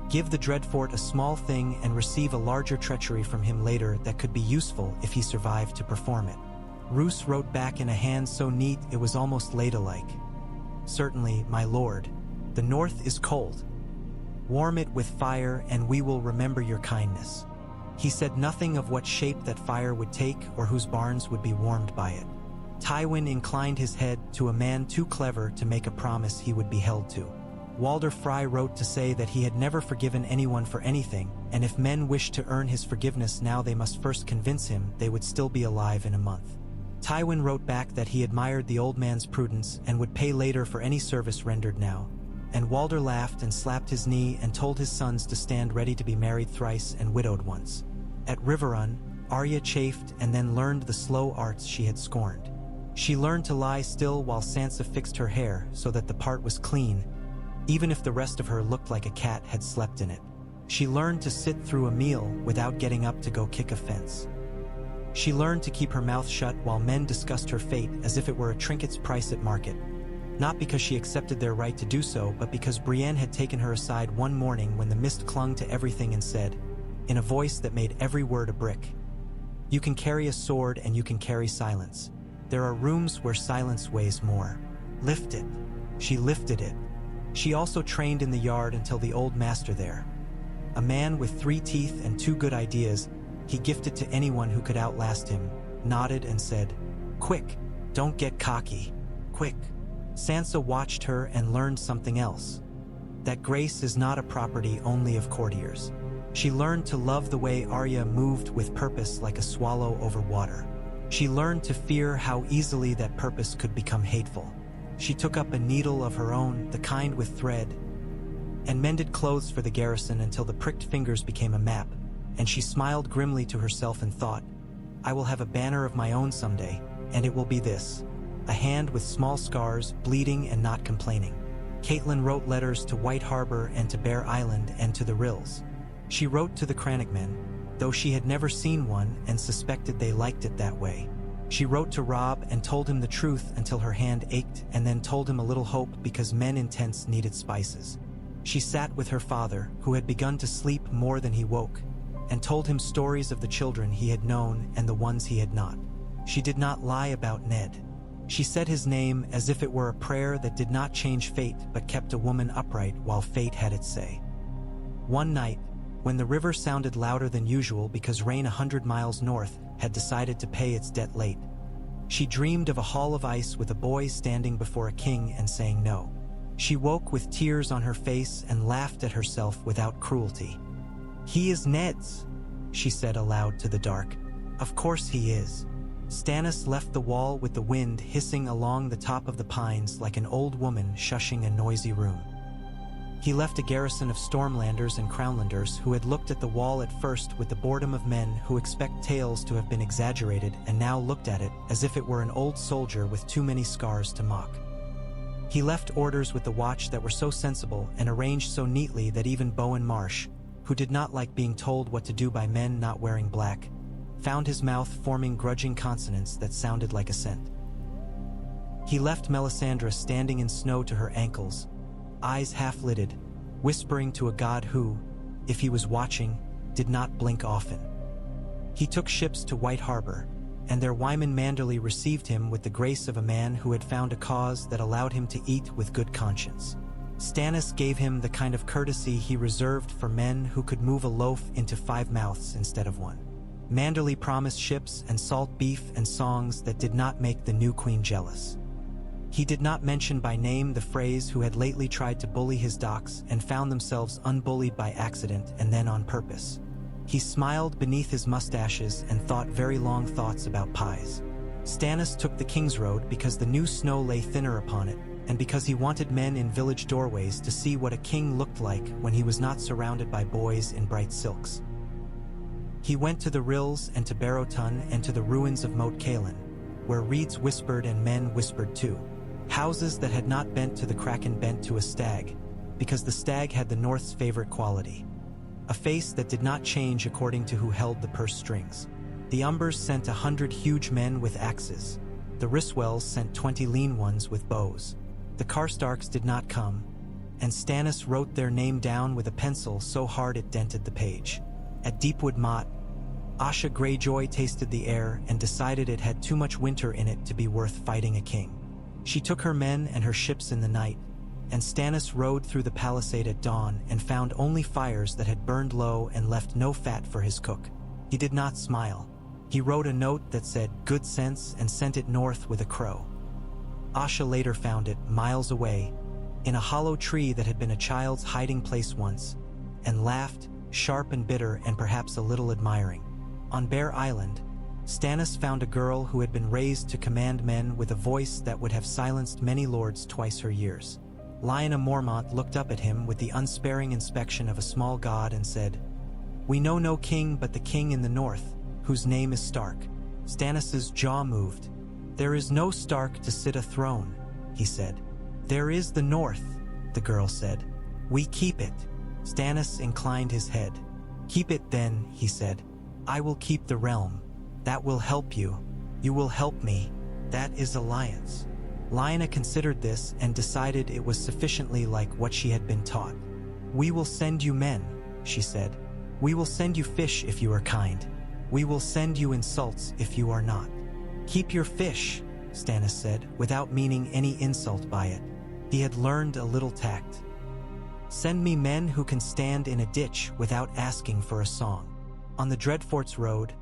Give the Dreadfort a small thing and receive a larger treachery from him later that could be useful if he survived to perform it. Roose wrote back in a hand so neat it was almost ladle-like. Certainly, my lord, the north is cold. Warm it with fire and we will remember your kindness. He said nothing of what shape that fire would take or whose barns would be warmed by it. Tywin inclined his head to a man too clever to make a promise he would be held to. Walder Frey wrote to say that he had never forgiven anyone for anything, and if men wished to earn his forgiveness now they must first convince him they would still be alive in a month. Tywin wrote back that he admired the old man's prudence and would pay later for any service rendered now. And Walder laughed and slapped his knee and told his sons to stand ready to be married thrice and widowed once. At Riverrun, Arya chafed and then learned the slow arts she had scorned. She learned to lie still while Sansa fixed her hair so that the part was clean, even if the rest of her looked like a cat had slept in it. She learned to sit through a meal without getting up to go kick a fence. She learned to keep her mouth shut while men discussed her fate as if it were a trinket's price at market. Not because she accepted their right to do so, but because Brienne had taken her aside one morning when the mist clung to everything and said, in a voice that made every word a brick. "You can carry a sword and you can carry silence. There are rooms where silence weighs more. Lift it." She lifted it. She also trained in the yard until the old master there, a man with 3 teeth and 2 good ideas, he gifted to anyone who could outlast him, nodded and said, "Quick, don't get cocky. Quick." Sansa watched her and learned something else. That grace is not a property only of courtiers. She learned to love the way Arya moved with purpose like a swallow over water. She learned to fear how easily that purpose could become hateful. She took up a needle of her own, the kind with thread, and mended clothes for the garrison until the pricked fingers became a map, and she smiled grimly to herself and thought, "I will have a banner of my own someday, and it will be this: a hand with small scars, bleeding and not complaining." Catelyn wrote letters to White Harbor and to Bear Island and to the Rills. She wrote to the Crannogmen, though she had never seen one and suspected they liked it that way. She wrote to Robb and told him the truth until her hand ached, and then told him a little hope because men in tents needed spices. She sat with her father, who had begun to sleep more than he woke, and told him stories of the children he had known and the ones he had not. She did not lie about Ned. She said his name as if it were a prayer that did not change fate but kept a woman upright while fate had its say. One night, when the river sounded louder than usual because rain 100 miles north had decided to pay its debt late, she dreamed of a hall of ice with a boy standing before a king and saying no. She woke with tears on her face and laughed at herself without cruelty. "He is Ned's," she said aloud to the dark. "Of course he is." Stannis left the wall with the wind hissing along the top of the pines like an old woman shushing a noisy room. He left a garrison of Stormlanders and Crownlanders who had looked at the wall at first with the boredom of men who expect tales to have been exaggerated and now looked at it as if it were an old soldier with too many scars to mock. He left orders with the watch that were so sensible and arranged so neatly that even Bowen Marsh, who did not like being told what to do by men not wearing black, found his mouth forming grudging consonants that sounded like assent. He left Melisandre standing in snow to her ankles, eyes half-lidded, whispering to a god who, if he was watching, did not blink often. He took ships to White Harbor, and their Wyman Manderly received him with the grace of a man who had found a cause that allowed him to eat with good conscience. Stannis gave him the kind of courtesy he reserved for men who could move a loaf into 5 mouths instead of 1. Manderly promised ships and salt beef and songs that did not make the new queen jealous. He did not mention by name the Freys who had lately tried to bully his docks and found themselves unbullied by accident and then on purpose. He smiled beneath his mustaches and thought very long thoughts about pies. Stannis took the King's Road because the new snow lay thinner upon it, and because he wanted men in village doorways to see what a king looked like when he was not surrounded by boys in bright silks. He went to the Rills and to Barrowton and to the ruins of Moat Cailin, where reeds whispered and men whispered too. Houses that had not bent to the Kraken bent to a stag, because the stag had the North's favorite quality: a face that did not change according to who held the purse strings. The Umbers sent 100 huge men with axes. The Ryswells sent 20 lean ones with bows. The Karstarks did not come, and Stannis wrote their name down with a pencil so hard it dented the page. At Deepwood Motte, Asha Greyjoy tasted the air and decided it had too much winter in it to be worth fighting a king. She took her men and her ships in the night, and Stannis rode through the palisade at dawn and found only fires that had burned low and left no fat for his cook. He did not smile. He wrote a note that said "good sense" and sent it north with a crow. Asha later found it, miles away, in a hollow tree that had been a child's hiding place once, and laughed, sharp and bitter and perhaps a little admiring. On Bear Island, Stannis found a girl who had been raised to command men with a voice that would have silenced many lords twice her years. Lyanna Mormont looked up at him with the unsparing inspection of a small god and said, "We know no king but the king in the north, whose name is Stark." Stannis's jaw moved. "There is no Stark to sit a throne," he said. "There is the north," the girl said. "We keep it." Stannis inclined his head. "Keep it then," he said. "I will keep the realm. That will help you. You will help me. That is alliance." Lyanna considered this and decided it was sufficiently like what she had been taught. "We will send you men," she said. We will send you fish if you are kind. We will send you insults if you are not. Keep your fish, Stannis said, without meaning any insult by it. He had learned a little tact. Send me men who can stand in a ditch without asking for a song. On the Dreadfort's road,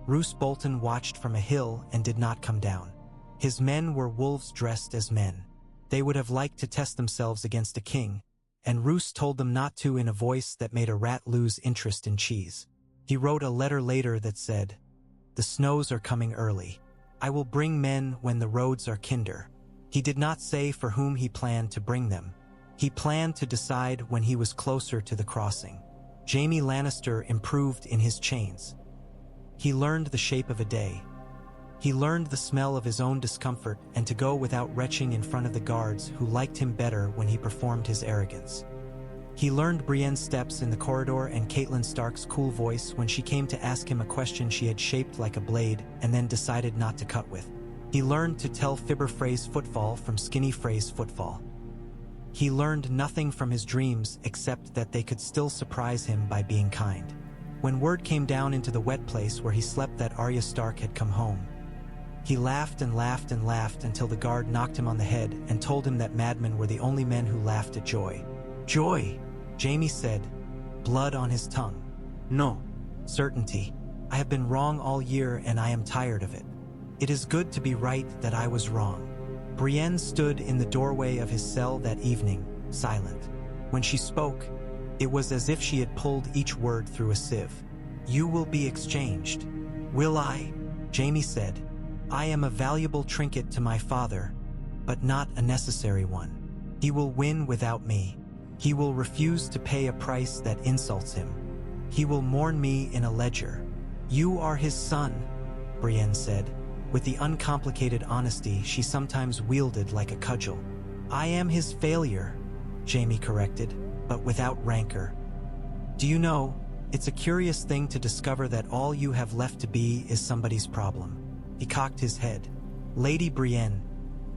Roose Bolton watched from a hill and did not come down. His men were wolves dressed as men. They would have liked to test themselves against a king, and Roose told them not to in a voice that made a rat lose interest in cheese. He wrote a letter later that said, "The snows are coming early. I will bring men when the roads are kinder." He did not say for whom he planned to bring them. He planned to decide when he was closer to the crossing. Jaime Lannister improved in his chains. He learned the shape of a day. He learned the smell of his own discomfort and to go without retching in front of the guards who liked him better when he performed his arrogance. He learned Brienne's steps in the corridor and Catelyn Stark's cool voice when she came to ask him a question she had shaped like a blade and then decided not to cut with. He learned to tell Fibber Frey's footfall from Skinny Frey's footfall. He learned nothing from his dreams except that they could still surprise him by being kind. When word came down into the wet place where he slept that Arya Stark had come home, he laughed and laughed and laughed until the guard knocked him on the head and told him that madmen were the only men who laughed at joy. "Joy," Jaime said, blood on his tongue. "No. Certainty. I have been wrong all year and I am tired of it. It is good to be right that I was wrong." Brienne stood in the doorway of his cell that evening, silent. When she spoke, it was as if she had pulled each word through a sieve. "You will be exchanged." "Will I?" Jaime said. "I am a valuable trinket to my father, but not a necessary one. He will win without me. He will refuse to pay a price that insults him. He will mourn me in a ledger." "You are his son," Brienne said, with the uncomplicated honesty she sometimes wielded like a cudgel. "I am his failure," Jaime corrected, but without rancor. "Do you know, it's a curious thing to discover that all you have left to be is somebody's problem." He cocked his head. "Lady Brienne,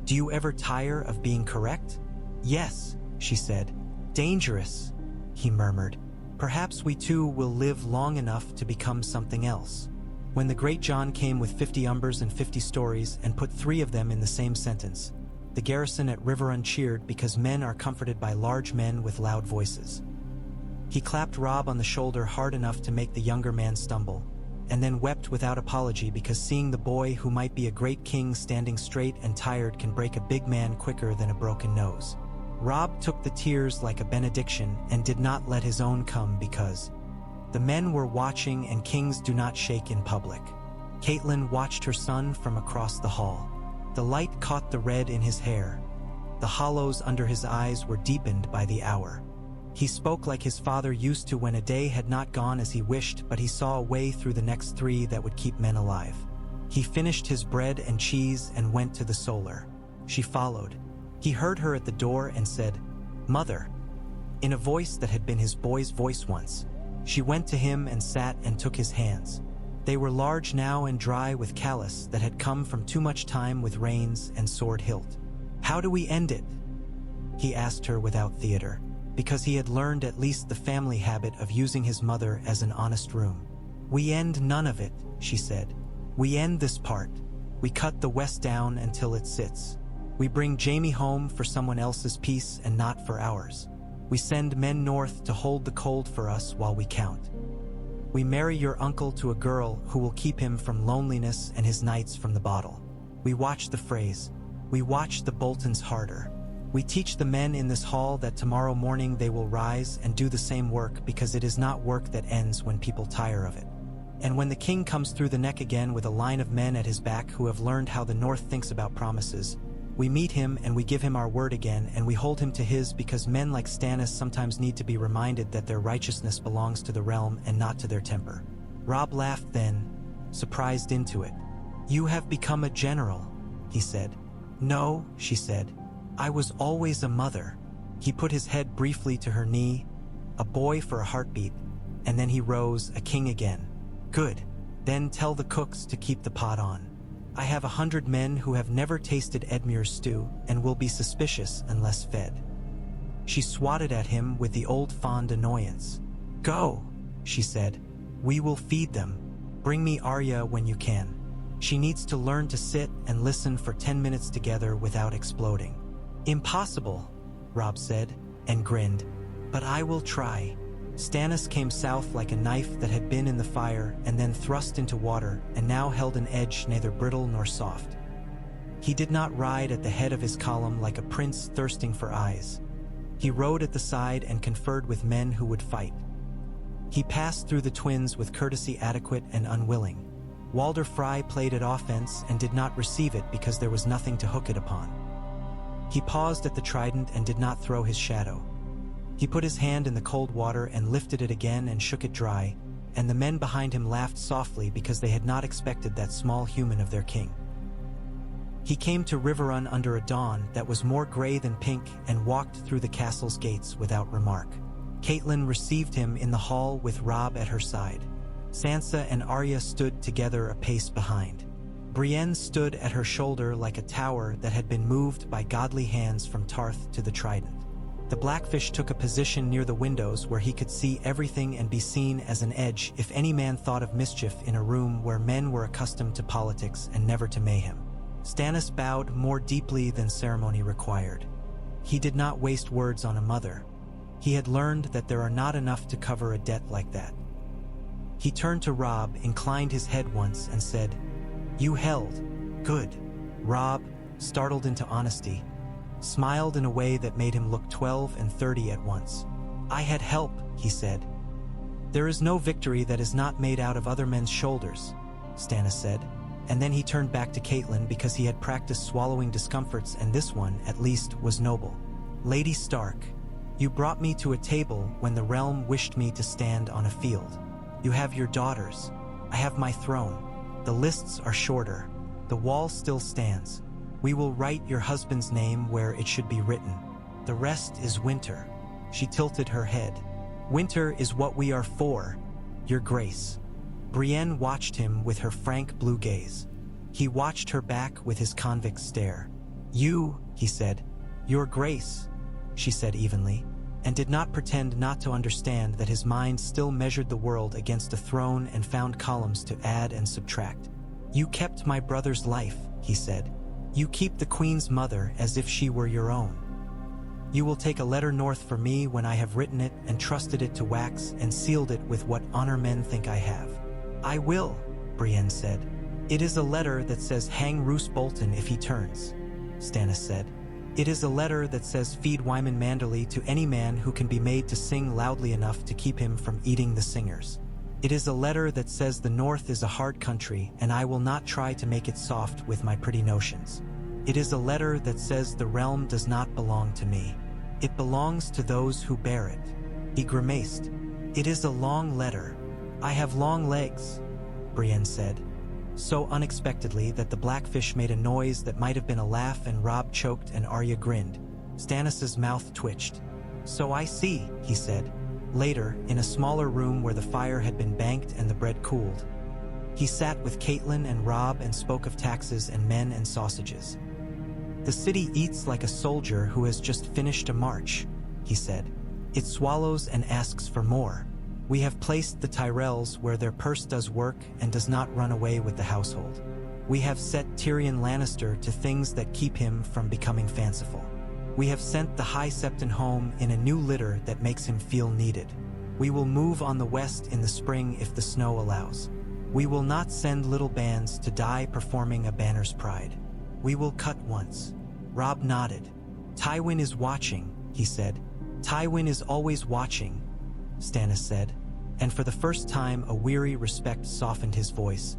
do you ever tire of being correct?" "Yes," she said. "Dangerous," he murmured. "Perhaps we too will live long enough to become something else." When the Great John came with 50 umbers and 50 stories and put 3 of them in the same sentence, the garrison at Riverrun cheered because men are comforted by large men with loud voices. He clapped Robb on the shoulder hard enough to make the younger man stumble, and then wept without apology because seeing the boy who might be a great king standing straight and tired can break a big man quicker than a broken nose. Robb took the tears like a benediction and did not let his own come because the men were watching and kings do not shake in public. Catelyn watched her son from across the hall. The light caught the red in his hair. The hollows under his eyes were deepened by the hour. He spoke like his father used to when a day had not gone as he wished, but he saw a way through the next 3 that would keep men alive. He finished his bread and cheese and went to the solar. She followed. He heard her at the door and said, "Mother," in a voice that had been his boy's voice once. She went to him and sat and took his hands. They were large now and dry with callus that had come from too much time with reins and sword hilt. "How do we end it?" he asked her without theater, because he had learned at least the family habit of using his mother as an honest room. "We end none of it," she said. "We end this part. We cut the west down until it sits. We bring Jaime home for someone else's peace and not for ours. We send men north to hold the cold for us while we count. We marry your uncle to a girl who will keep him from loneliness and his nights from the bottle. We watch the phrase. We watch the Boltons harder. We teach the men in this hall that tomorrow morning they will rise and do the same work because it is not work that ends when people tire of it. And when the king comes through the neck again with a line of men at his back who have learned how the North thinks about promises, we meet him and we give him our word again and we hold him to his because men like Stannis sometimes need to be reminded that their righteousness belongs to the realm and not to their temper." Robb laughed then, surprised into it. "You have become a general," he said. "No," she said. "I was always a mother." He put his head briefly to her knee, a boy for a heartbeat, and then he rose, a king again. "Good. Then tell the cooks to keep the pot on. I have 100 men who have never tasted Edmure's stew and will be suspicious unless fed." She swatted at him with the old fond annoyance. "Go! she said. We will feed them. Bring me Arya when you can. She needs to learn to sit and listen for 10 minutes together without exploding. Impossible, Robb said, and grinned. But I will try. Stannis came south like a knife that had been in the fire and then thrust into water and now held an edge neither brittle nor soft. He did not ride at the head of his column like a prince thirsting for eyes. He rode at the side and conferred with men who would fight. He passed through the twins with courtesy adequate and unwilling. Walder Frey played at offense and did not receive it because there was nothing to hook it upon. He paused at the trident and did not throw his shadow. He put his hand in the cold water and lifted it again and shook it dry, and the men behind him laughed softly because they had not expected that small human of their king. He came to Riverrun under a dawn that was more gray than pink and walked through the castle's gates without remark. Catelyn received him in the hall with Robb at her side. Sansa and Arya stood together a pace behind. Brienne stood at her shoulder like a tower that had been moved by godly hands from Tarth to the Trident. The Blackfish took a position near the windows where he could see everything and be seen as an edge if any man thought of mischief in a room where men were accustomed to politics and never to mayhem. Stannis bowed more deeply than ceremony required. He did not waste words on a mother. He had learned that there are not enough to cover a debt like that. He turned to Robb, inclined his head once, and said, "You held. Good." Robb, startled into honesty, smiled in a way that made him look 12 and 30 at once. "I had help," he said. "There is no victory that is not made out of other men's shoulders," Stannis said, and then he turned back to Catelyn because he had practiced swallowing discomforts and this one, at least, was noble. "Lady Stark, you brought me to a table when the realm wished me to stand on a field. You have your daughters. I have my throne. The lists are shorter. The wall still stands. We will write your husband's name where it should be written. The rest is winter." She tilted her head. "Winter is what we are for, your grace." Brienne watched him with her frank blue gaze. He watched her back with his convict stare. "You," he said. "Your grace," she said evenly, and did not pretend not to understand that his mind still measured the world against a throne and found columns to add and subtract. "You kept my brother's life," he said. "You keep the Queen's mother as if she were your own. You will take a letter north for me when I have written it and trusted it to wax and sealed it with what honor men think I have." "I will," Brienne said. "It is a letter that says hang Roose Bolton if he turns," Stannis said. "It is a letter that says feed Wyman Manderly to any man who can be made to sing loudly enough to keep him from eating the singers. It is a letter that says the North is a hard country and I will not try to make it soft with my pretty notions. It is a letter that says the realm does not belong to me. It belongs to those who bear it." He grimaced. "It is a long letter. I have long legs," Brienne said, so unexpectedly that the Blackfish made a noise that might have been a laugh and Robb choked and Arya grinned. Stannis' mouth twitched. "So I see," he said. Later, in a smaller room where the fire had been banked and the bread cooled, he sat with Catelyn and Robb and spoke of taxes and men and sausages. "The city eats like a soldier who has just finished a march," he said. "It swallows and asks for more. We have placed the Tyrells where their purse does work and does not run away with the household. We have set Tyrion Lannister to things that keep him from becoming fanciful. We have sent the High Septon home in a new litter that makes him feel needed. We will move on the west in the spring if the snow allows. We will not send little bands to die performing a banner's pride. We will cut once." Robb nodded. "Tywin is watching," he said. "Tywin is always watching," Stannis said, and for the first time a weary respect softened his voice.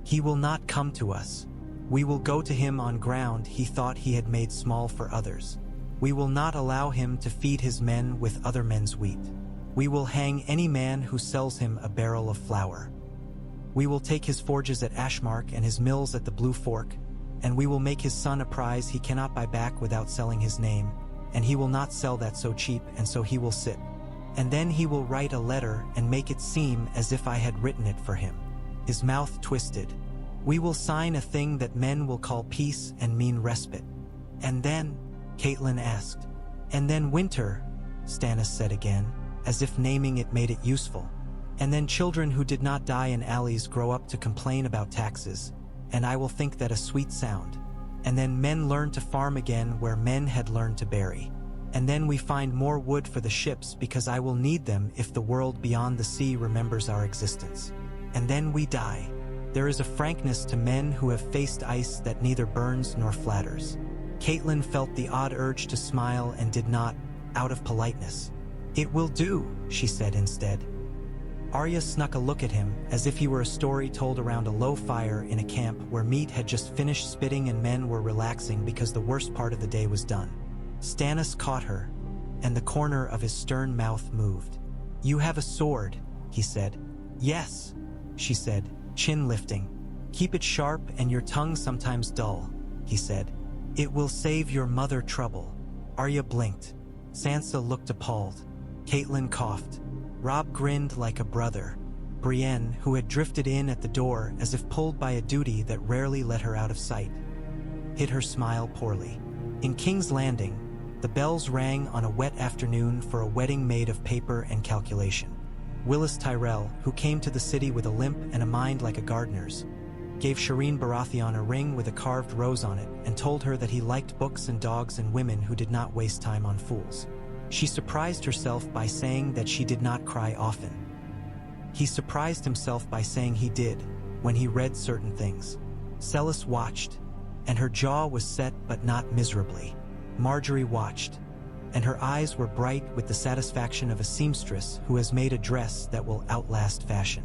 "He will not come to us. We will go to him on ground he thought he had made small for others. We will not allow him to feed his men with other men's wheat. We will hang any man who sells him a barrel of flour. We will take his forges at Ashmark and his mills at the Blue Fork, and we will make his son a prize he cannot buy back without selling his name, and he will not sell that so cheap, and so he will sit. And then he will write a letter and make it seem as if I had written it for him." His mouth twisted. "We will sign a thing that men will call peace and mean respite." "And then?" Catelyn asked. "And then winter," Stannis said again, as if naming it made it useful. And then children who did not die in alleys grow up to complain about taxes, and I will think that a sweet sound. And then men learn to farm again where men had learned to bury. And then we find more wood for the ships because I will need them if the world beyond the sea remembers our existence. And then we die. There is a frankness to men who have faced ice that neither burns nor flatters. Catelyn felt the odd urge to smile and did not, out of politeness. "It will do," she said instead. Arya snuck a look at him, as if he were a story told around a low fire in a camp where meat had just finished spitting and men were relaxing because the worst part of the day was done. Stannis caught her, and the corner of his stern mouth moved. "You have a sword," he said. "Yes," she said, chin lifting. "Keep it sharp and your tongue sometimes dull," he said. "It will save your mother trouble." Arya blinked. Sansa looked appalled. Catelyn coughed. Robb grinned like a brother. Brienne, who had drifted in at the door as if pulled by a duty that rarely let her out of sight, hid her smile poorly. In King's Landing, the bells rang on a wet afternoon for a wedding made of paper and calculation. Willis Tyrell, who came to the city with a limp and a mind like a gardener's, gave Shireen Baratheon a ring with a carved rose on it and told her that he liked books and dogs and women who did not waste time on fools. She surprised herself by saying that she did not cry often. He surprised himself by saying he did, when he read certain things. Celis watched, and her jaw was set but not miserably. Marjorie watched, and her eyes were bright with the satisfaction of a seamstress who has made a dress that will outlast fashion.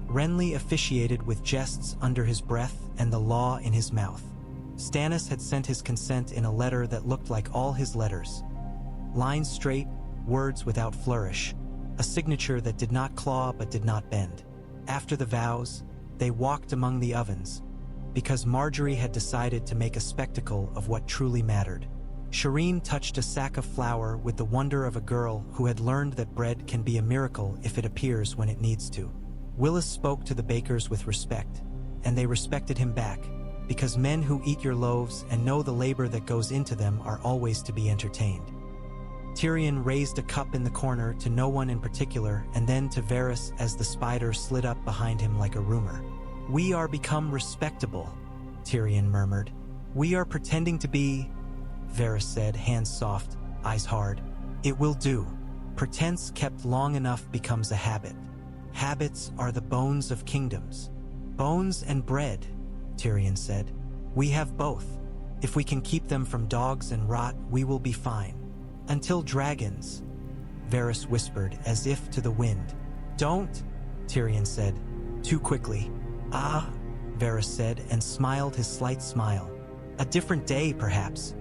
Renly officiated with jests under his breath and the law in his mouth. Stannis had sent his consent in a letter that looked like all his letters. Lines straight, words without flourish, a signature that did not claw but did not bend. After the vows, they walked among the ovens, because Marjorie had decided to make a spectacle of what truly mattered. Shireen touched a sack of flour with the wonder of a girl who had learned that bread can be a miracle if it appears when it needs to. Willis spoke to the bakers with respect, and they respected him back, because men who eat your loaves and know the labor that goes into them are always to be entertained. Tyrion raised a cup in the corner to no one in particular and then to Varys as the spider slid up behind him like a rumor. "We are become respectable," Tyrion murmured. "We are pretending to be," Varys said, hands soft, eyes hard. "It will do. Pretense kept long enough becomes a habit. Habits are the bones of kingdoms." "Bones and bread," Tyrion said. "We have both. If we can keep them from dogs and rot, we will be fine. Until dragons," Varys whispered as if to the wind. "Don't," Tyrion said, too quickly. "Ah," Varys said and smiled his slight smile. "A different day, perhaps."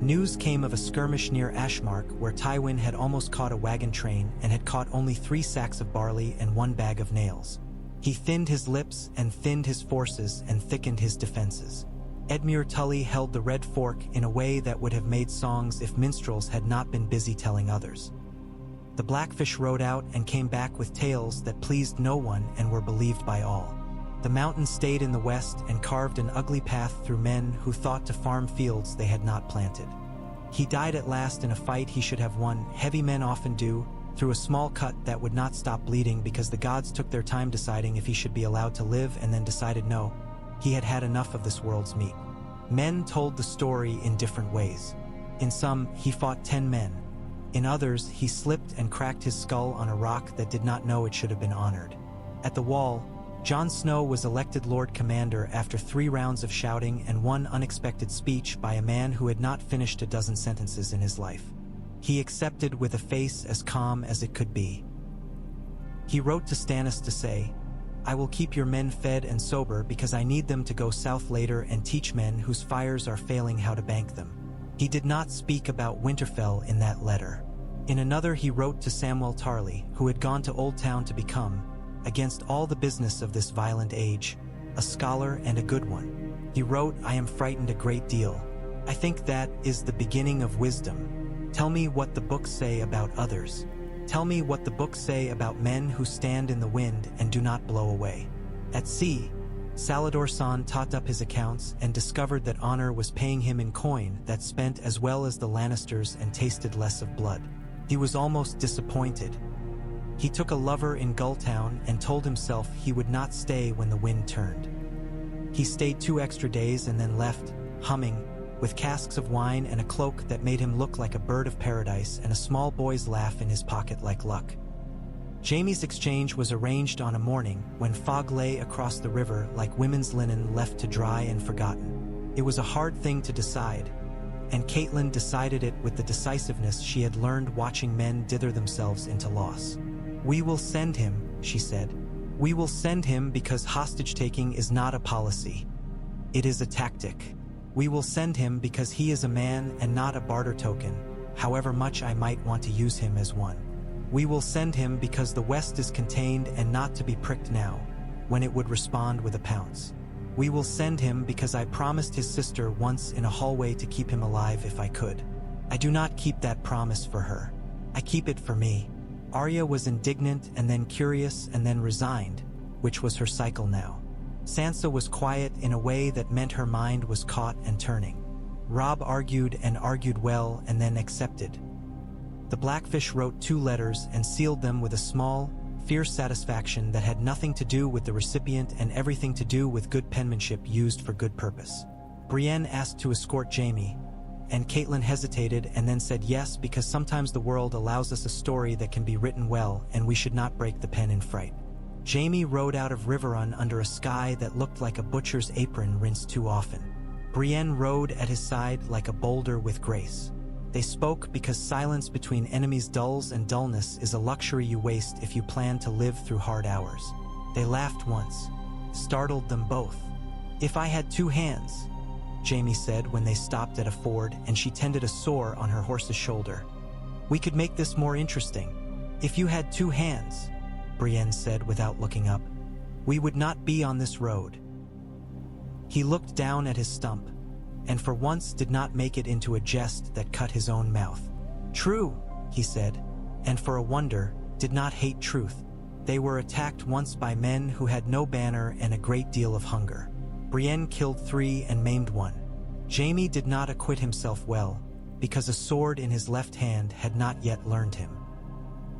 News came of a skirmish near Ashmark where Tywin had almost caught a wagon train and had caught only 3 sacks of barley and 1 bag of nails. He thinned his lips and thinned his forces and thickened his defenses. Edmure Tully held the red fork in a way that would have made songs if minstrels had not been busy telling others. The Blackfish rode out and came back with tales that pleased no one and were believed by all. The mountain stayed in the west and carved an ugly path through men who thought to farm fields they had not planted. He died at last in a fight he should have won, heavy men often do, through a small cut that would not stop bleeding because the gods took their time deciding if he should be allowed to live and then decided no. He had had enough of this world's meat. Men told the story in different ways. In some, he fought 10 men. In others, he slipped and cracked his skull on a rock that did not know it should have been honored. At the Wall, Jon Snow was elected Lord Commander after 3 rounds of shouting and 1 unexpected speech by a man who had not finished a dozen sentences in his life. He accepted with a face as calm as it could be. He wrote to Stannis to say, "I will keep your men fed and sober because I need them to go south later and teach men whose fires are failing how to bank them." He did not speak about Winterfell in that letter. In another he wrote to Samwell Tarly, who had gone to Old Town to become, against all the business of this violent age, a scholar and a good one. He wrote, "I am frightened a great deal. I think that is the beginning of wisdom. Tell me what the books say about others. Tell me what the books say about men who stand in the wind and do not blow away." At sea, Salador San tot up his accounts and discovered that honor was paying him in coin that spent as well as the Lannisters and tasted less of blood. He was almost disappointed. He took a lover in Gulltown and told himself he would not stay when the wind turned. He stayed 2 extra days and then left, humming, with casks of wine and a cloak that made him look like a bird of paradise and a small boy's laugh in his pocket like luck. Jaime's exchange was arranged on a morning when fog lay across the river like women's linen left to dry and forgotten. It was a hard thing to decide, and Catelyn decided it with the decisiveness she had learned watching men dither themselves into loss. "We will send him," she said. "We will send him because hostage-taking is not a policy. It is a tactic. We will send him because he is a man and not a barter token, however much I might want to use him as one. We will send him because the West is contained and not to be pricked now, when it would respond with a pounce. We will send him because I promised his sister once in a hallway to keep him alive if I could. I do not keep that promise for her. I keep it for me." Arya was indignant and then curious and then resigned, which was her cycle now. Sansa was quiet in a way that meant her mind was caught and turning. Robb argued and argued well and then accepted. The Blackfish wrote 2 letters and sealed them with a small, fierce satisfaction that had nothing to do with the recipient and everything to do with good penmanship used for good purpose. Brienne asked to escort Jaime, and Catelyn hesitated and then said yes because sometimes the world allows us a story that can be written well and we should not break the pen in fright. Jaime rode out of Riverrun under a sky that looked like a butcher's apron rinsed too often. Brienne rode at his side like a boulder with grace. They spoke because silence between enemies dulls and dullness is a luxury you waste if you plan to live through hard hours. They laughed once, startled them both. "If I had 2 hands," Jaime said when they stopped at a ford and she tended a sore on her horse's shoulder. "We could make this more interesting. If you had 2 hands," Brienne said without looking up, "we would not be on this road." He looked down at his stump, and for once did not make it into a jest that cut his own mouth. "True," he said, and for a wonder, did not hate truth. They were attacked once by men who had no banner and a great deal of hunger. Brienne killed 3 and maimed 1. Jaime did not acquit himself well, because a sword in his left hand had not yet learned him.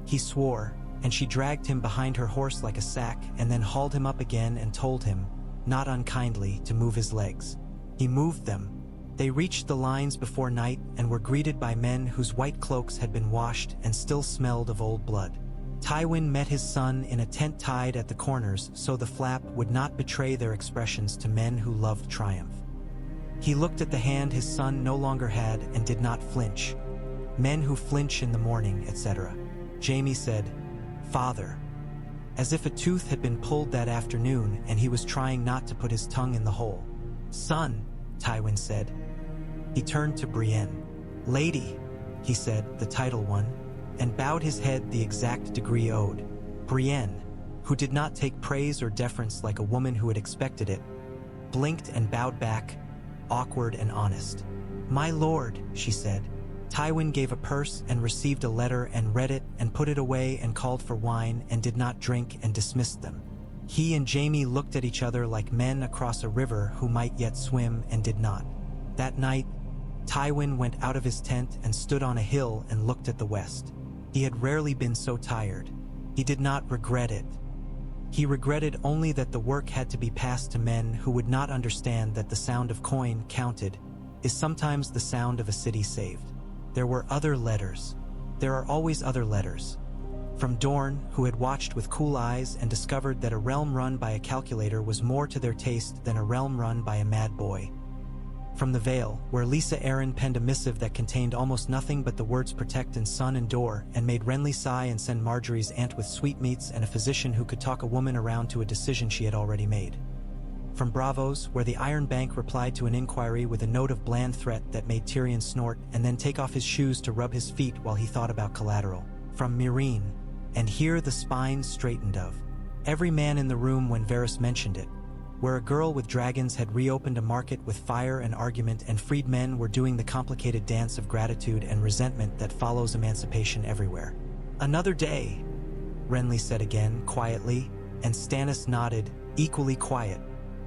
He swore, and she dragged him behind her horse like a sack and then hauled him up again and told him, not unkindly, to move his legs. He moved them. They reached the lines before night and were greeted by men whose white cloaks had been washed and still smelled of old blood. Tywin met his son in a tent tied at the corners so the flap would not betray their expressions to men who loved triumph. He looked at the hand his son no longer had and did not flinch. Men who flinch in the morning, etc. Jaime said, "Father," as if a tooth had been pulled that afternoon and he was trying not to put his tongue in the hole. "Son," Tywin said. He turned to Brienne. "Lady," he said, the title one, and bowed his head the exact degree owed. Brienne, who did not take praise or deference like a woman who had expected it, blinked and bowed back, awkward and honest. "My lord," she said. Tywin gave a purse and received a letter and read it and put it away and called for wine and did not drink and dismissed them. He and Jaime looked at each other like men across a river who might yet swim and did not. That night, Tywin went out of his tent and stood on a hill and looked at the west. He had rarely been so tired. He did not regret it. He regretted only that the work had to be passed to men who would not understand that the sound of coin counted is sometimes the sound of a city saved. There were other letters. There are always other letters. From Dorne, who had watched with cool eyes and discovered that a realm run by a calculator was more to their taste than a realm run by a mad boy. From the Vale, where Lisa Arryn penned a missive that contained almost nothing but the words protect and son and door, and made Renly sigh and send Marjorie's aunt with sweetmeats and a physician who could talk a woman around to a decision she had already made. From Braavos, where the Iron Bank replied to an inquiry with a note of bland threat that made Tyrion snort and then take off his shoes to rub his feet while he thought about collateral. From Meereen, and here the spine straightened of every man in the room when Varys mentioned it, where a girl with dragons had reopened a market with fire and argument and freed men were doing the complicated dance of gratitude and resentment that follows emancipation everywhere. "Another day," Renly said again, quietly, and Stannis nodded, equally quiet.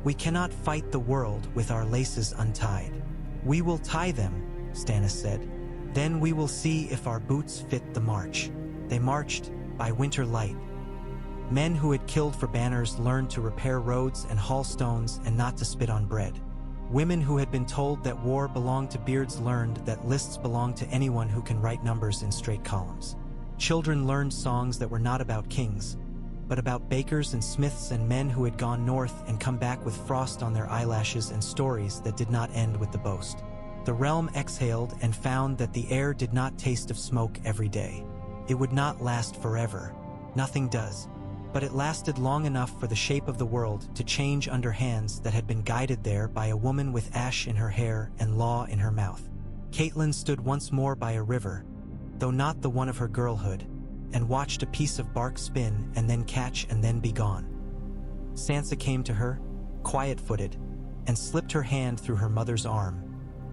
"We cannot fight the world with our laces untied." "We will tie them," Stannis said. "Then we will see if our boots fit the march." They marched, by winter light. Men who had killed for banners learned to repair roads and haul stones and not to spit on bread. Women who had been told that war belonged to beards learned that lists belong to anyone who can write numbers in straight columns. Children learned songs that were not about kings, but about bakers and smiths and men who had gone north and come back with frost on their eyelashes and stories that did not end with the boast. The realm exhaled and found that the air did not taste of smoke every day. It would not last forever. Nothing does. But it lasted long enough for the shape of the world to change under hands that had been guided there by a woman with ash in her hair and law in her mouth. Catelyn stood once more by a river, though not the one of her girlhood, and watched a piece of bark spin and then catch and then be gone. Sansa came to her, quiet-footed, and slipped her hand through her mother's arm,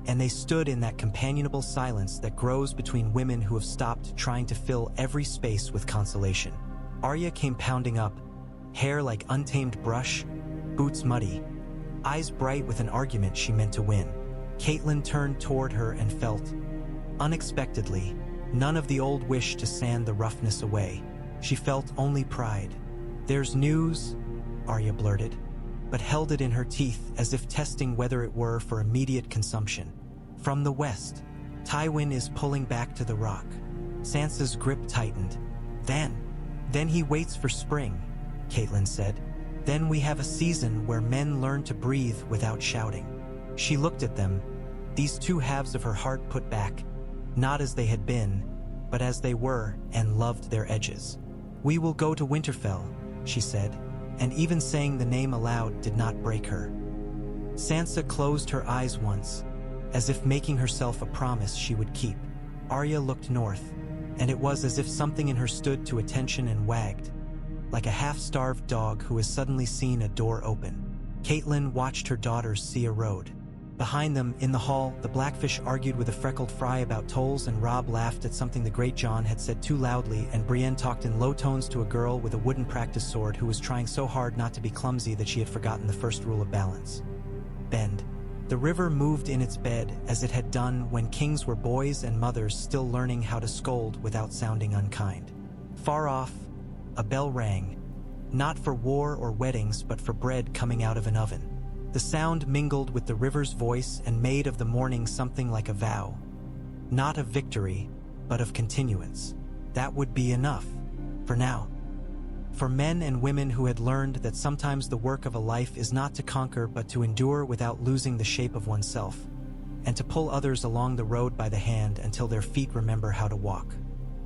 and they stood in that companionable silence that grows between women who have stopped trying to fill every space with consolation. Arya came pounding up, hair like untamed brush, boots muddy, eyes bright with an argument she meant to win. Catelyn turned toward her and felt, unexpectedly, none of the old wish to sand the roughness away. She felt only pride. "There's news," Arya blurted, but held it in her teeth as if testing whether it were for immediate consumption. "From the west, Tywin is pulling back to the rock." Sansa's grip tightened. Then he waits for spring," Catelyn said. "Then we have a season where men learn to breathe without shouting." She looked at them, these two halves of her heart put back, not as they had been, but as they were, and loved their edges. "We will go to Winterfell," she said, and even saying the name aloud did not break her. Sansa closed her eyes once, as if making herself a promise she would keep. Arya looked north, and it was as if something in her stood to attention and wagged, like a half-starved dog who has suddenly seen a door open. Catelyn watched her daughters see a road. Behind them, in the hall, the Blackfish argued with a freckled fry about tolls, and Robb laughed at something the Great John had said too loudly, and Brienne talked in low tones to a girl with a wooden practice sword who was trying so hard not to be clumsy that she had forgotten the first rule of balance. Bend. The river moved in its bed as it had done when kings were boys and mothers still learning how to scold without sounding unkind. Far off, a bell rang, not for war or weddings but for bread coming out of an oven. The sound mingled with the river's voice and made of the morning something like a vow, not of victory, but of continuance. That would be enough, for now. For men and women who had learned that sometimes the work of a life is not to conquer but to endure without losing the shape of oneself, and to pull others along the road by the hand until their feet remember how to walk.